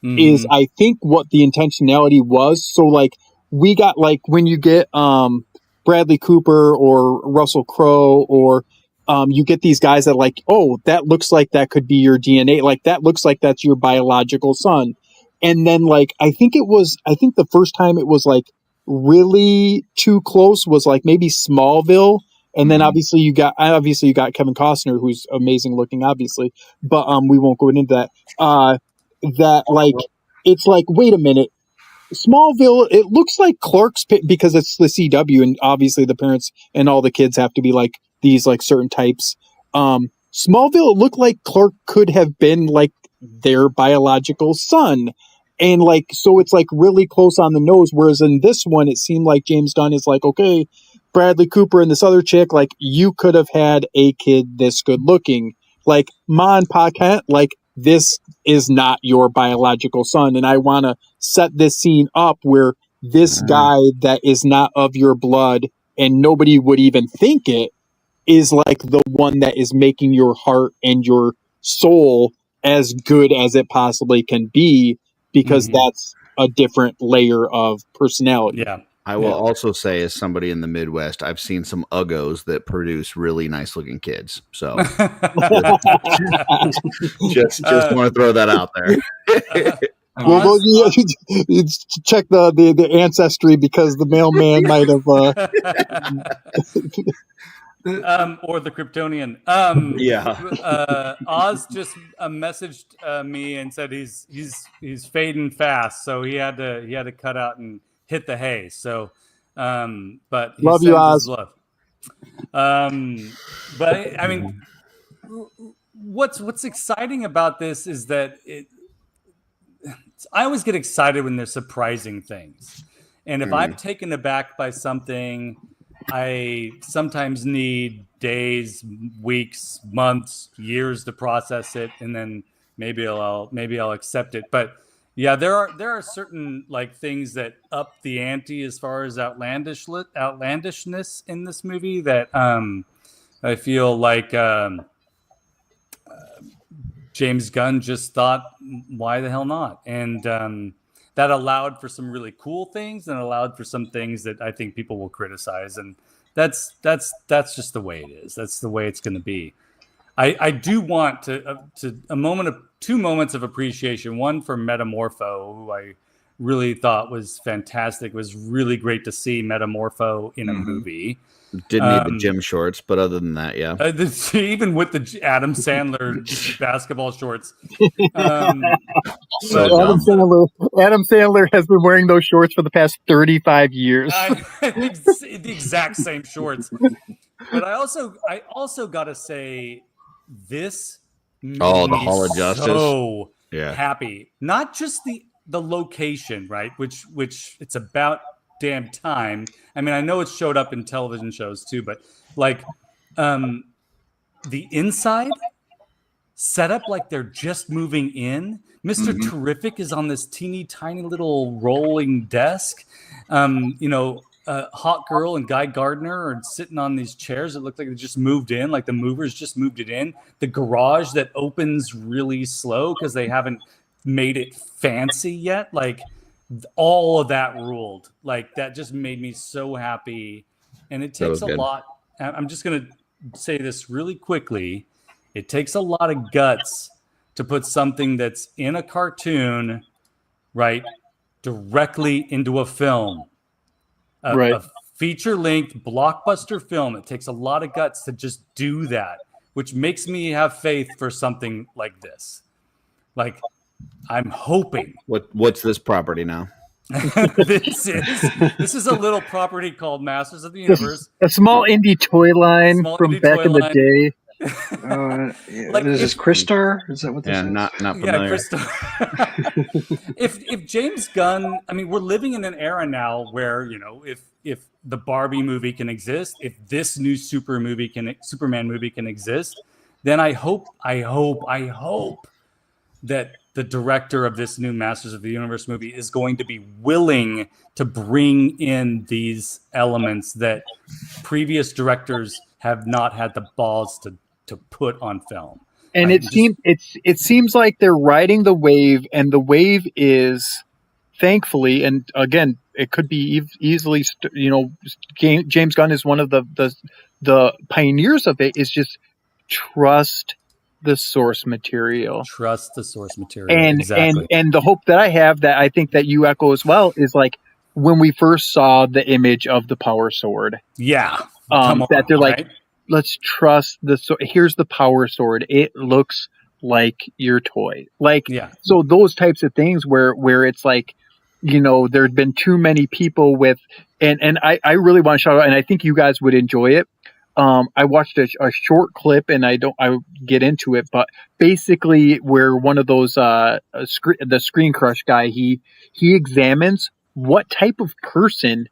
is I think what the intentionality was. So like we got, like when you get Bradley Cooper or Russell Crowe, or you get these guys that like, oh, that looks like that could be your DNA, like that looks like that's your biological son. And then like I think the first time it was like really too close was like maybe Smallville. And then obviously you got Kevin Costner, who's amazing looking, obviously, but we won't go into that. That like it's like, wait a minute, Smallville, it looks like Clark's, because it's the CW, and obviously the parents and all the kids have to be like these like certain types. Smallville, it looked like Clark could have been like their biological son. And like, so it's like really close on the nose. Whereas in this one, it seemed like James Gunn is like, okay, Bradley Cooper and this other chick, like you could have had a kid this good looking, like Ma and Pa Kent, like this is not your biological son. And I want to set this scene up where this guy that is not of your blood and nobody would even think it, is like the one that is making your heart and your soul as good as it possibly can be, because that's a different layer of personality. Yeah. I will also say, as somebody in the Midwest, I've seen some uggos that produce really nice looking kids. So just want to throw that out there. Well, you check the ancestry, because the mailman might have or the Kryptonian. Oz just messaged me and said he's fading fast, so he had to cut out and hit the hay. So, but he love you, Oz. Love. But I mean, what's exciting about this is that I always get excited when there's surprising things, and if I'm taken aback by something, I sometimes need days, weeks, months, years to process it, and then maybe I'll accept it. But yeah, there are certain like things that up the ante as far as outlandishness in this movie that I feel like James Gunn just thought, why the hell not? And that allowed for some really cool things, and allowed for some things that I think people will criticize. And that's just the way it is. That's the way it's going to be. I do want to two moments of appreciation. One for Metamorpho, who I really thought was fantastic. It was really great to see Metamorpho in a movie. Didn't need the gym shorts, but other than that, yeah. Even with the Adam Sandler basketball shorts. Adam Sandler has been wearing those shorts for the past 35 years. The exact same shorts. But I also got to say, this made the Hall of Justice. So happy. Not just the location, right? Which it's about damn time. I mean, I know it showed up in television shows too, but like the inside set up like they're just moving in. Mr. Terrific is on this teeny tiny little rolling desk. Hot Girl and Guy Gardner are sitting on these chairs that look like they just moved in, like the movers just moved it in. The garage that opens really slow because they haven't made it fancy yet. Like all of that ruled. Like that just made me so happy. And it takes a lot. I'm just going to say this really quickly. It takes a lot of guts to put something that's in a cartoon, right, directly into a film. A feature-length blockbuster film. It takes a lot of guts to just do that, which makes me have faith for something like this. Like, I'm hoping. What's this property now? This is a little property called Masters of the Universe. A small indie toy line from back in the day. Is this Crystar? Is that what this is? Not familiar. Crystar. if James Gunn, I mean, we're living in an era now where, if the Barbie movie can exist, if this new Superman movie can exist, then I hope that the director of this new Masters of the Universe movie is going to be willing to bring in these elements that previous directors have not had the balls to put on film. And it seems like they're riding the wave, and the wave is, thankfully, and again, it could be easily, James Gunn is one of the pioneers of it, is just trust the source material. Trust the source material. And exactly. And the hope that I have, that I think that you echo as well, is like when we first saw the image of the Power Sword. Yeah. That they're like, right? Let's trust the sword. Here's the Power Sword. It looks like your toy. Like, yeah. So those types of things where it's like, there'd been too many people with, and I really want to shout out, and I think you guys would enjoy it. I watched a short clip, and I get into it, but basically where one of those, the Screen Crush guy, he examines what type of person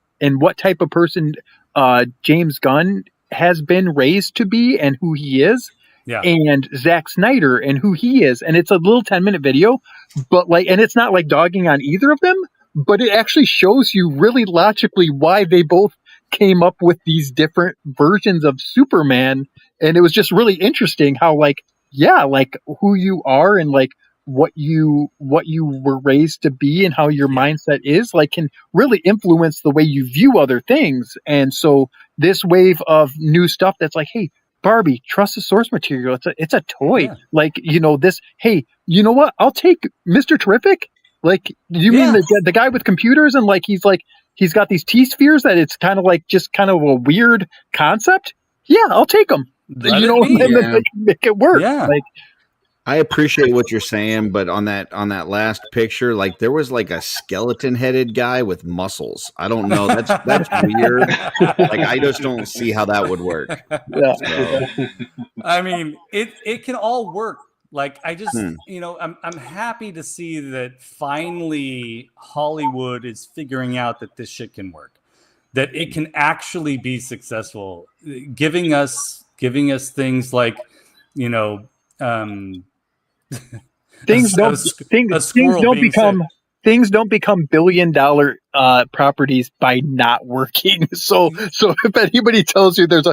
James Gunn has been raised to be and who he is, and Zack Snyder and who he is. And it's a little 10-minute video, but and it's not like dogging on either of them, but it actually shows you really logically why they both came up with these different versions of Superman. And it was just really interesting how who you are and what you were raised to be and how your mindset is can really influence the way you view other things. And so this wave of new stuff that's like, hey, Barbie, trust the source material. It's a toy. Yeah. This, hey, you know what? I'll take Mr. Terrific. You mean the guy with computers and he's got these T-spheres that it's kind of just kind of a weird concept. Yeah, I'll take them. Make it work. Yeah. I appreciate what you're saying, but on that last picture, there was a skeleton-headed guy with muscles. I don't know. That's weird. I just don't see how that would work. Yeah. So. I mean, it can all work. I'm happy to see that finally Hollywood is figuring out that this shit can work, that it can actually be successful, giving us things like, things don't become billion-dollar properties by not working. So if anybody tells you that's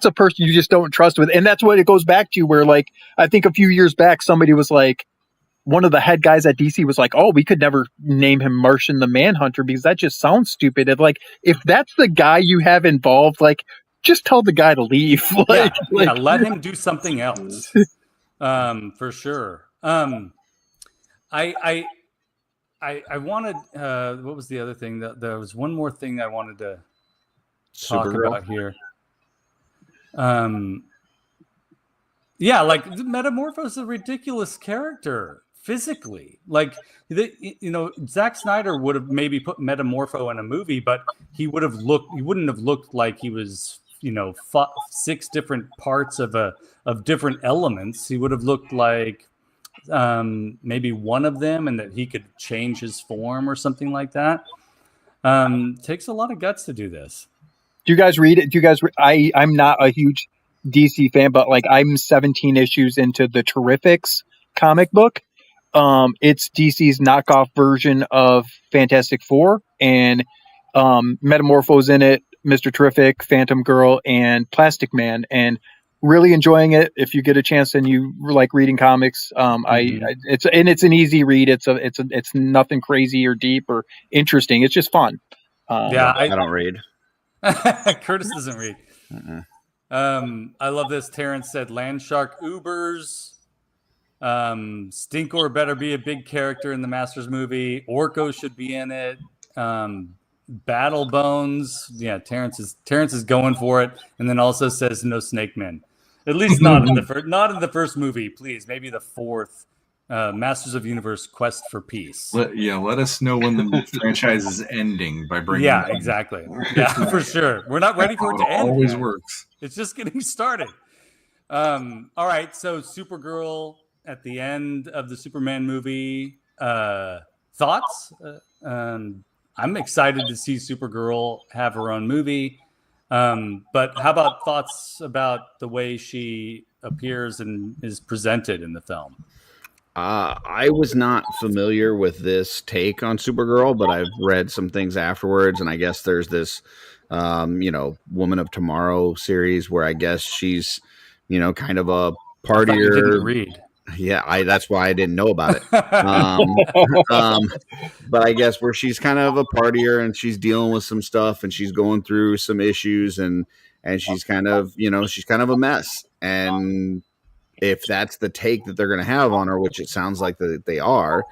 a person you just don't trust with, and that's what it goes back to. Where I think a few years back somebody was one of the head guys at DC was like, "Oh, we could never name him Martian the Manhunter because that just sounds stupid." And if that's the guy you have involved, just tell the guy to leave. Let him do something else. For sure. I wanted. What was the other thing? There was one more thing I wanted to talk about here. Metamorpho is a ridiculous character physically. Zack Snyder would have maybe put Metamorpho in a movie, but he wouldn't have looked like he was 6 different parts of different elements. He would have looked like maybe one of them, and that he could change his form or something like that. Takes a lot of guts to do this. Do you guys read it? I'm not a huge DC fan, but like I'm 17 issues into the Terrifics comic book. It's DC's knockoff version of Fantastic Four, and Metamorpho's in it, Mr. Terrific, Phantom Girl, and Plastic Man, and really enjoying it. If you get a chance and you like reading comics, it's an easy read. It's nothing crazy or deep or interesting. It's just fun. I don't read. Curtis doesn't read. I love this. Terrence said Landshark Ubers. Stinkor better be a big character in the Masters movie. Orko should be in it. Battle Bones. Yeah, Terrence is going for it, and then also says no Snake Men. At least not in the first movie, please. Maybe the fourth. Masters of Universe Quest for Peace. Let us know when the franchise is ending by bringing. Yeah, exactly. Yeah, for sure. We're not ready for it to end. Always works. It's just getting started. All right, so Supergirl at the end of the Superman movie. Thoughts? I'm excited to see Supergirl have her own movie. But how about thoughts about the way she appears and is presented in the film? I was not familiar with this take on Supergirl, but I've read some things afterwards, and I guess there's this, Woman of Tomorrow series where I guess she's, kind of a partier. You didn't read. Yeah, that's why I didn't know about it. But I guess where she's kind of a partier and she's dealing with some stuff and she's going through some issues and she's kind of, she's kind of a mess. And if that's the take that they're going to have on her, which it sounds like that they are,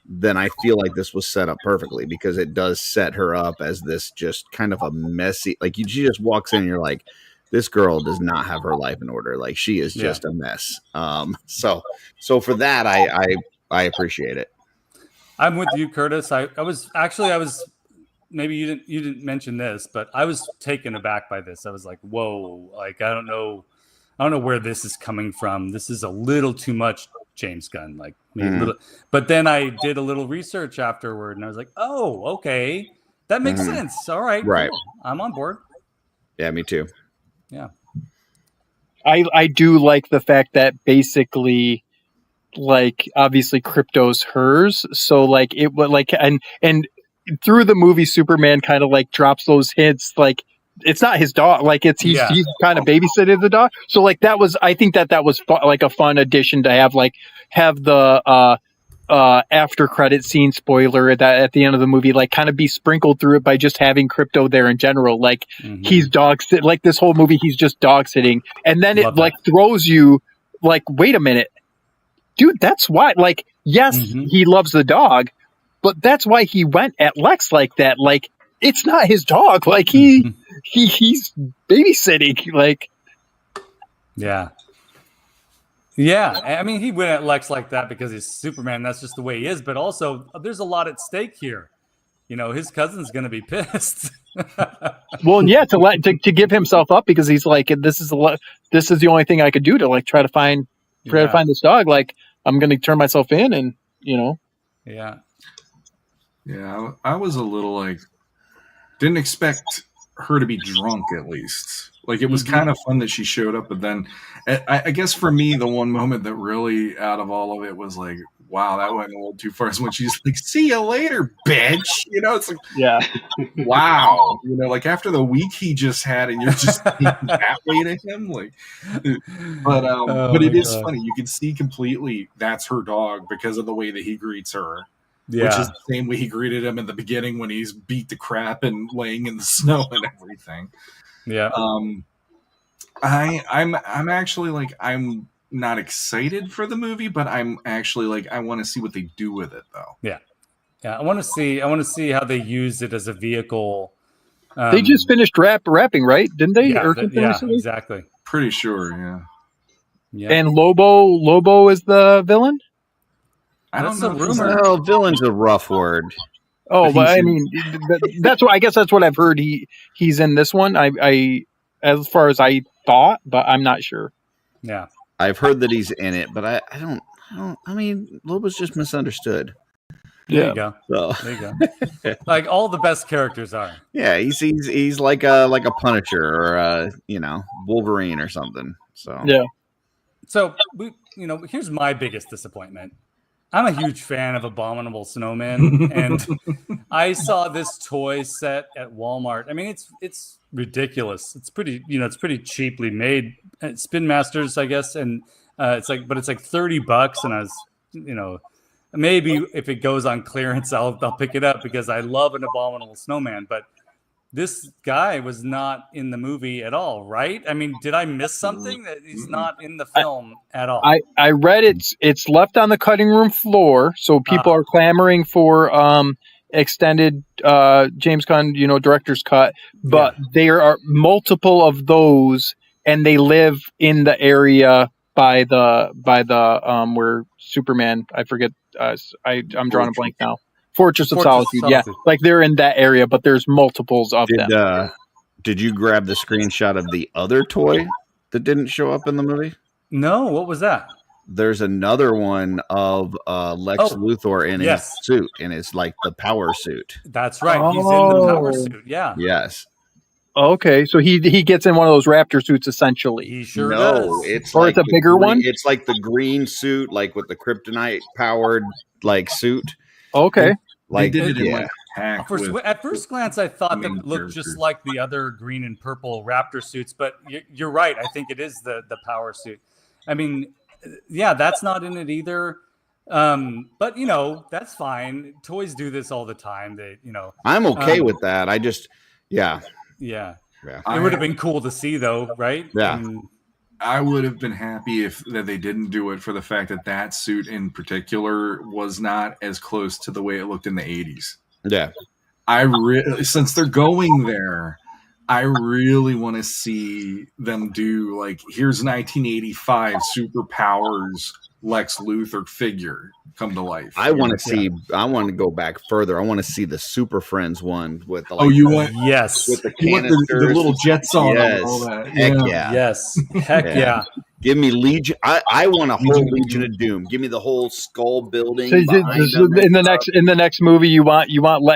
then I feel like this was set up perfectly because it does set her up as this just kind of a messy, like she just walks in and you're like, this girl does not have her life in order. Like she is just a mess. So for that, I appreciate it. I'm with you, Curtis. I was maybe you didn't mention this, but I was taken aback by this. I was like, whoa, like, I don't know where this is coming from. This is a little too much James Gunn, like maybe a little. But then I did a little research afterward and I was like, oh, okay. That makes sense. All right. Right. Cool. I'm on board. Yeah, me too. Yeah. I do like the fact that basically, like, obviously Crypto's hers. So like it would like and through the movie Superman kind of like drops those hints like it's not his dog, like he's kind of babysitting the dog. So like I think that was like a fun addition to have the after credit scene spoiler that at the end of the movie like kind of be sprinkled through it by just having Crypto there in general. Like he's like this whole movie he's just dog sitting, and then it throws you like, wait a minute, dude, that's why, like, yes, he loves the dog, but that's why he went at Lex like that. Like, it's not his dog. Like he's babysitting. Like, yeah. I mean, he went at Lex like that because he's Superman. That's just the way he is. But also, there's a lot at stake here. His cousin's going to be pissed. Well, yeah, to give himself up because he's like, this is the only thing I could do to like try to find this dog. Like, I'm going to turn myself in, and Yeah. Yeah, I was a little like, didn't expect her to be drunk at least. Like it was kind of fun that she showed up, but then I guess for me, the one moment that really out of all of it was like, wow, that went a little too far. Is when she's like, "See you later, bitch." It's like, yeah, wow. Like after the week he just had, and you're just thinking that way to him, like. But it is funny. You can see completely that's her dog because of the way that he greets her. Yeah. Which is the same way he greeted him in the beginning when he's beat the crap and laying in the snow and everything. Yeah. I'm actually like, I'm not excited for the movie, but I'm actually like, I want to see what they do with it though. Yeah. I want to see how they use it as a vehicle. They just finished rapping, right? Didn't they? Yeah, exactly. Pretty sure. Yeah. And Lobo is the villain? I don't know. Rumor. Oh, villain's a rough word. Oh, but I mean, that's what I guess that's what I've heard. He's in this one. I as far as I thought, but I'm not sure. Yeah, I've heard that he's in it, but I don't. I mean, Lobo's just misunderstood. There you go. So. There you go. Like all the best characters are. Yeah, he's like a Punisher or Wolverine or something. So Yeah. So here's my biggest disappointment. I'm a huge fan of Abominable Snowman, and I saw this toy set at Walmart. I mean, it's ridiculous. It's pretty cheaply made. Spin Masters, I guess, and it's like $30, and I was, maybe if it goes on clearance, I'll pick it up because I love an Abominable Snowman. But this guy was not in the movie at all, right? I mean, did I miss something that he's not in the film at all? I read it's left on the cutting room floor, so people are clamoring for extended James Gunn, director's cut, but there are multiple of those, and they live in the area by the where Superman, I forget, I'm drawing a blank now. Fortress of Solitude. Yeah, like they're in that area, but there's multiples of them. Did you grab the screenshot of the other toy that didn't show up in the movie? No, what was that? There's another one of Lex Luthor in his suit, and it's like the power suit. That's right. He's in the power suit. Yeah. Yes. Okay, so he gets in one of those Raptor suits essentially. He sure does. It's it's a bigger one. It's like the green suit, like with the kryptonite powered like suit. Okay. Like they did it in like a pack at first glance, I thought that it looked just like the other green and purple Raptor suits, but you're right. I think it is the power suit. I mean, yeah, that's not in it either. But that's fine. Toys do this all the time. I'm okay with that. I just, yeah. It would have been cool to see, though, right? Yeah. I would have been happy if that they didn't do it for the fact that suit in particular was not as close to the way it looked in the 80s. Yeah. Since they're going there, I really want to see them do like, here's 1985 superpowers Lex Luthor figure come to life. I want to see. I want to go back further. I want to see the Super Friends one with the. With the canisters, the little jets on yes. and all that. Heck yeah. Yes. Heck yeah. Give me Legion. I want a whole Legion of Doom. Give me the whole skull building. So in the next movie, you want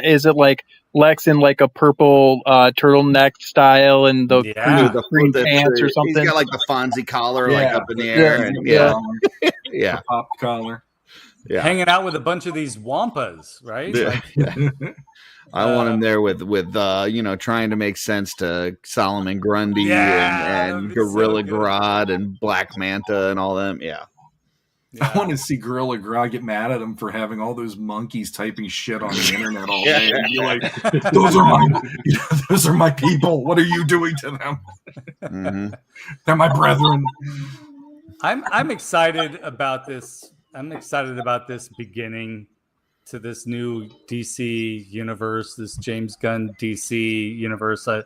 is it like Lex in like a purple turtleneck style and the green pants or something? He's got like the Fonzie collar like up in the air. And, yeah. Pop collar. Yeah. Hanging out with a bunch of these wampas, right? I want him there with trying to make sense to Solomon Grundy and Gorilla Grodd and Black Manta and all them. Yeah. I want to see Gorilla Grodd get mad at him for having all those monkeys typing shit on the internet all day. And be like, those are my people. What are you doing to them? Mm-hmm. They're my brethren. I'm excited about this. I'm excited about this beginning to this new DC universe, this James Gunn DC universe. We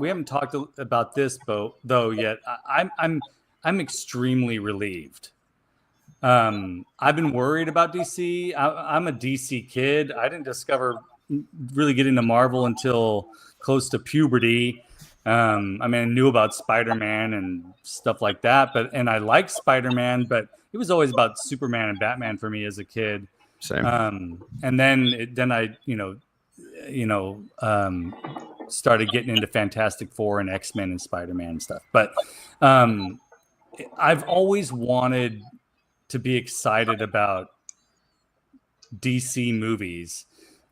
haven't talked about this though yet. I'm extremely relieved. I've been worried about DC. I'm a DC kid. I didn't really get into Marvel until close to puberty. I knew about Spider-Man and stuff like that, and I liked Spider-Man, but it was always about Superman and Batman for me as a kid. Same. And then I started getting into Fantastic Four and X-Men and Spider-Man and stuff. But I've always wanted to be excited about DC movies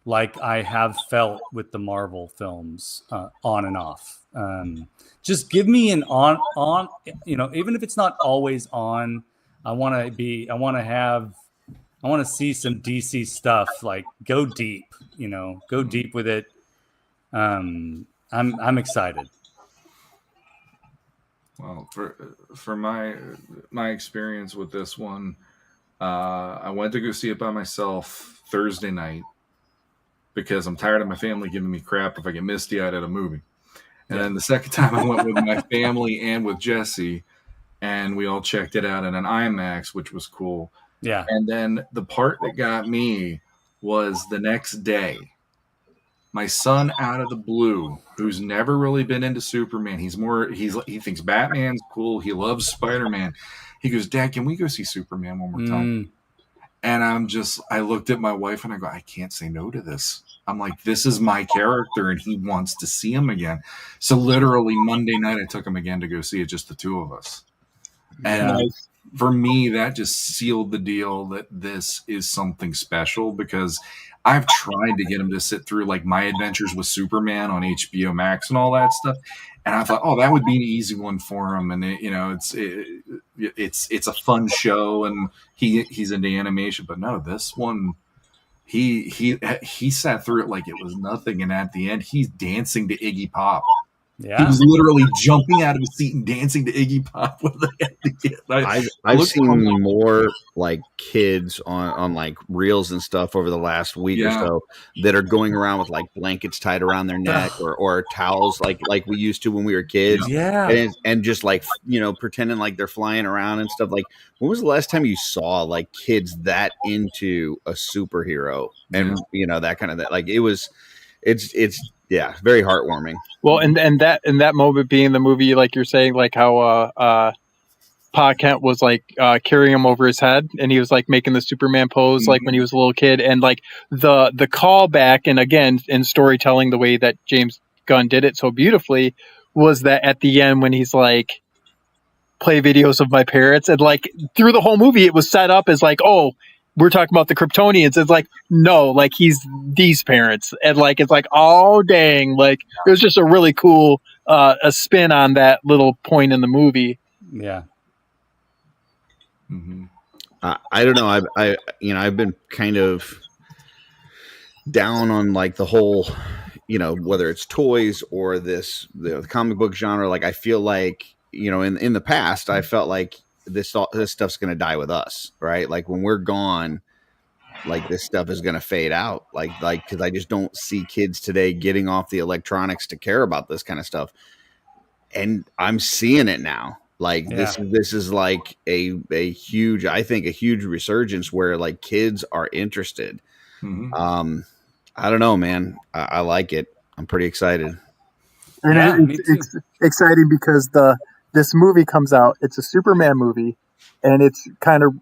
like I have felt with the Marvel films on and off. Just give me an on, even if it's not always on, I want to see some DC stuff, like go deep, go deep with it. I'm excited. Well, for my experience with this one, I went to go see it by myself Thursday night because I'm tired of my family giving me crap if I get misty-eyed at a movie. And then the second time I went with my family and with Jesse, and we all checked it out in an IMAX, which was cool. Yeah. And then the part that got me was the next day. My son, out of the blue, who's never really been into Superman, he thinks Batman's cool. He loves Spider-Man. He goes, Dad, can we go see Superman one more time? And I looked at my wife and I go, I can't say no to this. I'm like, this is my character and he wants to see him again. So literally Monday night, I took him again to go see it, just the two of us. And for me, that just sealed the deal that this is something special, because I've tried to get him to sit through like My Adventures with Superman on HBO Max and all that stuff. And I thought, that would be an easy one for him. And it's a fun show, and he's into animation. But no, this one, he sat through it like it was nothing. And at the end, he's dancing to Iggy Pop. Yeah. He was literally jumping out of his seat and dancing to Iggy Pop. I've seen more like kids on like reels and stuff over the last week or so that are going around with like blankets tied around their neck or towels like we used to when we were kids. Yeah. And just like, pretending like they're flying around and stuff. Like, when was the last time you saw like kids that into a superhero and that kind of that? Like it's very heartwarming. Well, and that moment being the movie, like you're saying, like how Pa Kent was like carrying him over his head, and he was like making the Superman pose like when he was a little kid, and like the callback, and again in storytelling, the way that James Gunn did it so beautifully was that at the end when he's like, play videos of my parents, and like through the whole movie it was set up as like, oh, we're talking about the Kryptonians. It's like, no, like he's these parents. And like, it's like, oh, dang. Like, it was just a really cool a spin on that little point in the movie. Yeah. Mm-hmm. I don't know. I've been kind of down on like the whole, whether it's toys or the comic book genre. Like, I feel like, in the past, I felt like this stuff's going to die with us, right? Like when we're gone, like this stuff is going to fade out. Like, cause I just don't see kids today getting off the electronics to care about this kind of stuff. And I'm seeing it now. Like this is like a huge resurgence where like kids are interested. Mm-hmm. I don't know, man. I like it. I'm pretty excited. And it's exciting because this movie comes out. It's a Superman movie, and it's kind of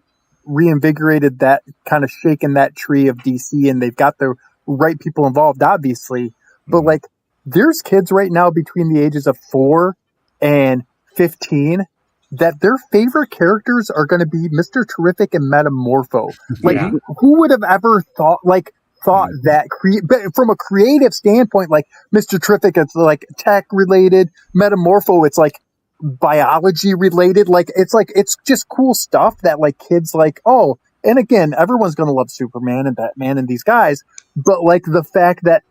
reinvigorated that, kind of shaken that tree of DC, and they've got the right people involved, obviously. But like, there's kids right now between the ages of 4 and 15 that their favorite characters are going to be Mr. Terrific and Metamorpho. Like, who would have ever thought that but from a creative standpoint, like Mr. Terrific, it's like tech related. Metamorpho, it's like biology related. Like it's just cool stuff that like kids like, oh, and again, everyone's going to love Superman and Batman and these guys, but like the fact that,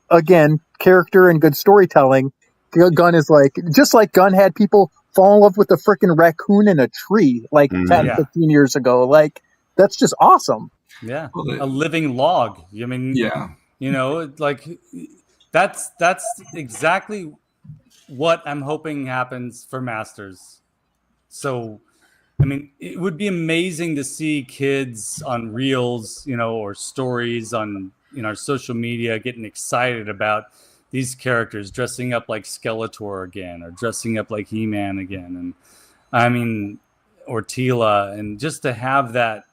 again, character and good storytelling, Gunn is like, just like Gunn had people fall in love with a freaking raccoon in a tree like 10, 15 years ago. Like, that's just awesome. Yeah. A living log. I mean, like that's exactly what I'm hoping happens for Masters. So, I mean, it would be amazing to see kids on reels, or stories on, our social media getting excited about these characters dressing up like Skeletor again, or dressing up like He-Man again. And I mean, or Tila, and just to have that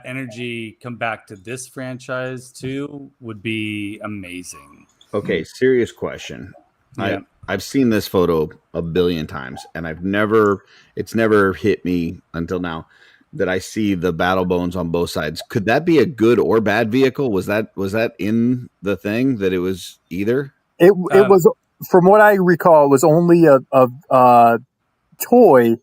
energy come back to this franchise too would be amazing. Okay. Serious question. Yeah. I've seen this photo a billion times, and it's never hit me until now that I see the battle bones on both sides. Could that be a good or bad vehicle? Was that in the thing that it was either? It was, from what I recall, it was only a toy.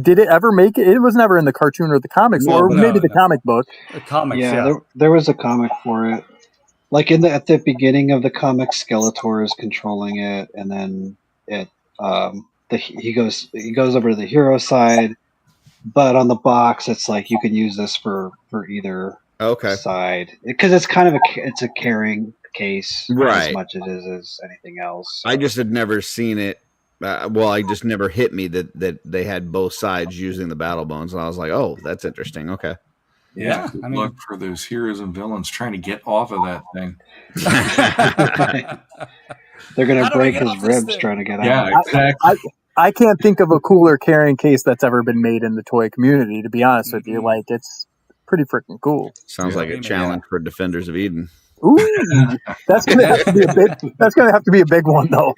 Did it ever make it? It was never in the cartoon or the comics, maybe the comic book. The comics, there was a comic for it. Like at the beginning of the comic, Skeletor is controlling it, and then he goes over to the hero side. But on the box, it's like you can use this for either side, because it's kind of it's a carrying case, right, as much as it is anything else. So. I just had never seen it. I just never hit me that they had both sides using the battle bones, and I was like, oh, that's interesting. Okay. Yeah, I mean, look for those heroes and villains trying to get off of that thing. They're gonna break his ribs trying to get out. Yeah, exactly. I can't think of a cooler carrying case that's ever been made in the toy community, to be honest with you. Like, it's pretty freaking cool. Sounds like a challenge for Defenders of Eden. Ooh, that's gonna have to be a big. That's gonna have to be a big one, though.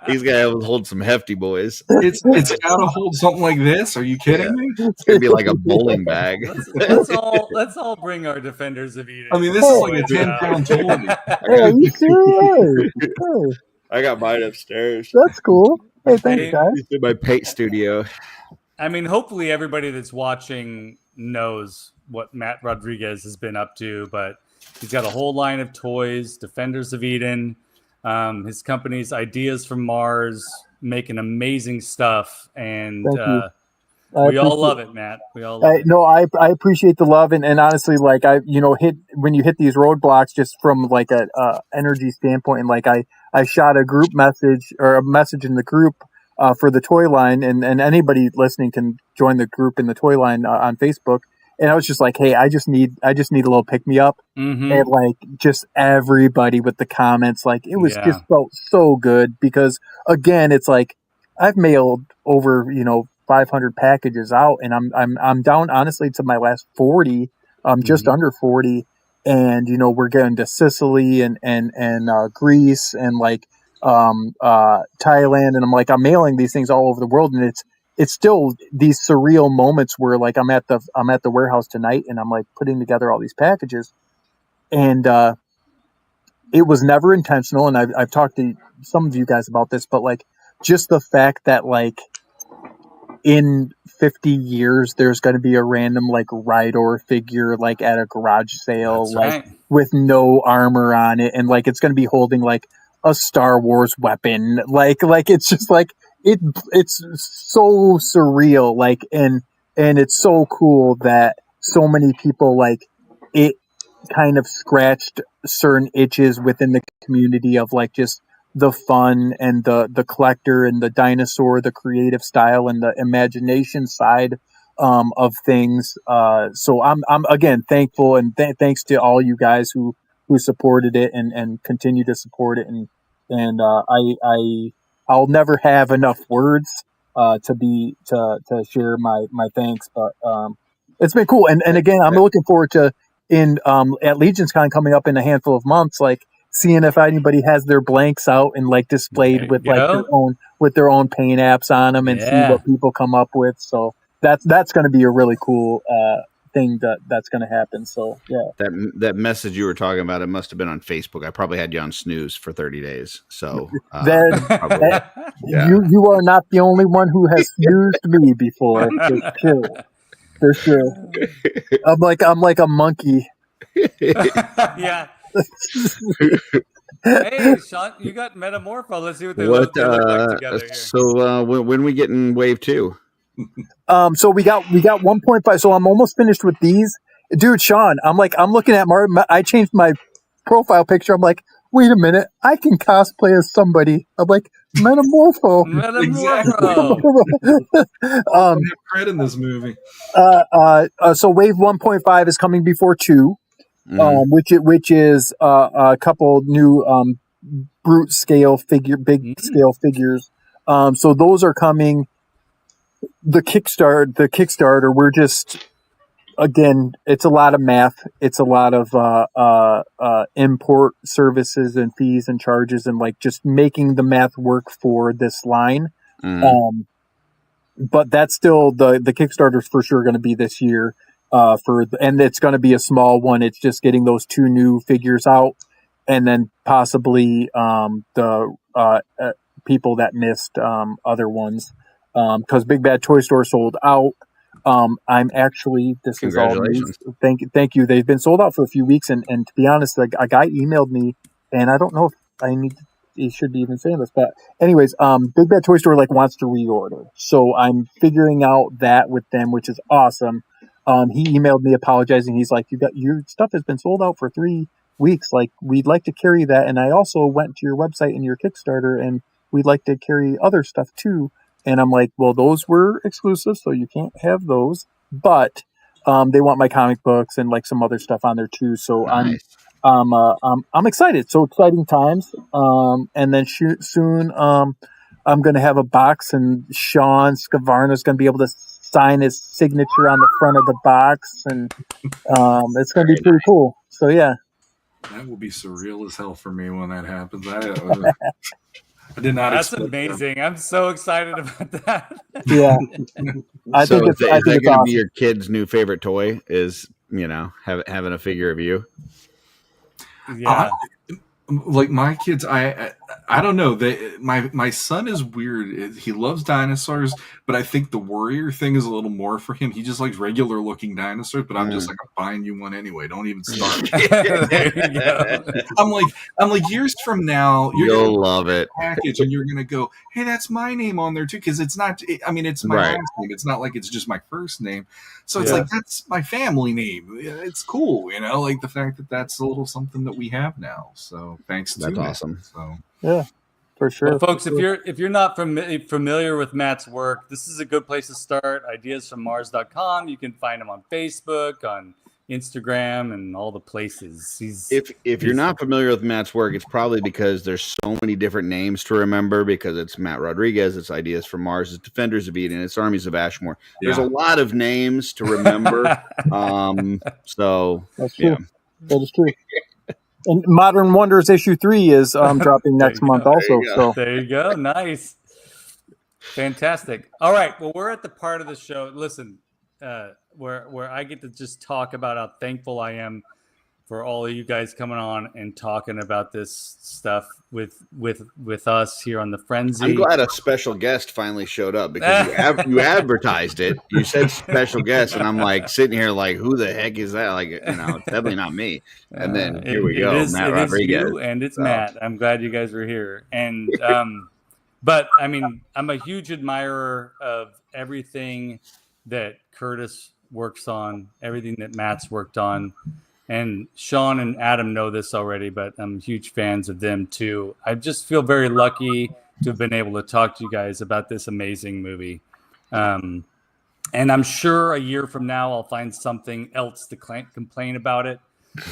He's gonna hold some hefty boys. It's got to hold something like this. Are you kidding me? It's gonna be like a bowling bag. Let's all bring our Defenders of Eden. I mean, this is like a 10-pound toy. Hey, are you serious? Hey, I got mine upstairs. that's cool. Hey, thanks, guys. It's in my paint studio. I mean, hopefully everybody that's watching knows what Matt Rodriguez has been up to, but he's got a whole line of toys, Defenders of Eden. His company's Ideas from Mars, making amazing stuff, and we all love it, Matt. We all love it. No, I appreciate the love, and honestly, like when you hit these roadblocks, just from like a energy standpoint, and like I shot a group message or a message in the group for the toy line, and anybody listening can join the group in the toy line on Facebook. And I was just like, hey, I just need a little pick me up. Mm-hmm. And like just everybody with the comments, like it was just felt so good because again, it's like I've mailed over, 500 packages out, and I'm down honestly to my last 40, just under 40. And, we're getting to Sicily and Greece and like, Thailand. And I'm mailing these things all over the world, and it's still these surreal moments where like I'm at the warehouse tonight and I'm like putting together all these packages, and it was never intentional. And I've talked to some of you guys about this, but like just the fact that like in 50 years there's going to be a random like Rydor figure like at a garage sale. That's like right. with no armor on it, and like it's going to be holding like a Star Wars weapon. Like it's just like it's so surreal, like, and it's so cool that so many people like it kind of scratched certain itches within the community of like just the fun and the collector and the dinosaur, the creative style and the imagination side of things. So I'm again thankful, and thanks to all you guys who supported it and continue to support it, and I'll never have enough words to share my thanks, but it's been cool. And again, I'm looking forward to at Legion's Con coming up in a handful of months, like seeing if anybody has their blanks out and like displayed with like their own paint apps on them, and see what people come up with. So that's going to be a really cool thing that's going to happen. So yeah, that message you were talking about, it must have been on Facebook. I probably had you on snooze for 30 days. So you are not the only one who has snoozed me before. For sure. I'm like a monkey. Yeah. Hey, Shawn, you got Metamorpho. Let's see what they look like together here. So when we get in wave 2? So we got 1.5. So I'm almost finished with these, dude. Shawn, I'm looking at I changed my profile picture. I'm like, wait a minute, I can cosplay as somebody. I'm like, Metamorpho. Metamorpho. Have cred in this movie. So wave 1.5 is coming before 2, which is a couple new brute scale big scale figures. So those are coming. The Kickstarter, we're just, again, it's a lot of math. It's a lot of import services and fees and charges, and like just making the math work for this line. But that's still the Kickstarter's for sure going to be this year. And it's going to be a small one. It's just getting those 2 new figures out, and then possibly the people that missed other ones. Because Big Bad Toy Store sold out. I'm actually, this is all news. Thank you. They've been sold out for a few weeks, and to be honest, a guy emailed me, and I don't know if he should be even saying this, but anyways, Big Bad Toy Store wants to reorder, so I'm figuring out that with them, which is awesome. He emailed me apologizing. He's like, your stuff has been sold out for 3 weeks. Like, we'd like to carry that, and I also went to your website and your Kickstarter, and we'd like to carry other stuff too. And I'm like, well, those were exclusive, so you can't have those. But they want my comic books and like some other stuff on there too. So nice. I'm excited. So exciting times. And then soon I'm going to have a box, and Shawn Scavarna's going to be able to sign his signature on the front of the box, and it's going to be pretty cool. So yeah, that will be surreal as hell for me when that happens. I did not. That's expect amazing. I'm so excited about that. yeah. I think it's going to awesome. be your kid's new favorite toy? Is having a figure of you? Yeah. Like my kids, I don't know. My son is weird. He loves dinosaurs, but I think the warrior thing is a little more for him. He just likes regular looking dinosaurs. But I'm just like, I'm buying you one anyway. Don't even start. There you go. I'm like years from now, you'll love it. Package, and you're gonna go, hey, that's my name on there too, because it's not. It's my last name. It's not like it's just my first name. So it's like that's my family name. It's cool, like the fact that that's a little something that we have now. So thanks. That's awesome. So yeah, for sure. Well, folks, if you're not familiar with Matt's work, this is a good place to start. Ideasfrommars.com. You can find him on Facebook, on Instagram, and all the places. If you're not familiar with Matt's work, it's probably because there's so many different names to remember, because it's Matt Rodriguez, it's Ideas from Mars, it's Defenders of Eden, it's Armies of Ashmore. There's a lot of names to remember. So that's true. That is true. And Modern Wonders issue 3 is dropping next month also. So there you go. Nice. Fantastic. All right. Well, we're at the part of the show. Listen, where I get to just talk about how thankful I am for all of you guys coming on and talking about this stuff with us here on the Frenzy. I'm glad a special guest finally showed up, because you advertised it. You said special guest, and I'm like sitting here like, who the heck is that? Like, it's definitely not me. And then here we go, Matt Rodriguez. You and it's Matt. I'm glad you guys were here. And but I mean, I'm a huge admirer of everything that Curtis works on, everything that Matt's worked on. And Shawn and Adam know this already, but I'm huge fans of them too. I just feel very lucky to have been able to talk to you guys about this amazing movie. And I'm sure a year from now I'll find something else to complain about it.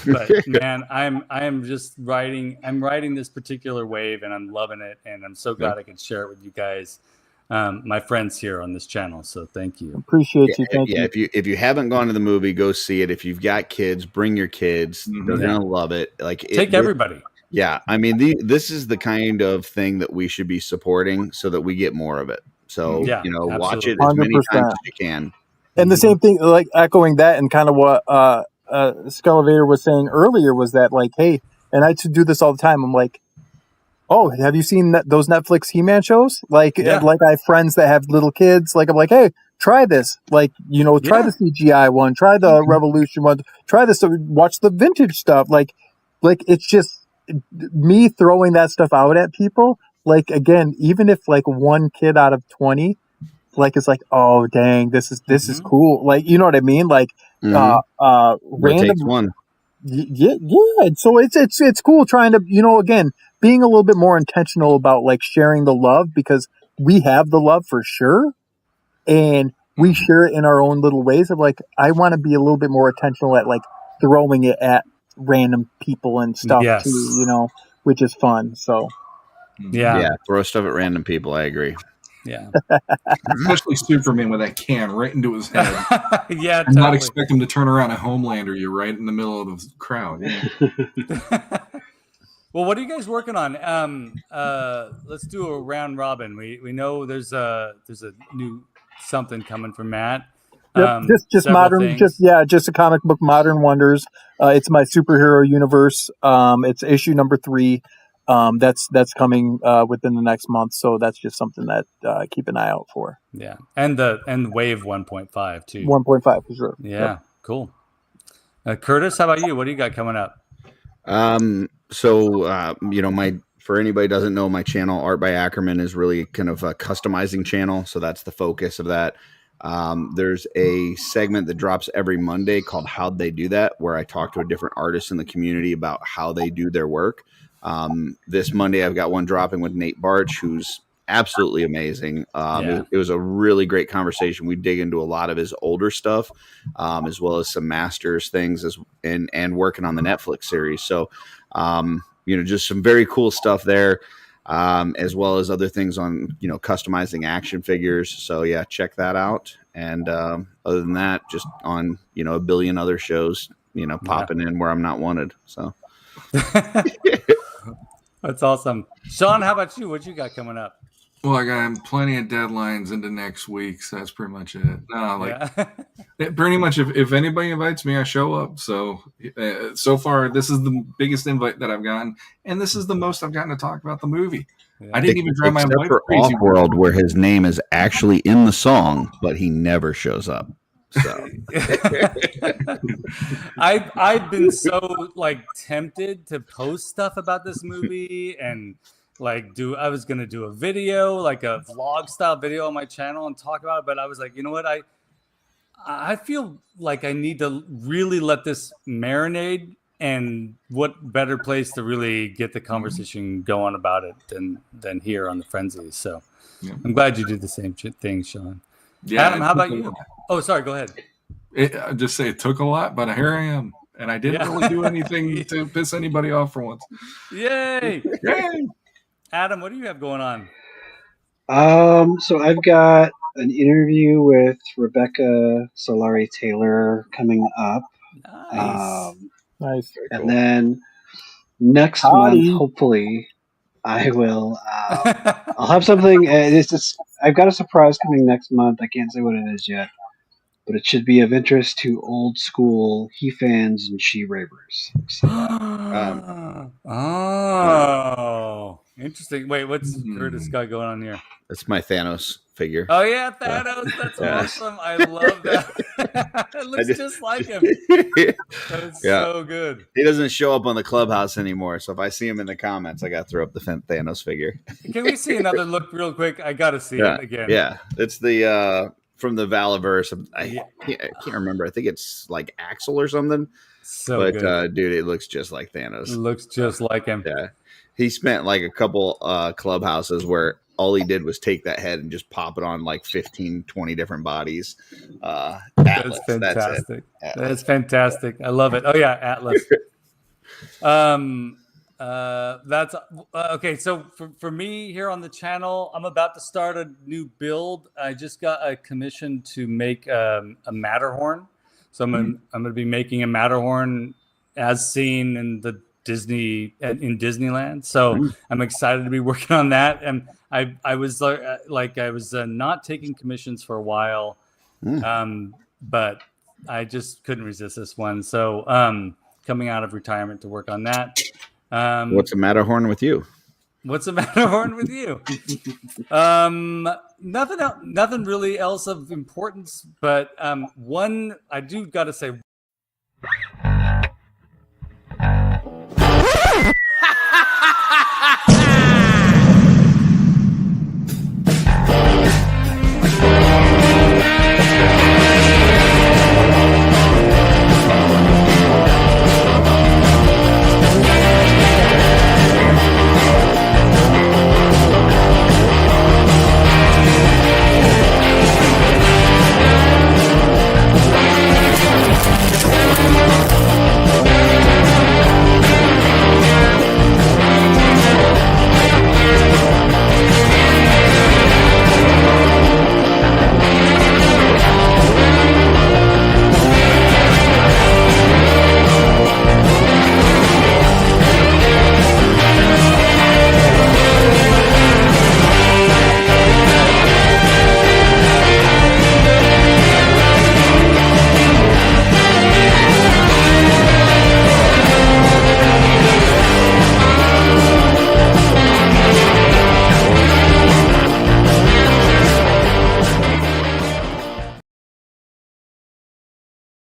But man, I'm just riding this particular wave, and I'm loving it, and I'm so glad I could share it with you guys. My friends here on this channel. So thank you. Appreciate you. Thank you. If you haven't gone to the movie, go see it. If you've got kids, bring your kids. They're gonna love it. Take everybody. Yeah, I mean, this is the kind of thing that we should be supporting, so that we get more of it. So absolutely. Watch it as many times as you can. And the same thing, like echoing that, and kind of what Skellivator was saying earlier, was that like, hey, and I do this all the time. I'm like, oh, have you seen those Netflix He-Man shows? Like I have friends that have little kids. Like, I'm like, hey, try this. Like, try the CGI one, try the Revolution one, try this. Watch the vintage stuff. Like it's just me throwing that stuff out at people. Like, again, even if like one kid out of 20, like, it's like, oh dang, this is cool. Like, you know what I mean? Like, random takes one. Yeah. And so it's cool trying to, again, being a little bit more intentional about like sharing the love, because we have the love for sure. And we share it in our own little ways of like, I want to be a little bit more intentional at like throwing it at random people and stuff too, which is fun. So yeah, throw stuff at random people. I agree. Yeah. Especially Superman with that can right into his head. Yeah, totally. Not expect him to turn around at Homelander you right in the middle of the crowd. Yeah. Well, what are you guys working on? Let's do a round robin. We know there's a new something coming from Matt. Yep, just modern, things. just a comic book, Modern Wonders. It's my superhero universe. It's issue number 3. That's coming within the next month. So that's just something that keep an eye out for. Yeah, and the Wave 1.5 too. 1.5 for sure. Yeah, cool. Curtis, how about you? What do you got coming up? For anybody who doesn't know, my channel Art by Ackerman is really kind of a customizing channel, so that's the focus of that. There's a segment that drops every Monday called How'd They Do That, where I talk to a different artist in the community about how they do their work. This Monday I've got one dropping with Nate Barch, who's absolutely amazing. It was a really great conversation. We dig into a lot of his older stuff, as well as some masters things and working on the Netflix series. So, just some very cool stuff there, as well as other things on, customizing action figures. So yeah, check that out. And other than that, just on a billion other shows, popping in where I'm not wanted. So that's awesome. Shawn, how about you? What you got coming up? Well, I got plenty of deadlines into next week, so that's pretty much it. Pretty much if anybody invites me, I show up. So so far, this is the biggest invite that I've gotten, and this is the most I've gotten to talk about the movie. Yeah. I didn't even drive my wife for crazy. Off-World, where his name is actually in the song, but he never shows up. So I've been so tempted to post stuff about this movie and I was gonna do a video, like a vlog style video on my channel and talk about it, but I was like, you know what, I feel like I need to really let this marinate, and what better place to really get the conversation going about it than here on the Frenzy. So I'm glad you did the same thing, Shawn. Yeah, Adam, how about you? Oh, sorry, go ahead. I just say it took a lot, but here I am. And I didn't really do anything to piss anybody off for once. Yay! Yay! Adam, what do you have going on? So I've got an interview with Rebecca Solari Taylor coming up. Nice. Nice. And then next month, hopefully, I will. I'll have something. I've got a surprise coming next month. I can't say what it is yet, but it should be of interest to old school he fans and she ravers. So, interesting. Wait, what's Curtis got going on here? That's my Thanos figure. Oh yeah, Thanos. That's awesome. I love that. It looks just like him. That's so good. He doesn't show up on the clubhouse anymore, so if I see him in the comments, I got to throw up the Thanos figure. Can we see another look real quick? I got to see it again. Yeah, it's the from the Valaverse. I can't remember. I think it's like Axel or something. So good. Dude, it looks just like Thanos. It looks just like him. Yeah. He spent like a couple clubhouses where all he did was take that head and just pop it on like 15, 20 different bodies. Atlas, that's fantastic. That's fantastic. I love it. Oh yeah, Atlas. That's okay. So for me here on the channel, I'm about to start a new build. I just got a commission to make a Matterhorn. So I'm going to be making a Matterhorn as seen in the Disneyland. So I'm excited to be working on that. And I was not taking commissions for a while, but I just couldn't resist this one. So coming out of retirement to work on that. What's a Matterhorn with you? What's a Matterhorn with you? Nothing really else of importance, but one I do got to say.